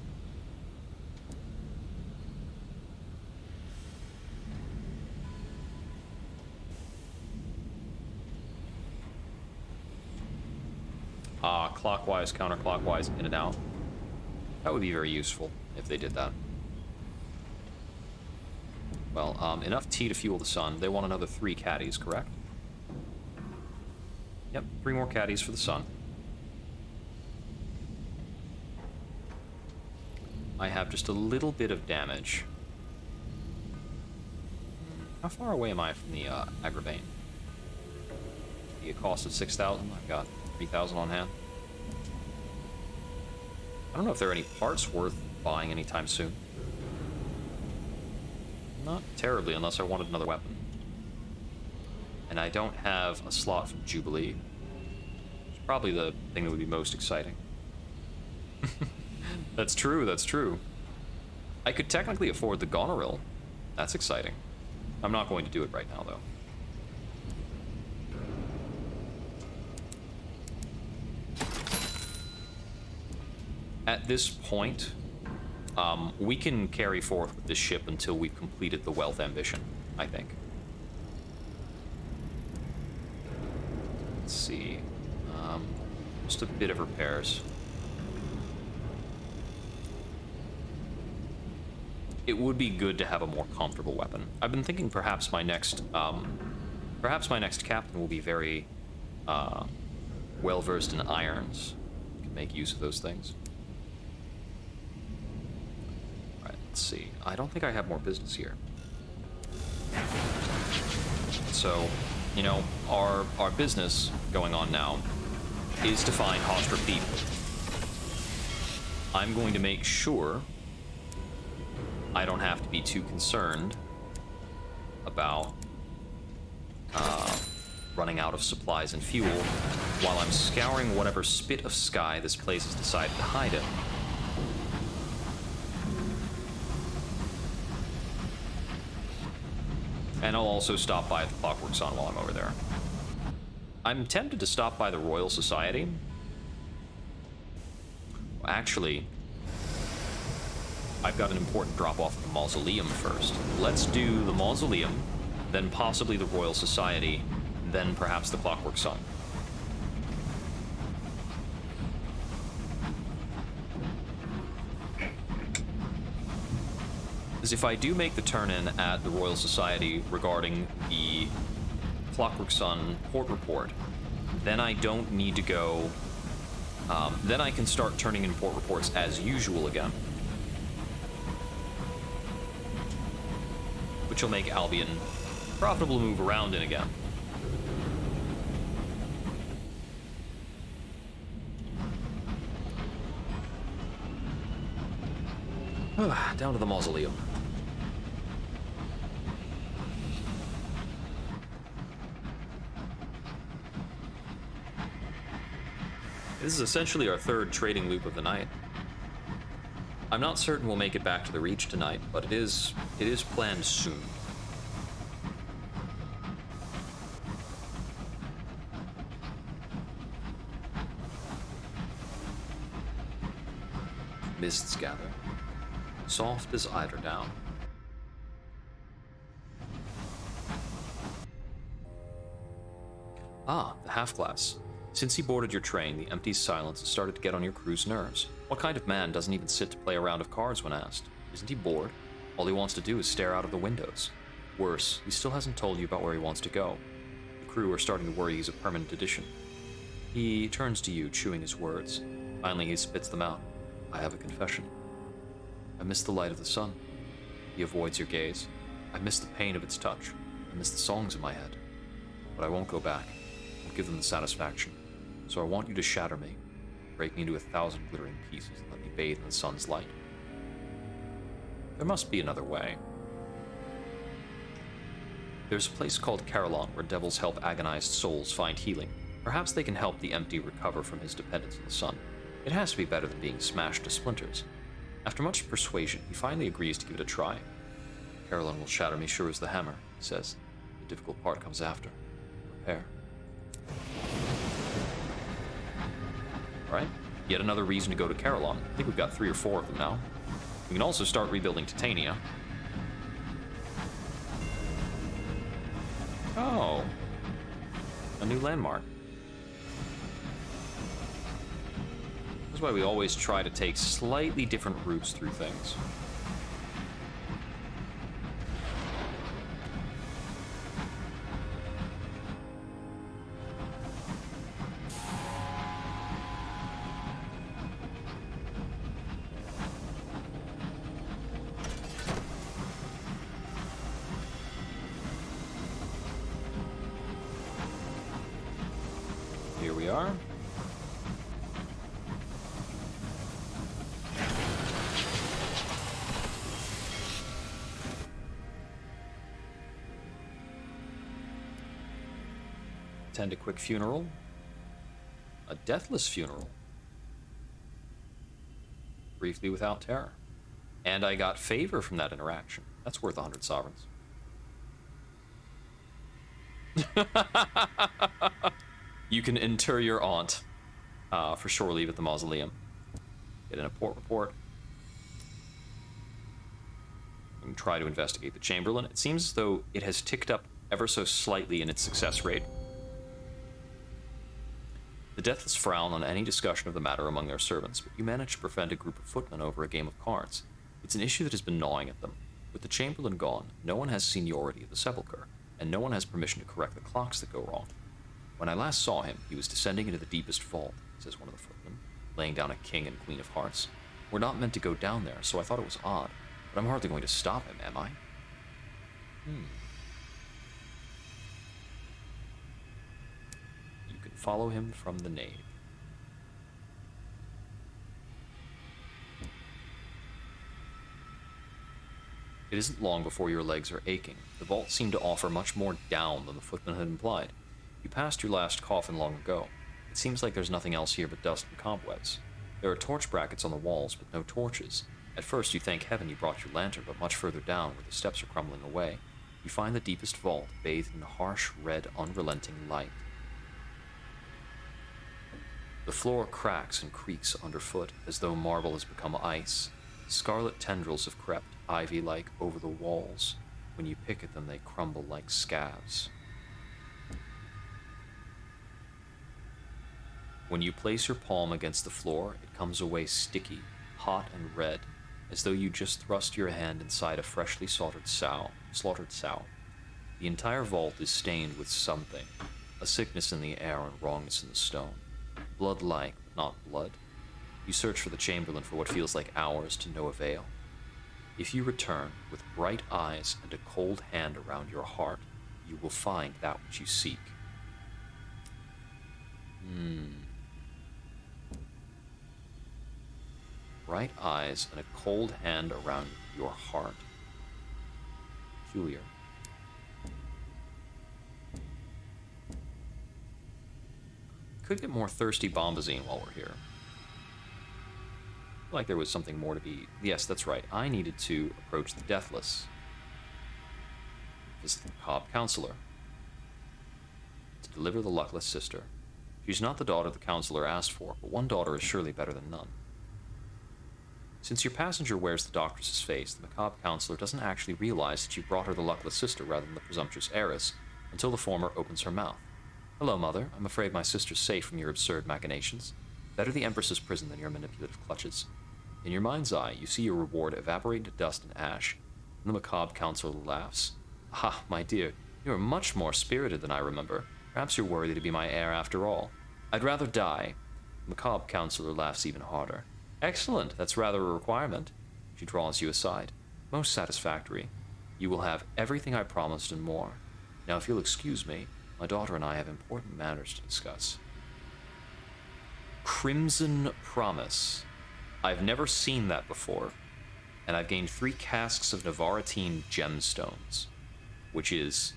Clockwise, counterclockwise, in and out. That would be very useful if they did that. Well, enough tea to fuel the sun. They want another 3 caddies, correct? Yep, 3 more caddies for the sun. I have just a little bit of damage. How far away am I from the Agrabane? The cost of 6,000. I've got 3,000 on hand. I don't know if there are any parts worth buying anytime soon. Not terribly, unless I wanted another weapon. And I don't have a slot for Jubilee. It's probably the thing that would be most exciting. That's true, that's true. I could technically afford the Goneril. That's exciting. I'm not going to do it right now, though. At this point, we can carry forth with this ship until we've completed the wealth ambition, I think. Let's see. Just a bit of repairs. It would be good to have a more comfortable weapon. I've been thinking perhaps my next captain will be very well versed in irons. Can make use of those things. All right, let's see. I don't think I have more business here. So, you know, our business going on now is to find Hostra people. I'm going to make sure I don't have to be too concerned about running out of supplies and fuel while I'm scouring whatever spit of sky this place has decided to hide in. And I'll also stop by the Clockwork Sun while I'm over there. I'm tempted to stop by the Royal Society. Actually, I've got an important drop-off at the Mausoleum first. Let's do the Mausoleum, then possibly the Royal Society, then perhaps the Clockwork Sun. Because if I do make the turn-in at the Royal Society regarding the Clockwork Sun port report, then I don't need to go... then I can start turning in port reports as usual again. Which will make Albion profitable to move around in again. Down to the Mausoleum. This is essentially our third trading loop of the night. I'm not certain we'll make it back to the Reach tonight, but it is planned soon. Mists gather, soft as eider down. Ah, the half-glass. Since he boarded your train, the empty silence has started to get on your crew's nerves. What kind of man doesn't even sit to play a round of cards when asked? Isn't he bored? All he wants to do is stare out of the windows. Worse, he still hasn't told you about where he wants to go. The crew are starting to worry he's a permanent addition. He turns to you, chewing his words. Finally, he spits them out. I have a confession. I miss the light of the sun. He avoids your gaze. I miss the pain of its touch. I miss the songs in my head. But I won't go back. I won't give them the satisfaction. So I want you to shatter me, break me into 1,000 glittering pieces, and let me bathe in the sun's light. There must be another way. There's a place called Carillon where devils help agonized souls find healing. Perhaps they can help the empty recover from his dependence on the sun. It has to be better than being smashed to splinters. After much persuasion, he finally agrees to give it a try. Carillon will shatter me sure as the hammer, he says. The difficult part comes after. Prepare. Alright, yet another reason to go to Carillon. I think we've got 3 or 4 of them now. We can also start rebuilding Titania. Oh. A new landmark. That's why we always try to take slightly different routes through things. Here we are. Attend a quick funeral. A deathless funeral. briefly without terror. And I got favor from that interaction. That's worth 100 sovereigns. You can inter your aunt for shore leave at the mausoleum. Get in a port report. And try to investigate the Chamberlain. It seems as though it has ticked up ever so slightly in its success rate. The Deathless frown on any discussion of the matter among their servants, but you manage to prevent a group of footmen over a game of cards. It's an issue that has been gnawing at them. With the Chamberlain gone, no one has seniority at the sepulchre, and no one has permission to correct the clocks that go wrong. When I last saw him, he was descending into the deepest vault, says one of the footmen, laying down a king and queen of hearts. We're not meant to go down there, so I thought it was odd, but I'm hardly going to stop him, am I? You can follow him from the nave. It isn't long before your legs are aching. The vault seemed to offer much more down than the footman had implied. You passed your last coffin long ago. It seems like there's nothing else here but dust and cobwebs. There are torch brackets on the walls, but no torches. At first you thank heaven you brought your lantern, but much further down, where the steps are crumbling away, you find the deepest vault, bathed in harsh, red, unrelenting light. The floor cracks and creaks underfoot, as though marble has become ice. Scarlet tendrils have crept, ivy-like, over the walls. When you pick at them, they crumble like scabs. When you place your palm against the floor, it comes away sticky, hot and red, as though you just thrust your hand inside a freshly slaughtered sow. The entire vault is stained with something, a sickness in the air and wrongness in the stone. Blood-like, but not blood. You search for the Chamberlain for what feels like hours to no avail. If you return with bright eyes and a cold hand around your heart, you will find that which you seek. Bright eyes and a cold hand around your heart. Peculiar. Could get more thirsty bombazine while we're here. I feel like there was something more to be... Yes, that's right. I needed to approach the Deathless. Visit the Cobb Counselor. To deliver the luckless sister. She's not the daughter the counselor asked for, but one daughter is surely better than none. Since your passenger wears the doctor's face, the macabre counselor doesn't actually realize that you brought her the luckless sister rather than the presumptuous heiress, until the former opens her mouth. Hello, Mother. I'm afraid my sister's safe from your absurd machinations. Better the Empress's prison than your manipulative clutches. In your mind's eye, you see your reward evaporate into dust and ash, and the macabre counselor laughs. Ah, my dear, you are much more spirited than I remember. Perhaps you're worthy to be my heir after all. I'd rather die. The macabre counselor laughs even harder. Excellent, that's rather a requirement. She draws you aside. Most satisfactory. You will have everything I promised and more. Now, if you'll excuse me, my daughter and I have important matters to discuss. Crimson Promise. I've never seen that before, and I've gained 3 casks of Navarretine gemstones, which is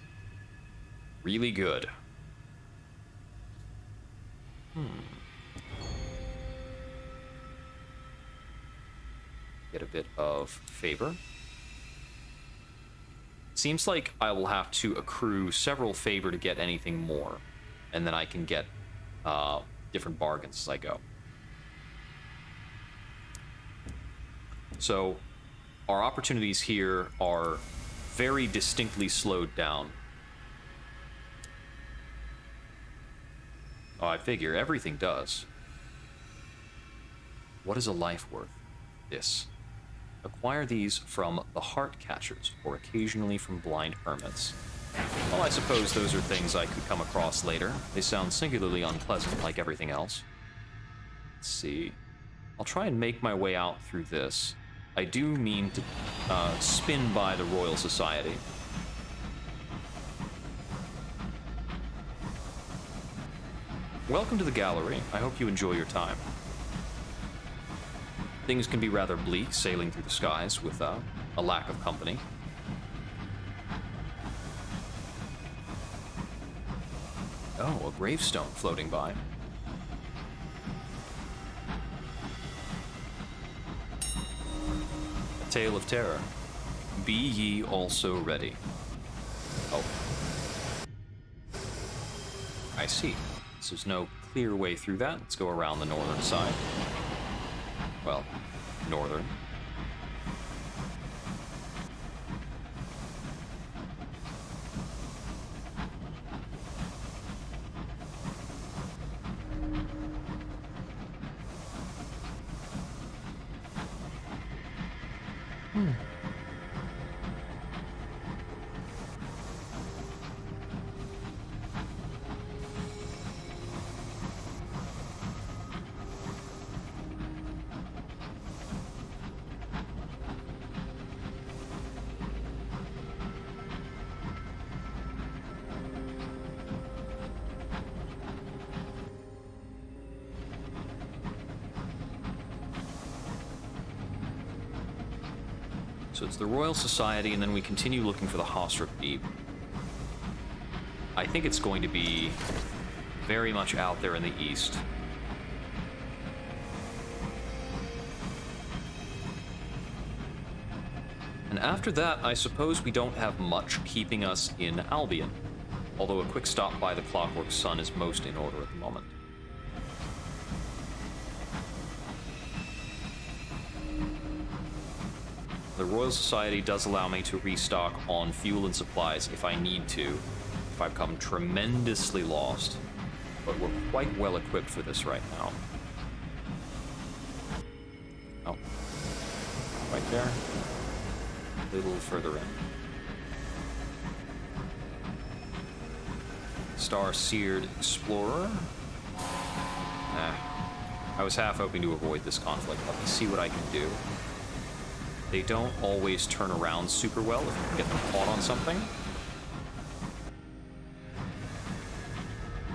really good. Get a bit of favor. Seems like I will have to accrue several favor to get anything more, and then I can get different bargains as I go. So our opportunities here are very distinctly slowed down. Oh, I figure everything does. What is a life worth? This. Acquire these from the heart catchers, or occasionally from blind hermits. Well, I suppose those are things I could come across later. They sound singularly unpleasant, like everything else. Let's see. I'll try and make my way out through this. I do mean to spin by the Royal Society. Welcome to the gallery. I hope you enjoy your time. Things can be rather bleak sailing through the skies with a lack of company. Oh, a gravestone floating by. tale of terror. Be ye also ready. Oh. I see. So there's no clear way through that. Let's go around the northern side. Well, northern. So it's the Royal Society, and then we continue looking for the Hosric Deep. I think it's going to be very much out there in the east. And after that, I suppose we don't have much keeping us in Albion, although a quick stop by the Clockwork Sun is most in order at the moment. The Royal Society does allow me to restock on fuel and supplies if I need to, if I become tremendously lost, but we're quite well equipped for this right now. Oh. Right there. A little further in. Star-Seared Explorer. I was half hoping to avoid this conflict. Let me see what I can do. They don't always turn around super well if you can get them caught on something.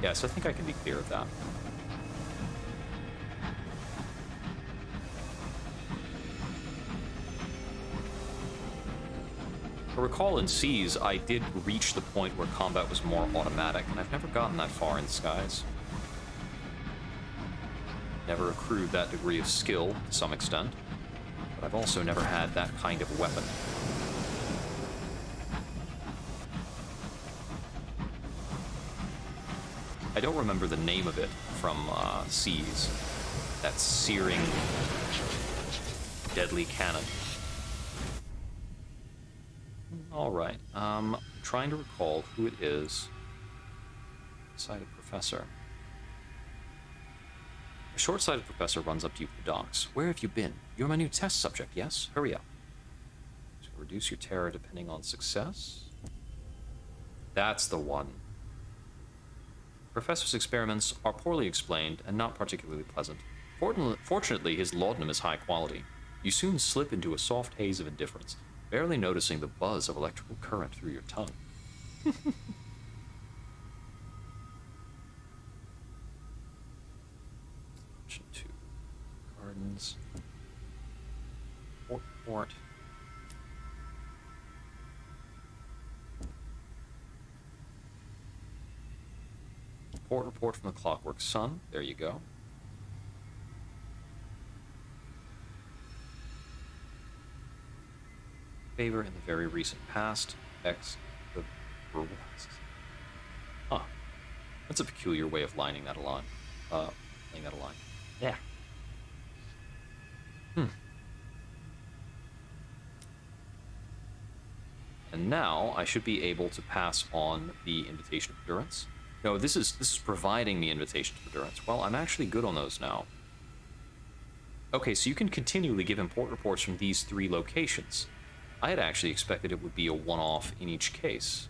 Yes, I think I can be clear of that. I recall in Seas, I did reach the point where combat was more automatic, and I've never gotten that far in Skies. Never accrued that degree of skill, to some extent. But I've also never had that kind of weapon. I don't remember the name of it from Seas. That searing, deadly cannon. Alright, trying to recall who it is. Sighted Professor. A short-sighted professor runs up to you at the docks. Where have you been? You're my new test subject, yes? Hurry up. So reduce your terror depending on success. That's the one. Professor's experiments are poorly explained and not particularly pleasant. Fortunately, his laudanum is high quality. You soon slip into a soft haze of indifference, barely noticing the buzz of electrical current through your tongue. Option 2. Gardens. Port. Port report from the Clockwork Sun. There you go. Favor in the very recent past. X the burlesque. Huh. That's a peculiar way of laying that a line. Yeah. And now I should be able to pass on the invitation of endurance. No, this is providing the invitation of endurance. Well, I'm actually good on those now. Okay, so you can continually give import reports from these 3 locations. I had actually expected it would be a one-off in each case.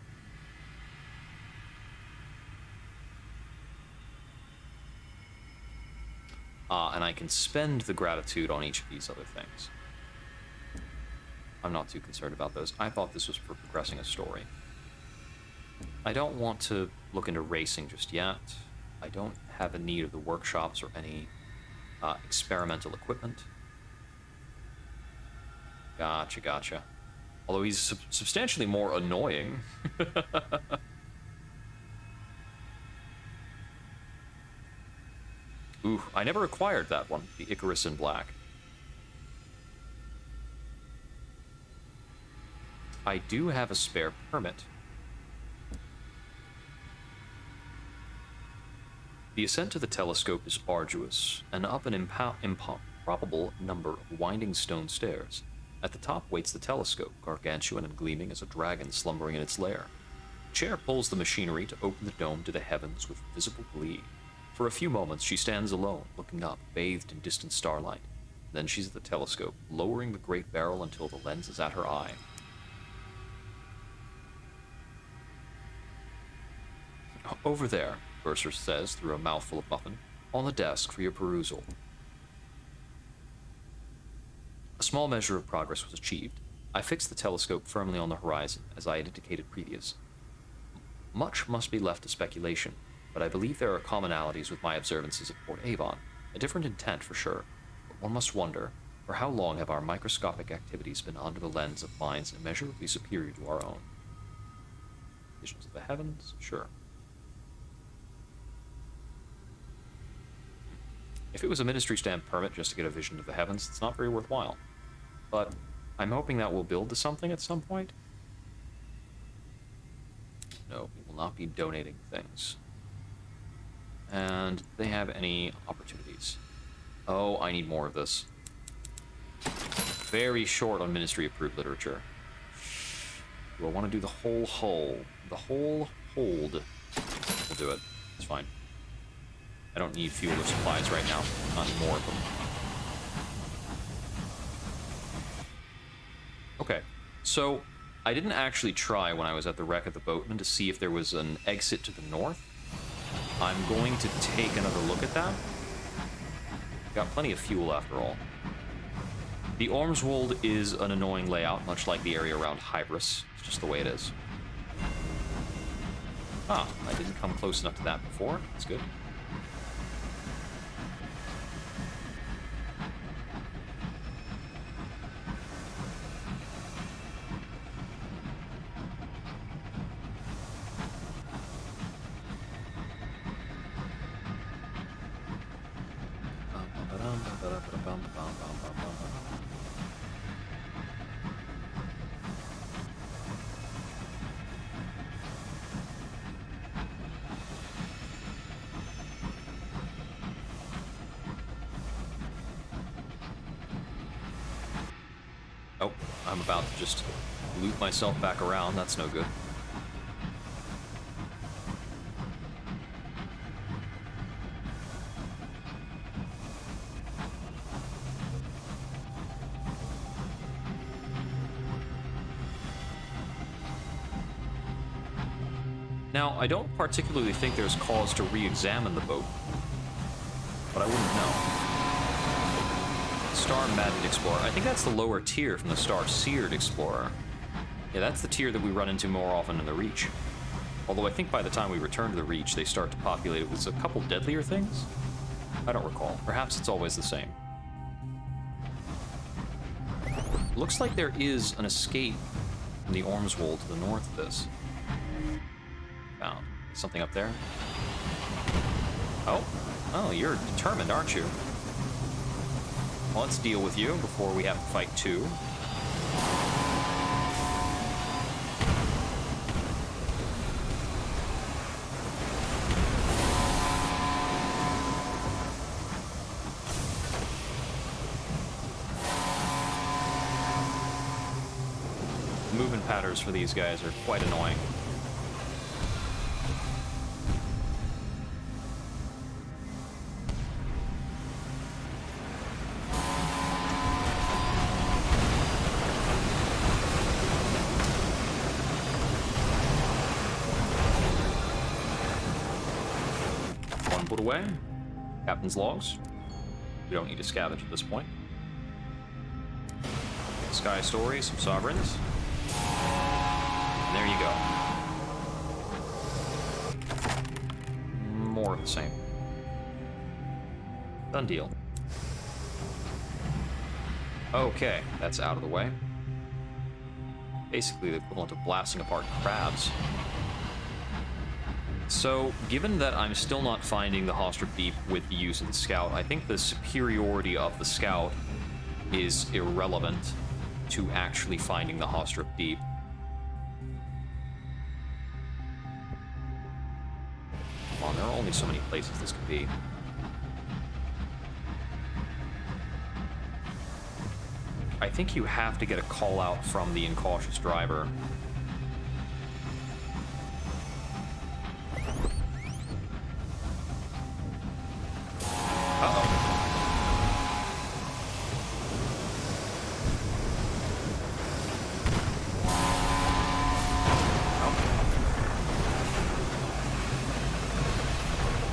And I can spend the gratitude on each of these other things. I'm not too concerned about those. I thought this was for progressing a story. I don't want to look into racing just yet. I don't have a need of the workshops or any experimental equipment. Gotcha. Although he's substantially more annoying. Ooh, I never acquired that one, the Icarus in Black. I do have a spare permit. The ascent to the telescope is arduous, and up an improbable number of winding stone stairs. At the top waits the telescope, gargantuan and gleaming as a dragon slumbering in its lair. The chair pulls the machinery to open the dome to the heavens with visible glee. For a few moments she stands alone, looking up, bathed in distant starlight. Then she's at the telescope, lowering the great barrel until the lens is at her eye. Over there, Bursar says through a mouthful of muffin, on the desk for your perusal. A small measure of progress was achieved. I fixed the telescope firmly on the horizon, as I had indicated previous. Much must be left to speculation, but I believe there are commonalities with my observances of Port Avon. A different intent, for sure, but one must wonder, for how long have our microscopic activities been under the lens of minds immeasurably superior to our own? Visions of the heavens? Sure. If it was a ministry stamp permit just to get a vision of the heavens, it's not very worthwhile. But I'm hoping that will build to something at some point. No, we will not be donating things. And do they have any opportunities? Oh, I need more of this. Very short on ministry-approved literature. Do I want to do the whole hull? The whole hold. We'll do it. It's fine. I don't need fuel or supplies right now. Not any more of them. Okay, so I didn't actually try when I was at the wreck of the Boatman to see if there was an exit to the north. I'm going to take another look at that. Got plenty of fuel after all. The Ormswold is an annoying layout, much like the area around Hybris. It's just the way it is. Ah, I didn't come close enough to that before. That's good. Oh, I'm about to just loop myself back around. That's no good. Now, I don't particularly think there's cause to re-examine the boat, but I wouldn't know. Star Maddened Explorer. I think that's the lower tier from the Star Seared Explorer. Yeah, that's the tier that we run into more often in the Reach. Although I think by the time we return to the Reach, they start to populate it with a couple deadlier things? I don't recall. Perhaps it's always the same. Looks like there is an escape from the Ormswold to the north of this. Found. Something up there? Oh. Oh, you're determined, aren't you? Well, let's deal with you before we have to fight two. The movement patterns for these guys are quite annoying. Away. Captain's logs. We don't need to scavenge at this point. Sky story, some sovereigns. And there you go. More of the same. Done deal. Okay, that's out of the way. Basically the equivalent of blasting apart crabs. So, given that I'm still not finding the Hostrop Deep with the use of the Scout, I think the superiority of the Scout is irrelevant to actually finding the Hostrop Deep. There are only so many places this could be. I think you have to get a call out from the incautious driver. Uh-oh.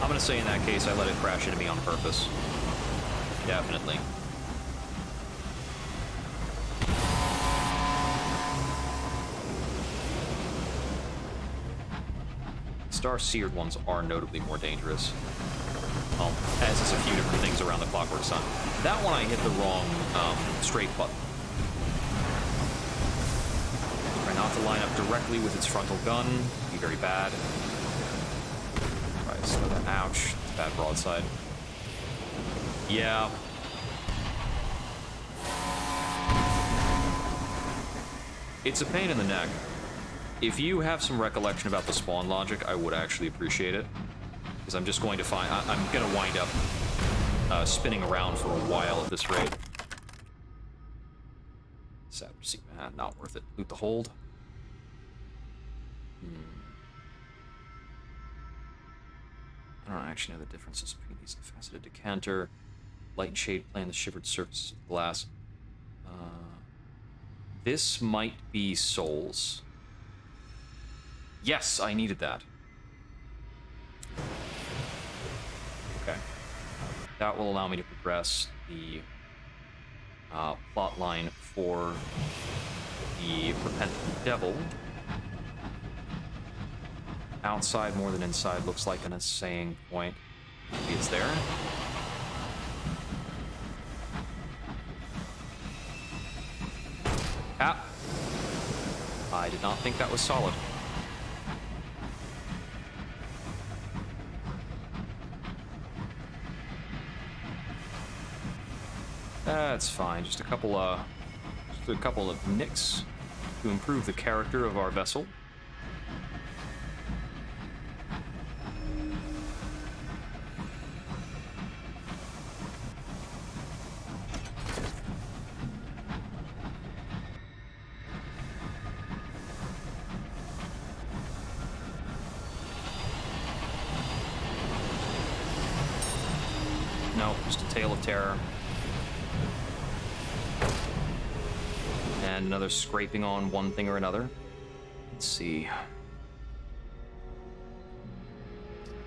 I'm gonna say in that case I let it crash into me on purpose. Definitely. Star-seared ones are notably more dangerous. Well, as is a few different things around the Clockwork Sun. That one I hit the wrong straight button. Try not to line up directly with its frontal gun. It'd be very bad. Right, slow that. Ouch. It's bad broadside. Yeah. It's a pain in the neck. If you have some recollection about the spawn logic, I would actually appreciate it. Because I'm just going to find... I'm going to wind up spinning around for a while at this rate. Sad receipt, man. Not worth it. Loot the hold. I don't actually know the differences between these. Faceted decanter, light and shade play on the shivered surface of the glass. This might be souls. Yes, I needed that. Okay. That will allow me to progress the plot line for the repentant devil. Outside more than inside looks like an assaying point. Maybe it's there. Ah! I did not think that was solid. That's fine. Just a couple of nicks to improve the character of our vessel. No, just a tale of terror. And another scraping on one thing or another. Let's see.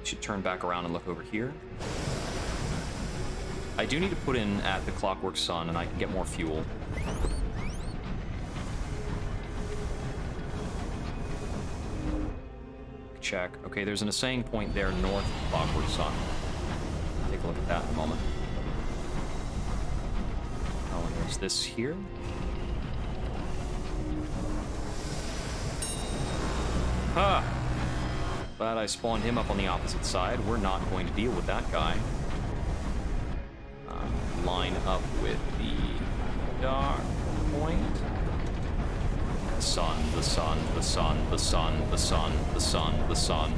Should turn back around and look over here. I do need to put in at the Clockwork Sun, and I can get more fuel. Check. Okay, there's an assaying point there north of the Clockwork Sun. Take a look at that in a moment. Oh, and there's this here. Huh. Glad I spawned him up on the opposite side. We're not going to deal with that guy. Line up with the dark point. The sun, the sun, the sun, the sun, the sun, the sun, the sun.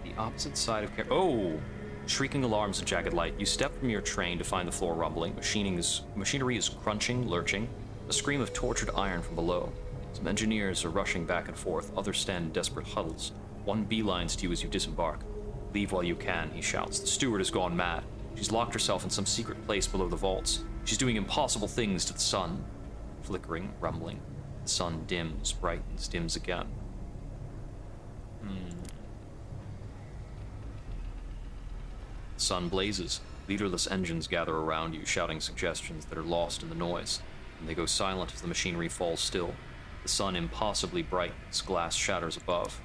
The opposite side of... Oh! Shrieking alarms and jagged light. You step from your train to find the floor rumbling. Machinery is crunching, lurching. A scream of tortured iron from below. Some engineers are rushing back and forth. Others stand in desperate huddles. One beelines to you as you disembark. Leave while you can, he shouts. The steward has gone mad. She's locked herself in some secret place below the vaults. She's doing impossible things to the sun. Flickering, rumbling. The sun dims, brightens, dims again. The sun blazes. Leaderless engines gather around you, shouting suggestions that are lost in the noise. And they go silent as the machinery falls still. The sun impossibly brightens, glass shatters above.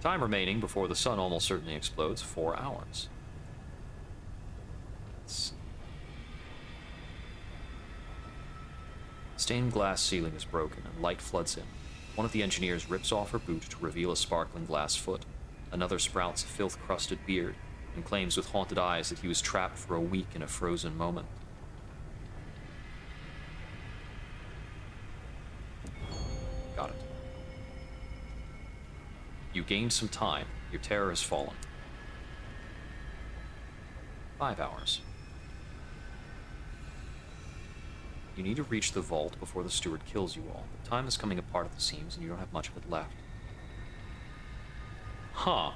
Time remaining before the sun almost certainly explodes, 4 hours. Stained glass ceiling is broken and light floods in. One of the engineers rips off her boot to reveal a sparkling glass foot. Another sprouts a filth-crusted beard and claims with haunted eyes that he was trapped for a week in a frozen moment. You gained some time. Your terror has fallen. 5 hours. You need to reach the vault before the steward kills you all. The time is coming apart at the seams, and you don't have much of it left. Huh.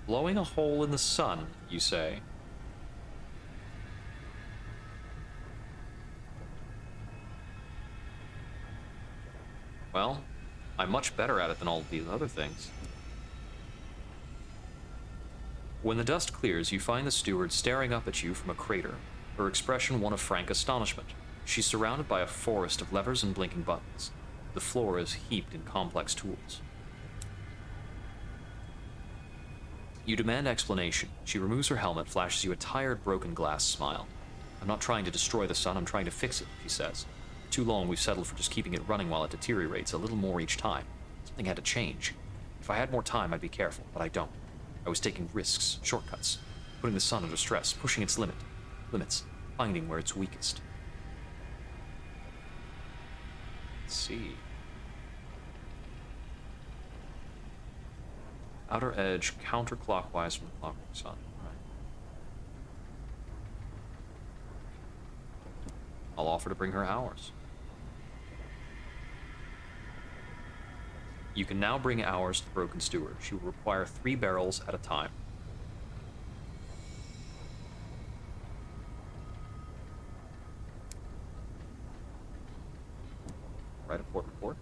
Blowing a hole in the sun, you say? Well, I'm much better at it than all of these other things. When the dust clears, you find the steward staring up at you from a crater, her expression one of frank astonishment. She's surrounded by a forest of levers and blinking buttons. The floor is heaped in complex tools. You demand explanation. She removes her helmet, flashes you a tired, broken glass smile. I'm not trying to destroy the sun, I'm trying to fix it, she says. For too long, we've settled for just keeping it running while it deteriorates a little more each time. Something had to change. If I had more time, I'd be careful, but I don't. I was taking risks, shortcuts, putting the sun under stress, pushing its limits, finding where it's weakest. Let's see. Outer edge counterclockwise from the clockwork sun. Right. I'll offer to bring her hours. You can now bring hours to the Broken Steward. She will require 3 barrels at a time. Right, a port report.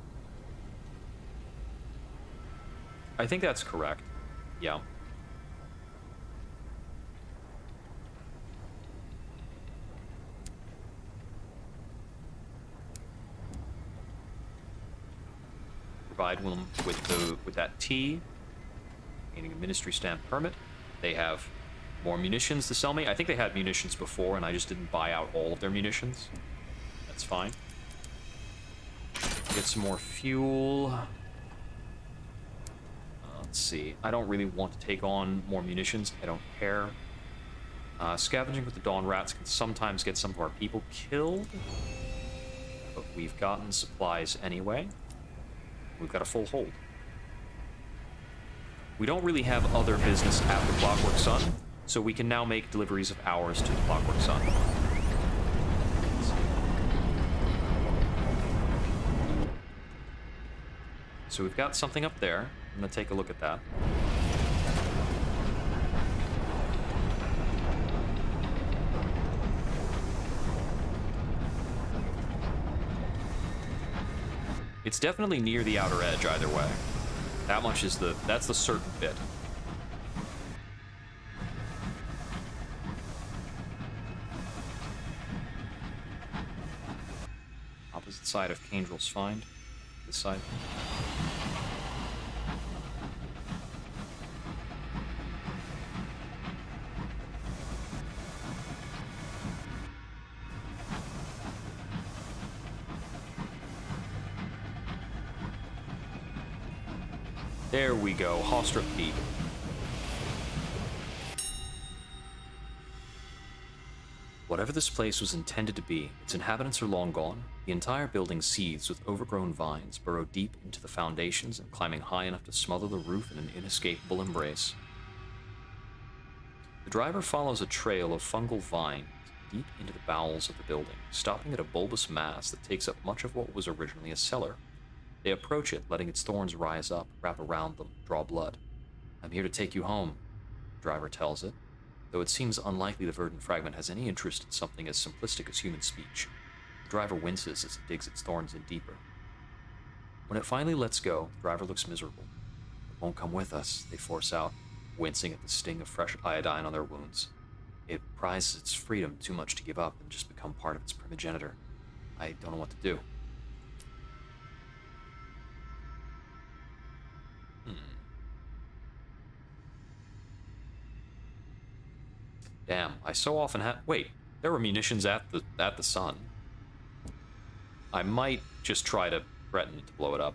I think that's correct. Yeah. Provide them with that T, meaning a ministry stamp permit. They have more munitions to sell me. I think they had munitions before, and I just didn't buy out all of their munitions. That's fine. Get some more fuel. Let's see. I don't really want to take on more munitions. I don't care. Scavenging with the Dawn Rats can sometimes get some of our people killed. But we've gotten supplies anyway. We've got a full hold. We don't really have other business at the Clockwork Sun, so we can now make deliveries of hours to the Clockwork Sun. So we've got something up there. I'm going to take a look at that. It's definitely near the outer edge either way. That much is that's the certain bit. Opposite side of Caindrel's Find. This side. There we go, Hostrip Peak. Whatever this place was intended to be, its inhabitants are long gone. The entire building seethes with overgrown vines, burrow deep into the foundations and climbing high enough to smother the roof in an inescapable embrace. The driver follows a trail of fungal vines deep into the bowels of the building, stopping at a bulbous mass that takes up much of what was originally a cellar. They approach it, letting its thorns rise up, wrap around them, draw blood. I'm here to take you home, the driver tells it, though it seems unlikely the verdant fragment has any interest in something as simplistic as human speech. The driver winces as it digs its thorns in deeper. When it finally lets go, the driver looks miserable. It won't come with us, they force out, wincing at the sting of fresh iodine on their wounds. It prizes its freedom too much to give up and just become part of its primogenitor. I don't know what to do. Damn, I so often have... Wait, there were munitions at the sun. I might just try to threaten to blow it up.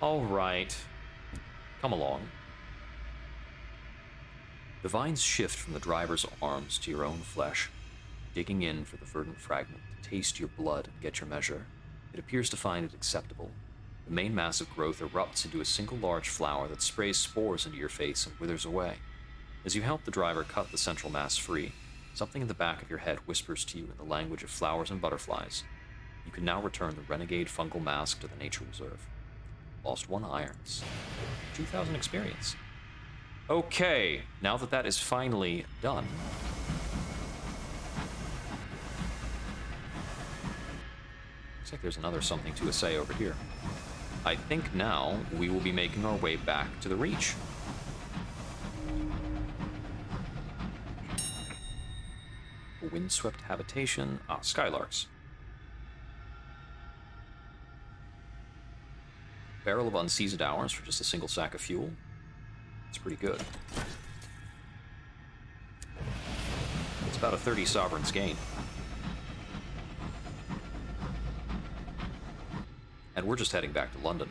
Alright. Come along. The vines shift from the driver's arms to your own flesh, digging in for the verdant fragment to taste your blood and get your measure. It appears to find it acceptable. The main mass of growth erupts into a single large flower that sprays spores into your face and withers away. As you help the driver cut the central mass free, something in the back of your head whispers to you in the language of flowers and butterflies. You can now return the renegade fungal mask to the nature reserve. Lost 1 irons. 2,000 experience. Okay, now that that is finally done. Looks like there's another something to say over here. I think now we will be making our way back to the Reach. A windswept habitation. Ah, skylarks. Barrel of unseasoned hours for just a single sack of fuel. It's pretty good. It's about a 30 sovereigns gain. And we're just heading back to London.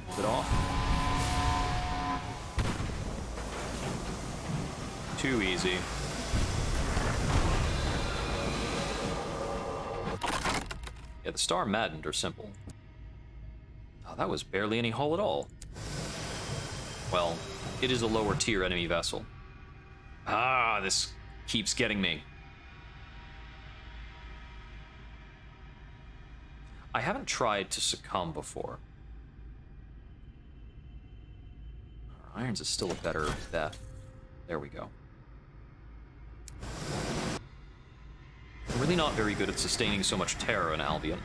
Move it off. Too easy. Yeah, the Star Maddened are simple. Oh, that was barely any hull at all. Well, it is a lower tier enemy vessel. Ah, this keeps getting me. I haven't tried to succumb before. Our irons is still a better bet. There we go. I'm really not very good at sustaining so much terror in Albion.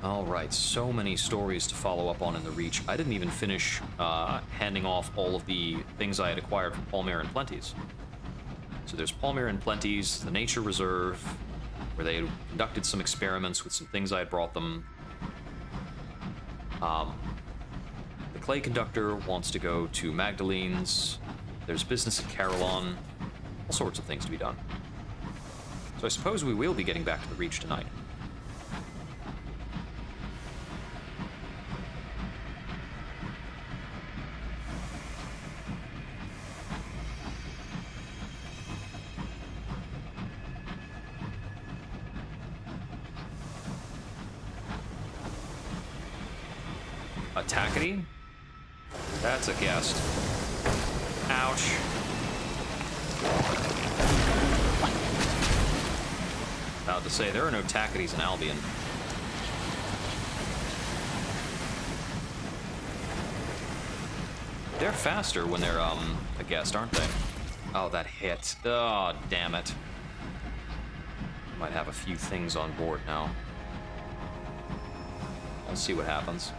Alright, so many stories to follow up on in the Reach. I didn't even finish handing off all of the things I had acquired from Palmyra and Plenty's. So there's Palmyra and Plenty's, the Nature Reserve, where they had conducted some experiments with some things I had brought them. The Clay Conductor wants to go to Magdalene's. There's business at Carillon. All sorts of things to be done. So I suppose we will be getting back to the Reach tonight. A Tackety? That's a guest. Ouch. About to say, there are no Tacketies in Albion. They're faster when they're, a guest, aren't they? Oh, that hit. Oh, damn it. Might have a few things on board now. Let's see what happens.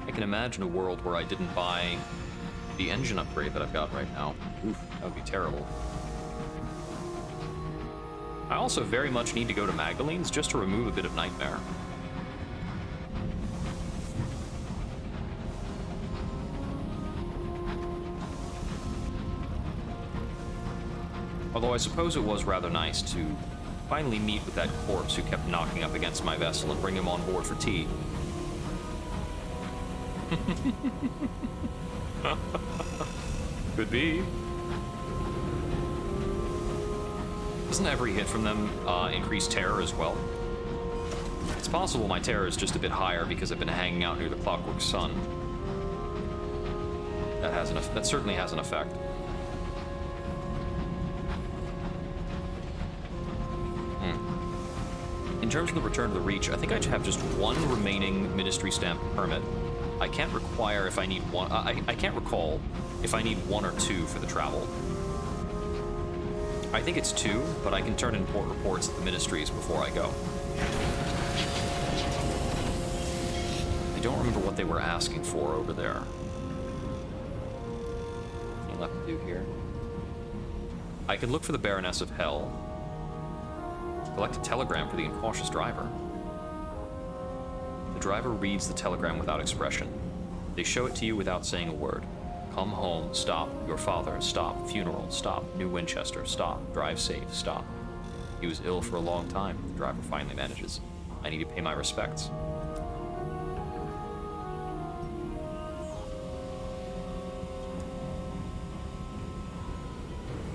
I can imagine a world where I didn't buy the engine upgrade that I've got right now. Oof, that would be terrible. I also very much need to go to Magdalene's just to remove a bit of nightmare. Although I suppose it was rather nice to finally meet with that corpse who kept knocking up against my vessel and bring him on board for tea. Could be. Doesn't every hit from them increase terror as well? It's possible my terror is just a bit higher because I've been hanging out near the Clockwork Sun. That certainly has an effect. In terms of the return to the Reach, I think I have just one remaining Ministry Stamp permit. I can't require if I need one. I can't recall if I need 1 or 2 for the travel. I think it's 2, but I can turn in port reports at the ministries before I go. I don't remember what they were asking for over there. Anything left to do here? I could look for the Baroness of Hell. Collect a telegram for the incautious driver. The driver reads the telegram without expression. They show it to you without saying a word. Come home, stop. Your father, stop. Funeral, stop. New Winchester, stop. Drive safe, stop. He was ill for a long time. The driver finally manages. I need to pay my respects.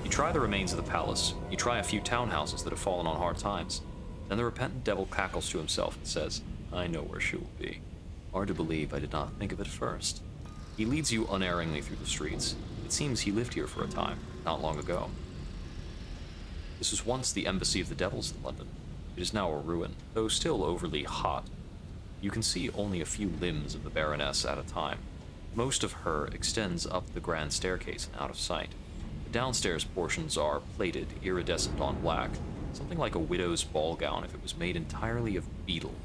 You try the remains of the palace. You try a few townhouses that have fallen on hard times. Then the repentant devil cackles to himself and says, I know where she will be. Hard to believe I did not think of it first. He leads you unerringly through the streets. It seems he lived here for a time, not long ago. This was once the embassy of the devils in London. It is now a ruin, though still overly hot. You can see only a few limbs of the Baroness at a time. Most of her extends up the grand staircase and out of sight. The downstairs portions are plated, iridescent on black, something like a widow's ball gown if it was made entirely of beetle.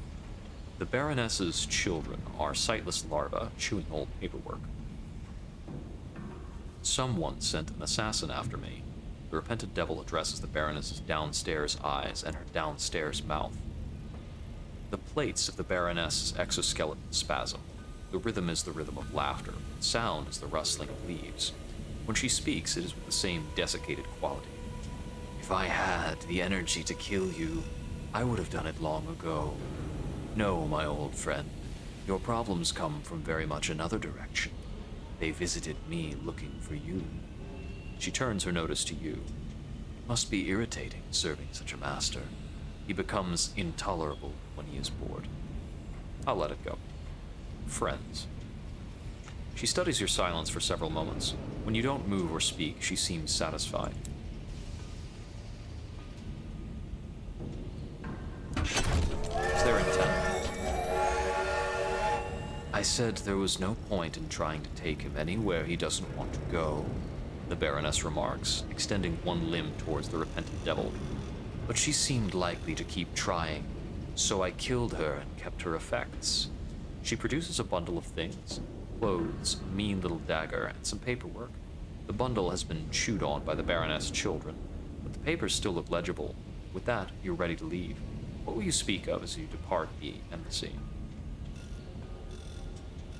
The Baroness's children are sightless larvae chewing old paperwork. Someone sent an assassin after me. The repentant devil addresses the Baroness's downstairs eyes and her downstairs mouth. The plates of the Baroness's exoskeleton spasm. The rhythm is the rhythm of laughter. The sound is the rustling of leaves. When she speaks, it is with the same desiccated quality. If I had the energy to kill you, I would have done it long ago. No, my old friend, your problems come from very much another direction. They visited me looking for you. She turns her notice to you. It must be irritating serving such a master. He becomes intolerable when he is bored. I'll let it go. Friends. She studies your silence for several moments. When you don't move or speak, she seems satisfied. Is there intent? I said there was no point in trying to take him anywhere he doesn't want to go, the Baroness remarks, extending one limb towards the repentant devil. But she seemed likely to keep trying, so I killed her and kept her effects. She produces a bundle of things, clothes, a mean little dagger, and some paperwork. The bundle has been chewed on by the Baroness' children, but the papers still look legible. With that, you're ready to leave. What will you speak of as you depart the embassy?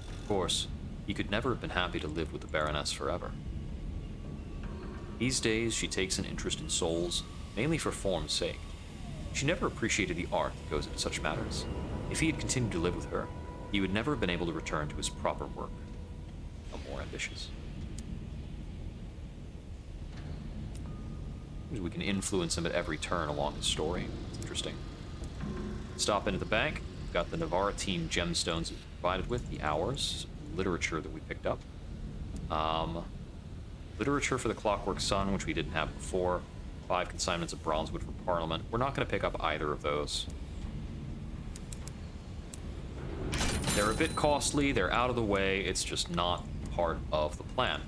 Of course, he could never have been happy to live with the Baroness forever. These days, she takes an interest in souls, mainly for form's sake. She never appreciated the art that goes into such matters. If he had continued to live with her, he would never have been able to return to his proper work. No more ambitious. We can influence him at every turn along his story. It's interesting. Stop into the bank. We've got the Navarretine gemstones we've provided with, the hours, literature that we picked up. Literature for the Clockwork Sun, which we didn't have before. 5 consignments of bronzewood for Parliament. We're not going to pick up either of those. They're a bit costly, they're out of the way, it's just not part of the plan.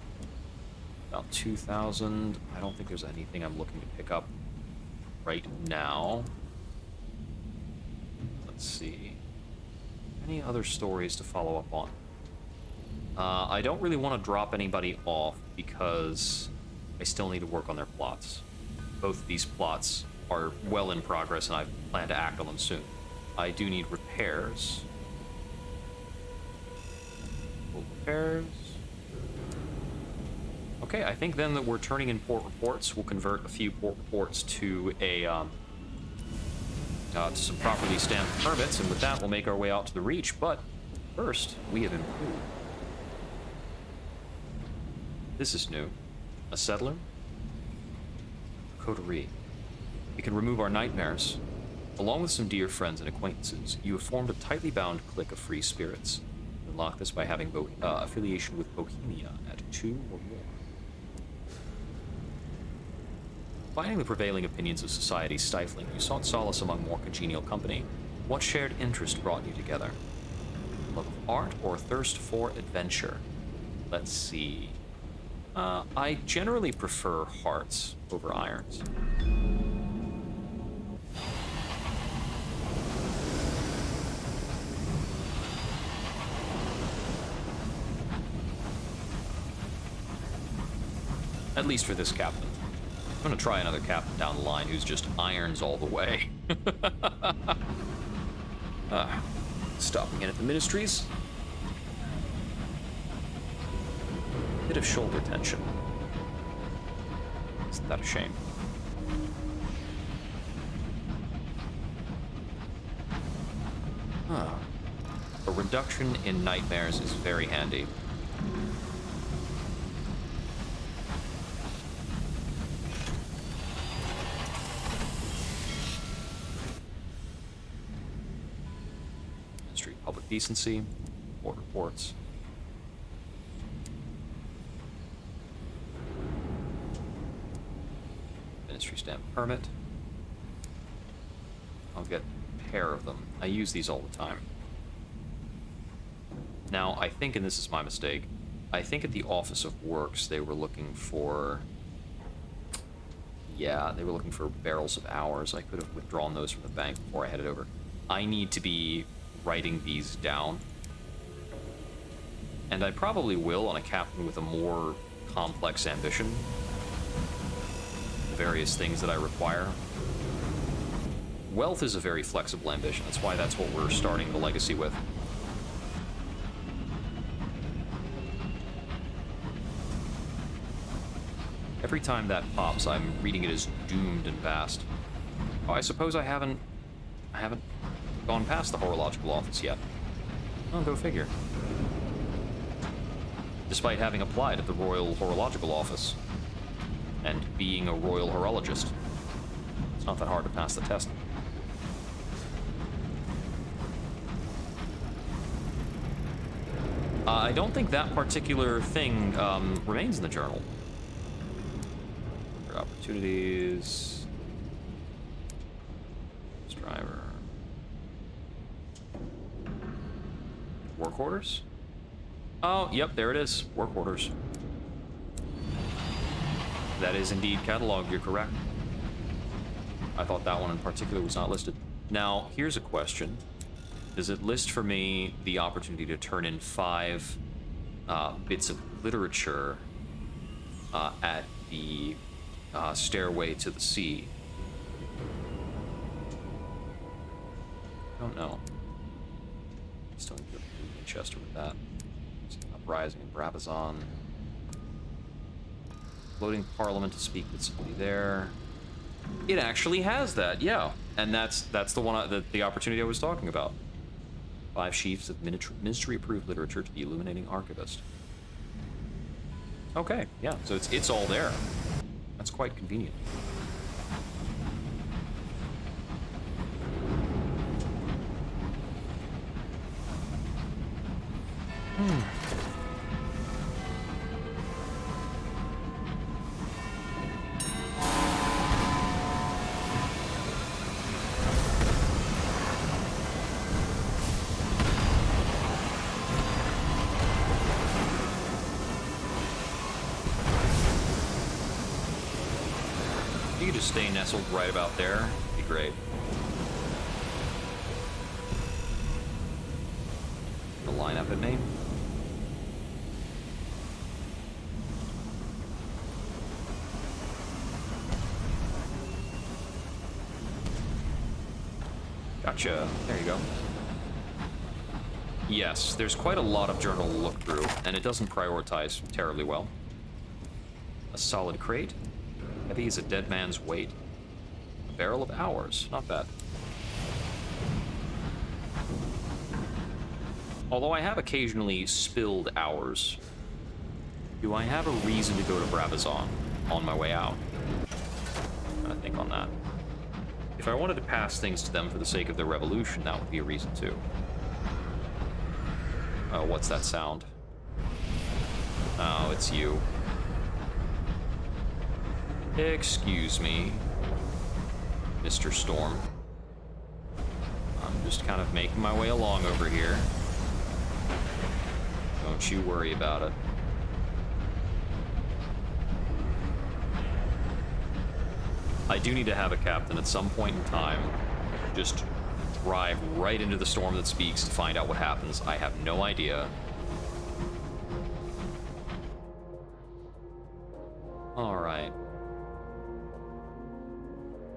About 2,000. I don't think there's anything I'm looking to pick up right now. Let's see. Any other stories to follow up on? I don't really want to drop anybody off because I still need to work on their plots. Both of these plots are well in progress and I plan to act on them soon. I do need repairs. Repairs. Okay, I think then that we're turning in port reports. We'll convert a few port reports to a to some properly stamped permits, and with that we'll make our way out to the Reach. But first, we have improved. This is new. A settler? Coterie. It can remove our nightmares. Along with some dear friends and acquaintances, you have formed a tightly bound clique of free spirits. Unlock this by having affiliation with Bohemia at 2 or more. Finding the prevailing opinions of society stifling, you sought solace among more congenial company. What shared interest brought you together? Love of art or thirst for adventure? Let's see. I generally prefer hearts over irons. At least for this captain. I'm gonna try another captain down the line who's just irons all the way. Stopping in at the ministries. Bit of shoulder tension. Isn't that a shame? Huh. A reduction in nightmares is very handy. Ministry of Public Decency, board reports. Ministry stamp permit. I'll get a pair of them. I use these all the time. Now, I think, and this is my mistake, I think at the Office of Works they were looking for... Yeah, they were looking for barrels of hours. I could have withdrawn those from the bank before I headed over. I need to be writing these down. And I probably will on a captain with a more complex ambition. Various things that I require. Wealth is a very flexible ambition. That's why that's what we're starting the legacy with. Every time that pops, I'm reading it as doomed and past. Oh, I suppose I haven't gone past the horological office yet. Oh, go figure. Despite having applied at the Royal Horological Office and being a royal horologist, it's not that hard to pass the test. I don't think that particular thing remains in the journal. Opportunities. Driver. Work orders? Oh, yep, there it is. Work orders. That is indeed cataloged, you're correct. I thought that one in particular was not listed. Now, here's a question. Does it list for me the opportunity to turn in 5 bits of literature at the Stairway to the Sea? I don't know. Still need to go to Winchester with that. Uprising in Brabazon. Floating Parliament to speak with somebody there. It actually has that, yeah. And that's the one, the opportunity I was talking about. 5 sheafs of ministry-approved literature to the illuminating archivist. Okay, yeah, so it's all there. That's quite convenient. If you could just stay nestled right about there, it'd be great. The line up at me. Gotcha. There you go. Yes, there's quite a lot of journal to look through, and it doesn't prioritize terribly well. A solid crate. Heavy as a dead man's weight. A barrel of hours. Not bad. Although I have occasionally spilled hours, do I have a reason to go to Brabazon on my way out? I'm trying to think on that. If I wanted to pass things to them for the sake of their revolution, that would be a reason too. Oh, what's that sound? Oh, it's you. Excuse me, Mr. Storm. I'm just kind of making my way along over here. Don't you worry about it. I do need to have a captain at some point in time just drive right into the storm that speaks to find out what happens. I have no idea. Alright.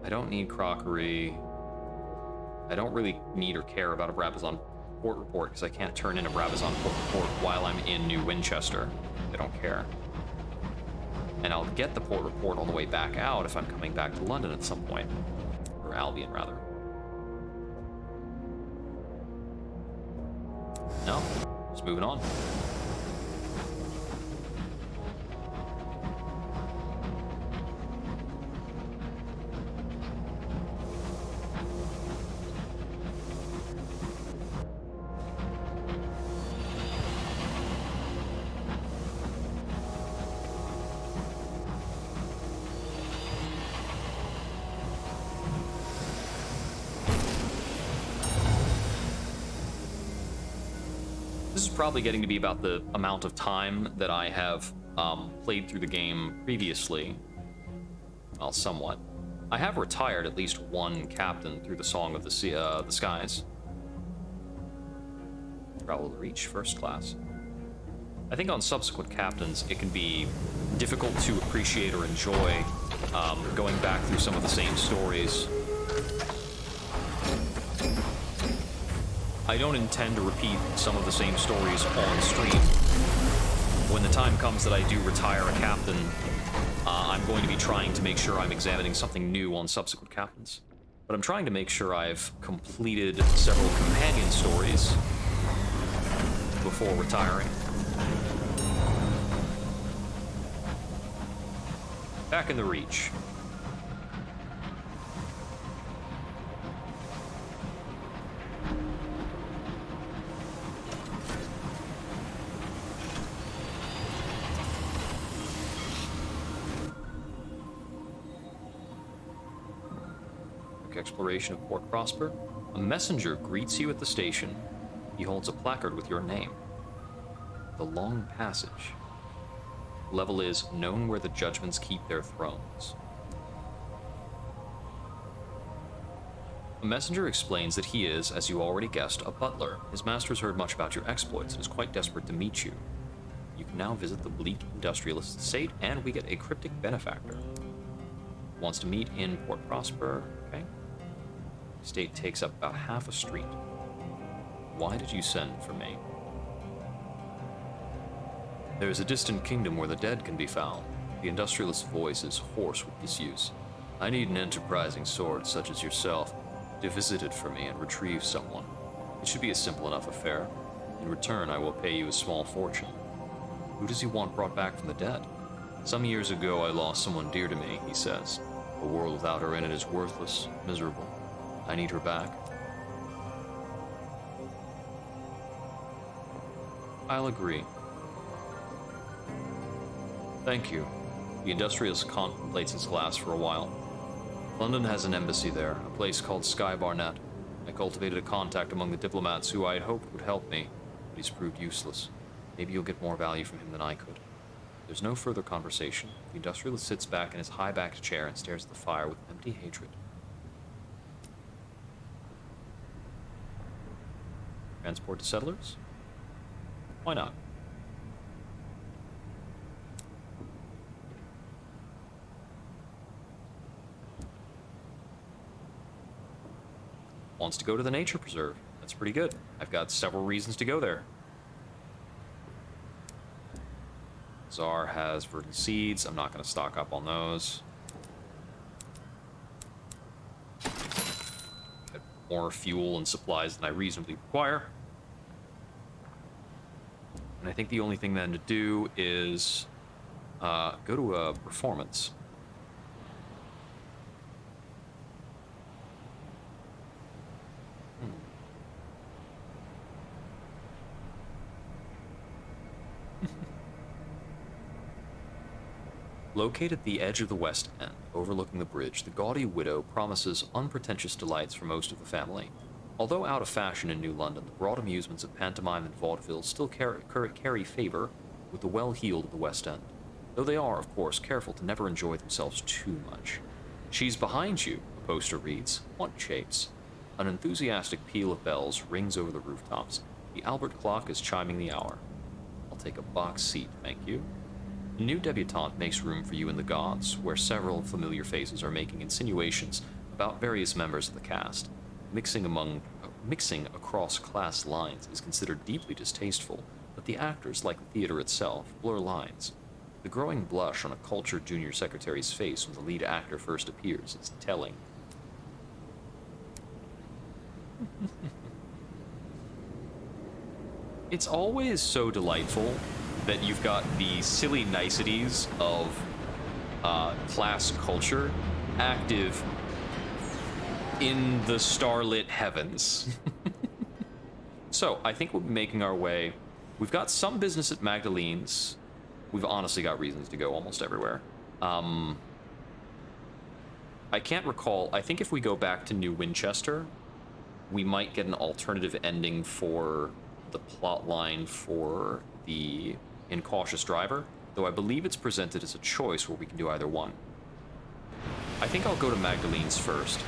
I don't need crockery. I don't really need or care about a Brabazon port report because I can't turn in a Brabazon port report while I'm in New Winchester. They don't care. And I'll get the port report all the way back out if I'm coming back to London at some point. Or Albion, rather. No, just moving on. This is probably getting to be about the amount of time that I have played through the game previously. Well, somewhat. I have retired at least one captain through the Song of the Skies. Travel to reach first class. I think on subsequent captains, it can be difficult to appreciate or enjoy going back through some of the same stories. I don't intend to repeat some of the same stories on stream. When the time comes that I do retire a captain, I'm going to be trying to make sure I'm examining something new on subsequent captains. But I'm trying to make sure I've completed several companion stories before retiring. Back in the Reach. Exploration of Port Prosper. A messenger greets you at the station. He holds a placard with your name. The Long Passage. Level is known where the judgments keep their thrones. A messenger explains that he is, as you already guessed, a butler. His master has heard much about your exploits and is quite desperate to meet you. You can now visit the Bleak Industrialist Estate, and we get a cryptic benefactor. Wants to meet in Port Prosper. Okay. Estate takes up about half a street. Why did you send for me? There is a distant kingdom where the dead can be found. The industrialist's voice is hoarse with disuse. I need an enterprising sword such as yourself to visit it for me and retrieve someone. It should be a simple enough affair. In return, I will pay you a small fortune. Who does he want brought back from the dead? Some years ago, I lost someone dear to me, he says. A world without her in it is worthless, miserable. I need her back. I'll agree. Thank you. The industrialist contemplates his glass for a while. London has an embassy there, a place called Sky Barnet. I cultivated a contact among the diplomats who I had hoped would help me, but he's proved useless. Maybe you'll get more value from him than I could. There's no further conversation. The industrialist sits back in his high-backed chair and stares at the fire with empty hatred. Transport to settlers? Why not? Wants to go to the nature preserve. That's pretty good. I've got several reasons to go there. Czar has verdant seeds. I'm not going to stock up on those. Get more fuel and supplies than I reasonably require. And I think the only thing then to do is go to a performance. Located at the edge of the West End, overlooking the bridge, the gaudy widow promises unpretentious delights for most of the family. Although out of fashion in New London, the broad amusements of pantomime and vaudeville still carry favor with the well-heeled of the West End, though they are, of course, careful to never enjoy themselves too much. She's behind you, a poster reads. What shapes? An enthusiastic peal of bells rings over the rooftops. The Albert clock is chiming the hour. I'll take a box seat, thank you. The new debutante makes room for you in the gods, where several familiar faces are making insinuations about various members of the cast. Mixing among Mixing across class lines is considered deeply distasteful, but the actors, like the theater itself, blur lines. The growing blush on a cultured junior secretary's face when the lead actor first appears is telling. It's always so delightful that you've got the silly niceties of class culture active in the starlit heavens. So, I think we're making our way. We've got some business at Magdalene's. We've honestly got reasons to go almost everywhere. I can't recall. I think if we go back to New Winchester, we might get an alternative ending for the plot line for the Incautious Driver, though I believe it's presented as a choice where we can do either one. I think I'll go to Magdalene's first.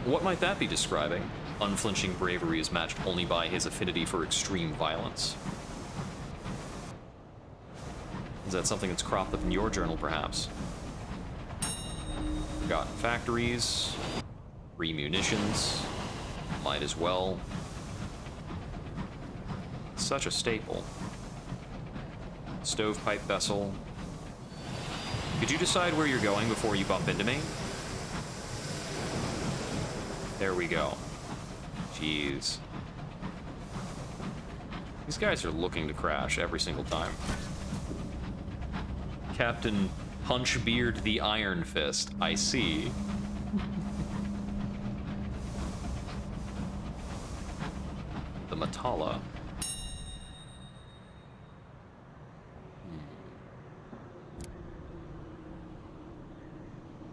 What might that be describing? Unflinching bravery is matched only by his affinity for extreme violence. Is that something that's cropped up in your journal, perhaps? Forgotten factories, free munitions, might as well. Such a staple. Stovepipe vessel. Could you decide where you're going before you bump into me? There we go. Jeez. These guys are looking to crash every single time. Captain Punchbeard the Iron Fist, I see. The Matala.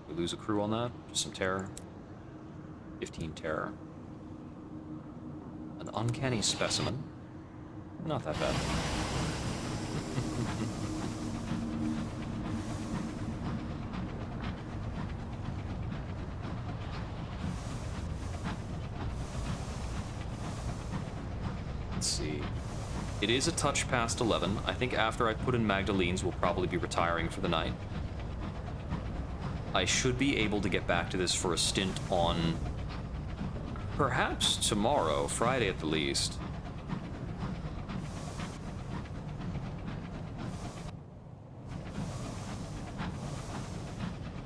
We lose a crew on that? Just some terror? 15 terror. An uncanny specimen. Not that bad. Let's see. It is a touch past 11. I think after I put in Magdalene's, we'll probably be retiring for the night. I should be able to get back to this for a stint on perhaps tomorrow, Friday at the least.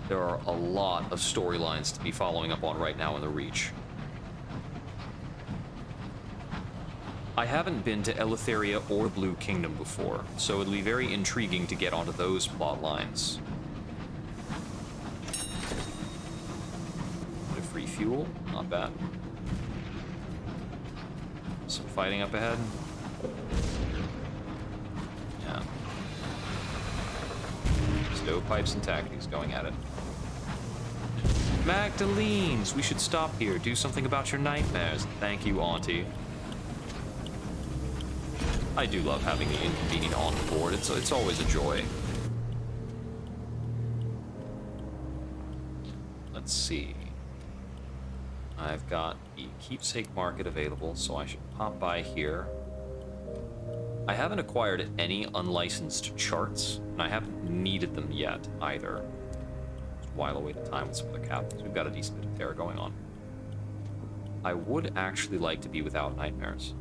There are a lot of storylines to be following up on right now in the Reach. I haven't been to Eleutheria or Blue Kingdom before, so it'll be very intriguing to get onto those plot lines. Bit of free fuel, not bad. Some fighting up ahead. Yeah. Stovepipes and tactics going at it. Magdalene's! We should stop here, do something about your nightmares. Thank you, Auntie. I do love having the inconvenient on board. It's always a joy. Let's see. I've got the keepsake market available, so I should pop by here. I haven't acquired any unlicensed charts, and I haven't needed them yet either. Just while away the time with some other captains. We've got a decent bit of terror going on. I would actually like to be without nightmares.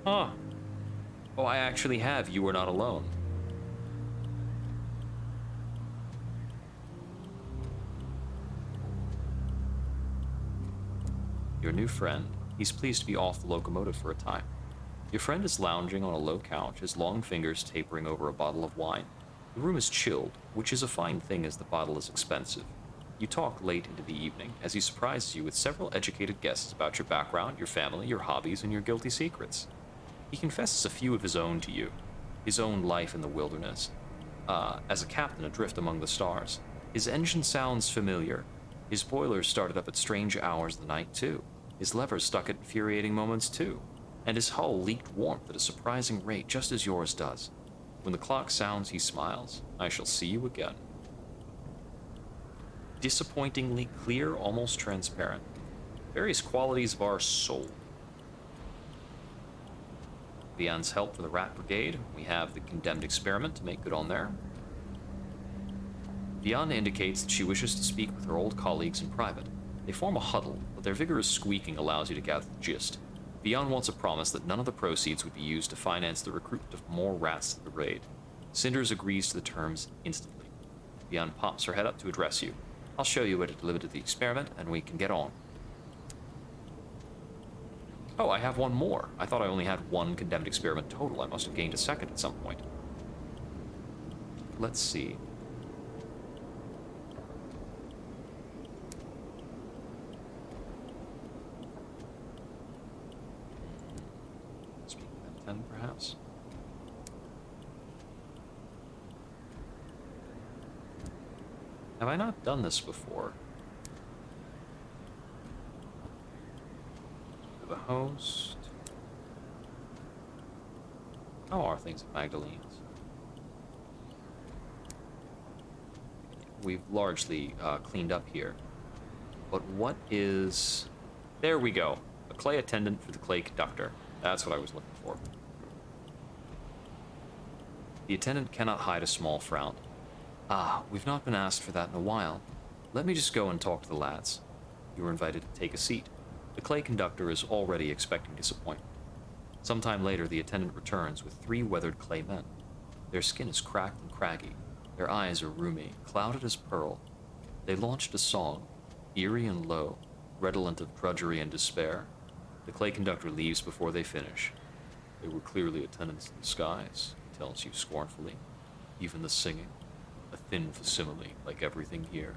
Huh. Oh, I actually have You Are Not Alone. Your new friend. He's pleased to be off the locomotive for a time. Your friend is lounging on a low couch, his long fingers tapering over a bottle of wine. The room is chilled, which is a fine thing as the bottle is expensive. You talk late into the evening as he surprises you with several educated guesses about your background, your family, your hobbies, and your guilty secrets. He confesses a few of his own to you, his own life in the wilderness, as a captain adrift among the stars. His engine sounds familiar. His boilers started up at strange hours of the night, too. His levers stuck at infuriating moments, too. And his hull leaked warmth at a surprising rate, just as yours does. When the clock sounds, he smiles. I shall see you again. Disappointingly clear, almost transparent. Various qualities of our soul. Vian's help for the Rat Brigade. We have the condemned experiment to make good on there. Vian indicates that she wishes to speak with her old colleagues in private. They form a huddle, but their vigorous squeaking allows you to gather the gist. Vian wants a promise that none of the proceeds would be used to finance the recruitment of more rats to the raid. Cinders agrees to the terms instantly. Vian pops her head up to address you. I'll show you where to deliver the experiment, and we can get on. Oh, I have one more. I thought I only had one condemned experiment total. I must have gained a second at some point. Let's see. Speaking of 10, perhaps. Have I not done this before? The host. How are things at Magdalene's? We've largely cleaned up here. But what is... There we go. A clay attendant for the clay conductor. That's what I was looking for. The attendant cannot hide a small frown. Ah, we've not been asked for that in a while. Let me just go and talk to the lads. You were invited to take a seat. The clay conductor is already expecting disappointment. Sometime later, the attendant returns with 3 weathered clay men. Their skin is cracked and craggy. Their eyes are rheumy, clouded as pearl. They launched a song, eerie and low, redolent of drudgery and despair. The clay conductor leaves before they finish. They were clearly attendants in disguise, he tells you scornfully. Even the singing, a thin facsimile like everything here.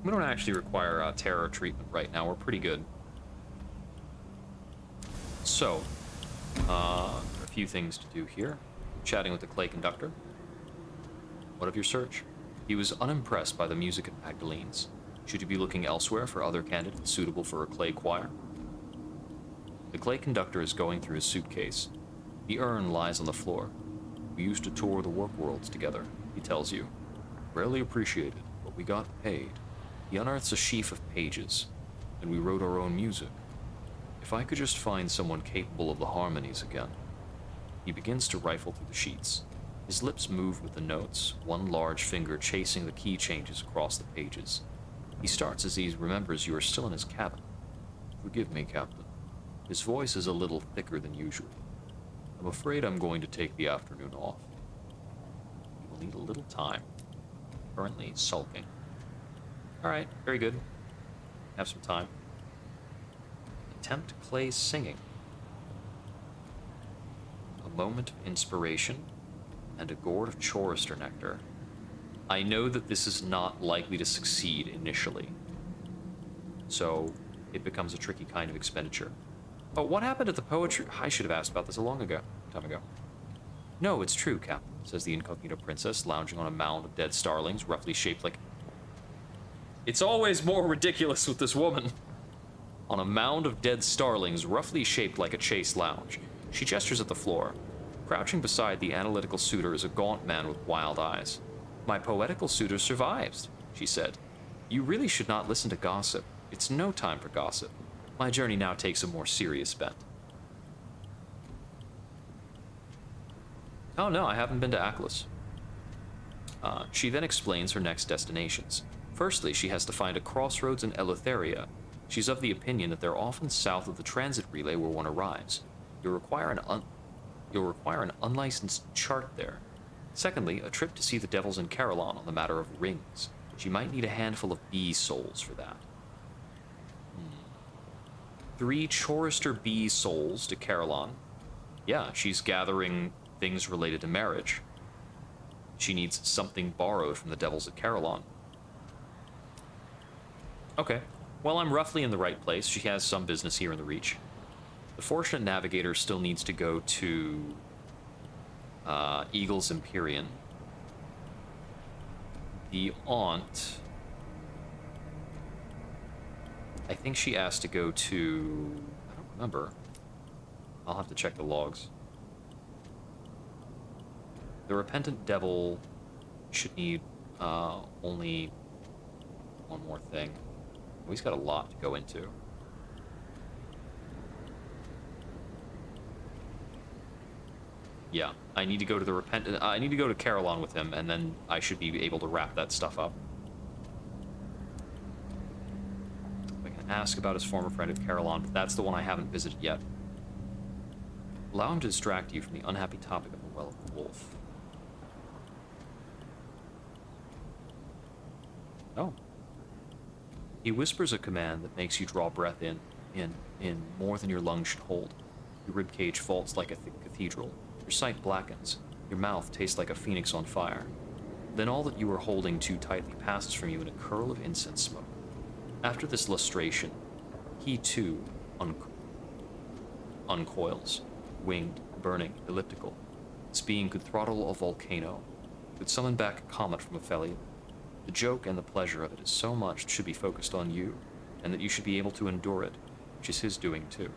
We don't actually require terror treatment right now. We're pretty good. So, there are a few things to do here. Chatting with the clay conductor. What of your search? He was unimpressed by the music at Magdalene's. Should you be looking elsewhere for other candidates suitable for a clay choir? The clay conductor is going through his suitcase. The urn lies on the floor. We used to tour the work worlds together, he tells you. Rarely appreciated, but we got paid. He unearths a sheaf of pages, and we wrote our own music. If I could just find someone capable of the harmonies again. He begins to rifle through the sheets. His lips move with the notes, one large finger chasing the key changes across the pages. He starts as he remembers you are still in his cabin. Forgive me, Captain. His voice is a little thicker than usual. I'm afraid I'm going to take the afternoon off. You will need a little time. Currently sulking. Alright, very good. Have some time. Attempt clay singing. A moment of inspiration and a gourd of chorister nectar. I know that this is not likely to succeed initially, so it becomes a tricky kind of expenditure. Oh, what happened at the poetry? I should have asked about this a long time ago. No, it's true, Captain, says the incognito princess, lounging on a mound of dead starlings, roughly shaped like... It's always more ridiculous with this woman. On a mound of dead starlings, roughly shaped like a chase lounge. She gestures at the floor. Crouching beside the analytical suitor is a gaunt man with wild eyes. My poetical suitor survives, she said. You really should not listen to gossip. It's no time for gossip. My journey now takes a more serious bent. Oh no, I haven't been to Aklis. She then explains her next destinations. Firstly, she has to find a crossroads in Eleutheria. She's of the opinion that they're often south of the transit relay where one arrives. You'll require an unlicensed chart there. Secondly, a trip to see the devils in Carillon on the matter of rings. She might need a handful of bee souls for that. 3 chorister bee souls to Carillon. Yeah, she's gathering things related to marriage. She needs something borrowed from the devils at Carillon. Okay, well, I'm roughly in the right place. She has some business here in the Reach. The Fortunate Navigator still needs to go to Eagle's Empyrean. The Aunt... I think she asked to go to... I don't remember. I'll have to check the logs. The Repentant Devil should need only one more thing. Oh, he's got a lot to go into. Yeah, I need to go to the I need to go to Carillon with him, and then I should be able to wrap that stuff up. I can ask about his former friend at Carillon, but that's the one I haven't visited yet. Allow him to distract you from the unhappy topic of the Well of the Wolf. Oh. He whispers a command that makes you draw breath in more than your lungs should hold. Your ribcage vaults like a cathedral. Your sight blackens. Your mouth tastes like a phoenix on fire. Then all that you were holding too tightly passes from you in a curl of incense smoke. After this lustration, he too uncoils, winged, burning, elliptical. This being could throttle a volcano, could summon back a comet from a Aphelion. The joke and the pleasure of it is so much it should be focused on you, and that you should be able to endure it, which is his doing too.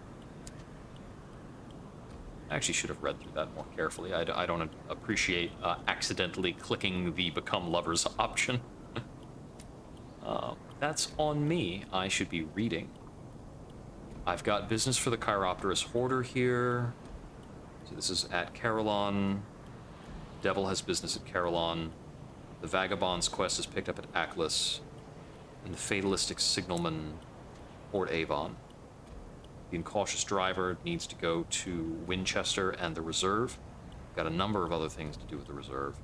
I actually should have read through that more carefully. I don't appreciate accidentally clicking the Become Lovers option. That's on me. I should be reading. I've got business for the Chiropterous Hoarder here. So this is at Carillon. Devil has business at Carillon. The Vagabond's quest is picked up at Aklis. And the Fatalistic Signalman, Port Avon. The Incautious Driver needs to go to Winchester and the Reserve. Got a number of other things to do with the Reserve.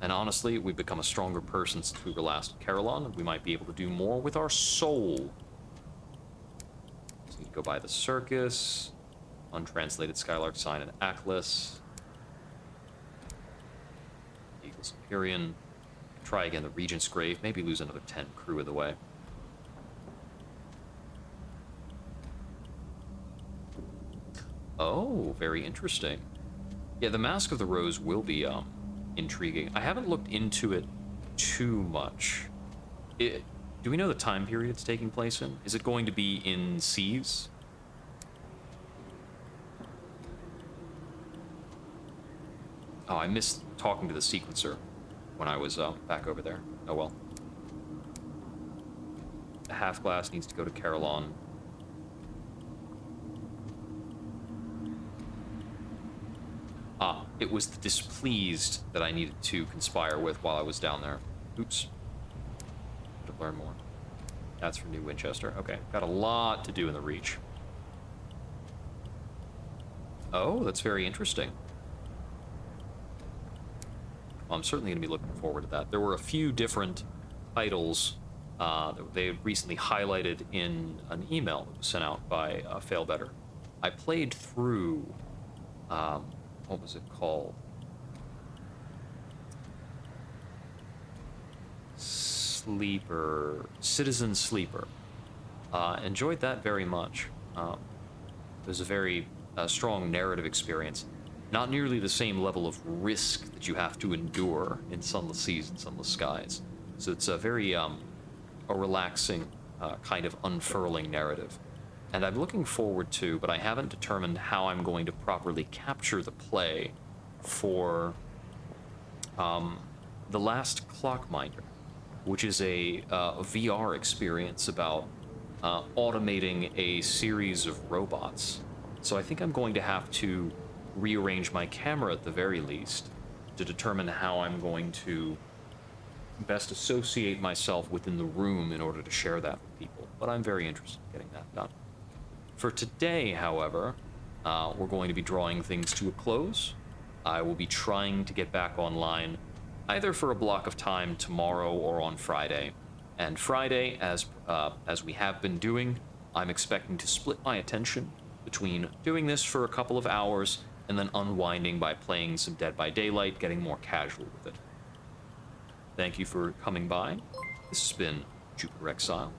And honestly, we've become a stronger person since we were last at Carillon, and we might be able to do more with our soul. So we need to go by the Circus, Untranslated Skylark Sign at Aklis, Eagle's Empyrean, try again the Regent's Grave, maybe lose another 10 crew in the way. Oh, very interesting. Yeah, the Mask of the Rose will be intriguing. I haven't looked into it too much. Do we know the time period it's taking place in? Is it going to be in Seas? Oh, I missed talking to the sequencer when I was back over there. Oh well. The Half-Glass needs to go to Carillon. Ah, it was the Displeased that I needed to conspire with while I was down there. Oops. To learn more. That's for New Winchester. Okay, got a lot to do in the Reach. Oh, that's very interesting. Well, I'm certainly going to be looking forward to that. There were a few different titles that they recently highlighted in an email that was sent out by Failbetter. I played through... what was it called? Citizen Sleeper. Enjoyed that very much. It was a very strong narrative experience. Not nearly the same level of risk that you have to endure in Sunless Seas and Sunless Skies. So it's a very a relaxing kind of unfurling narrative. And I'm looking forward to, but I haven't determined how I'm going to properly capture the play for The Last Clockminder, which is a VR experience about automating a series of robots. So I think I'm going to have to rearrange my camera at the very least to determine how I'm going to best associate myself within the room in order to share that with people. But I'm very interested in getting that done. For today, however, we're going to be drawing things to a close. I will be trying to get back online either for a block of time tomorrow or on Friday. And Friday, as we have been doing, I'm expecting to split my attention between doing this for a couple of hours and then unwinding by playing some Dead by Daylight, getting more casual with it. Thank you for coming by. This has been Jupiter Exile.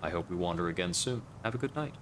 I hope we wander again soon. Have a good night.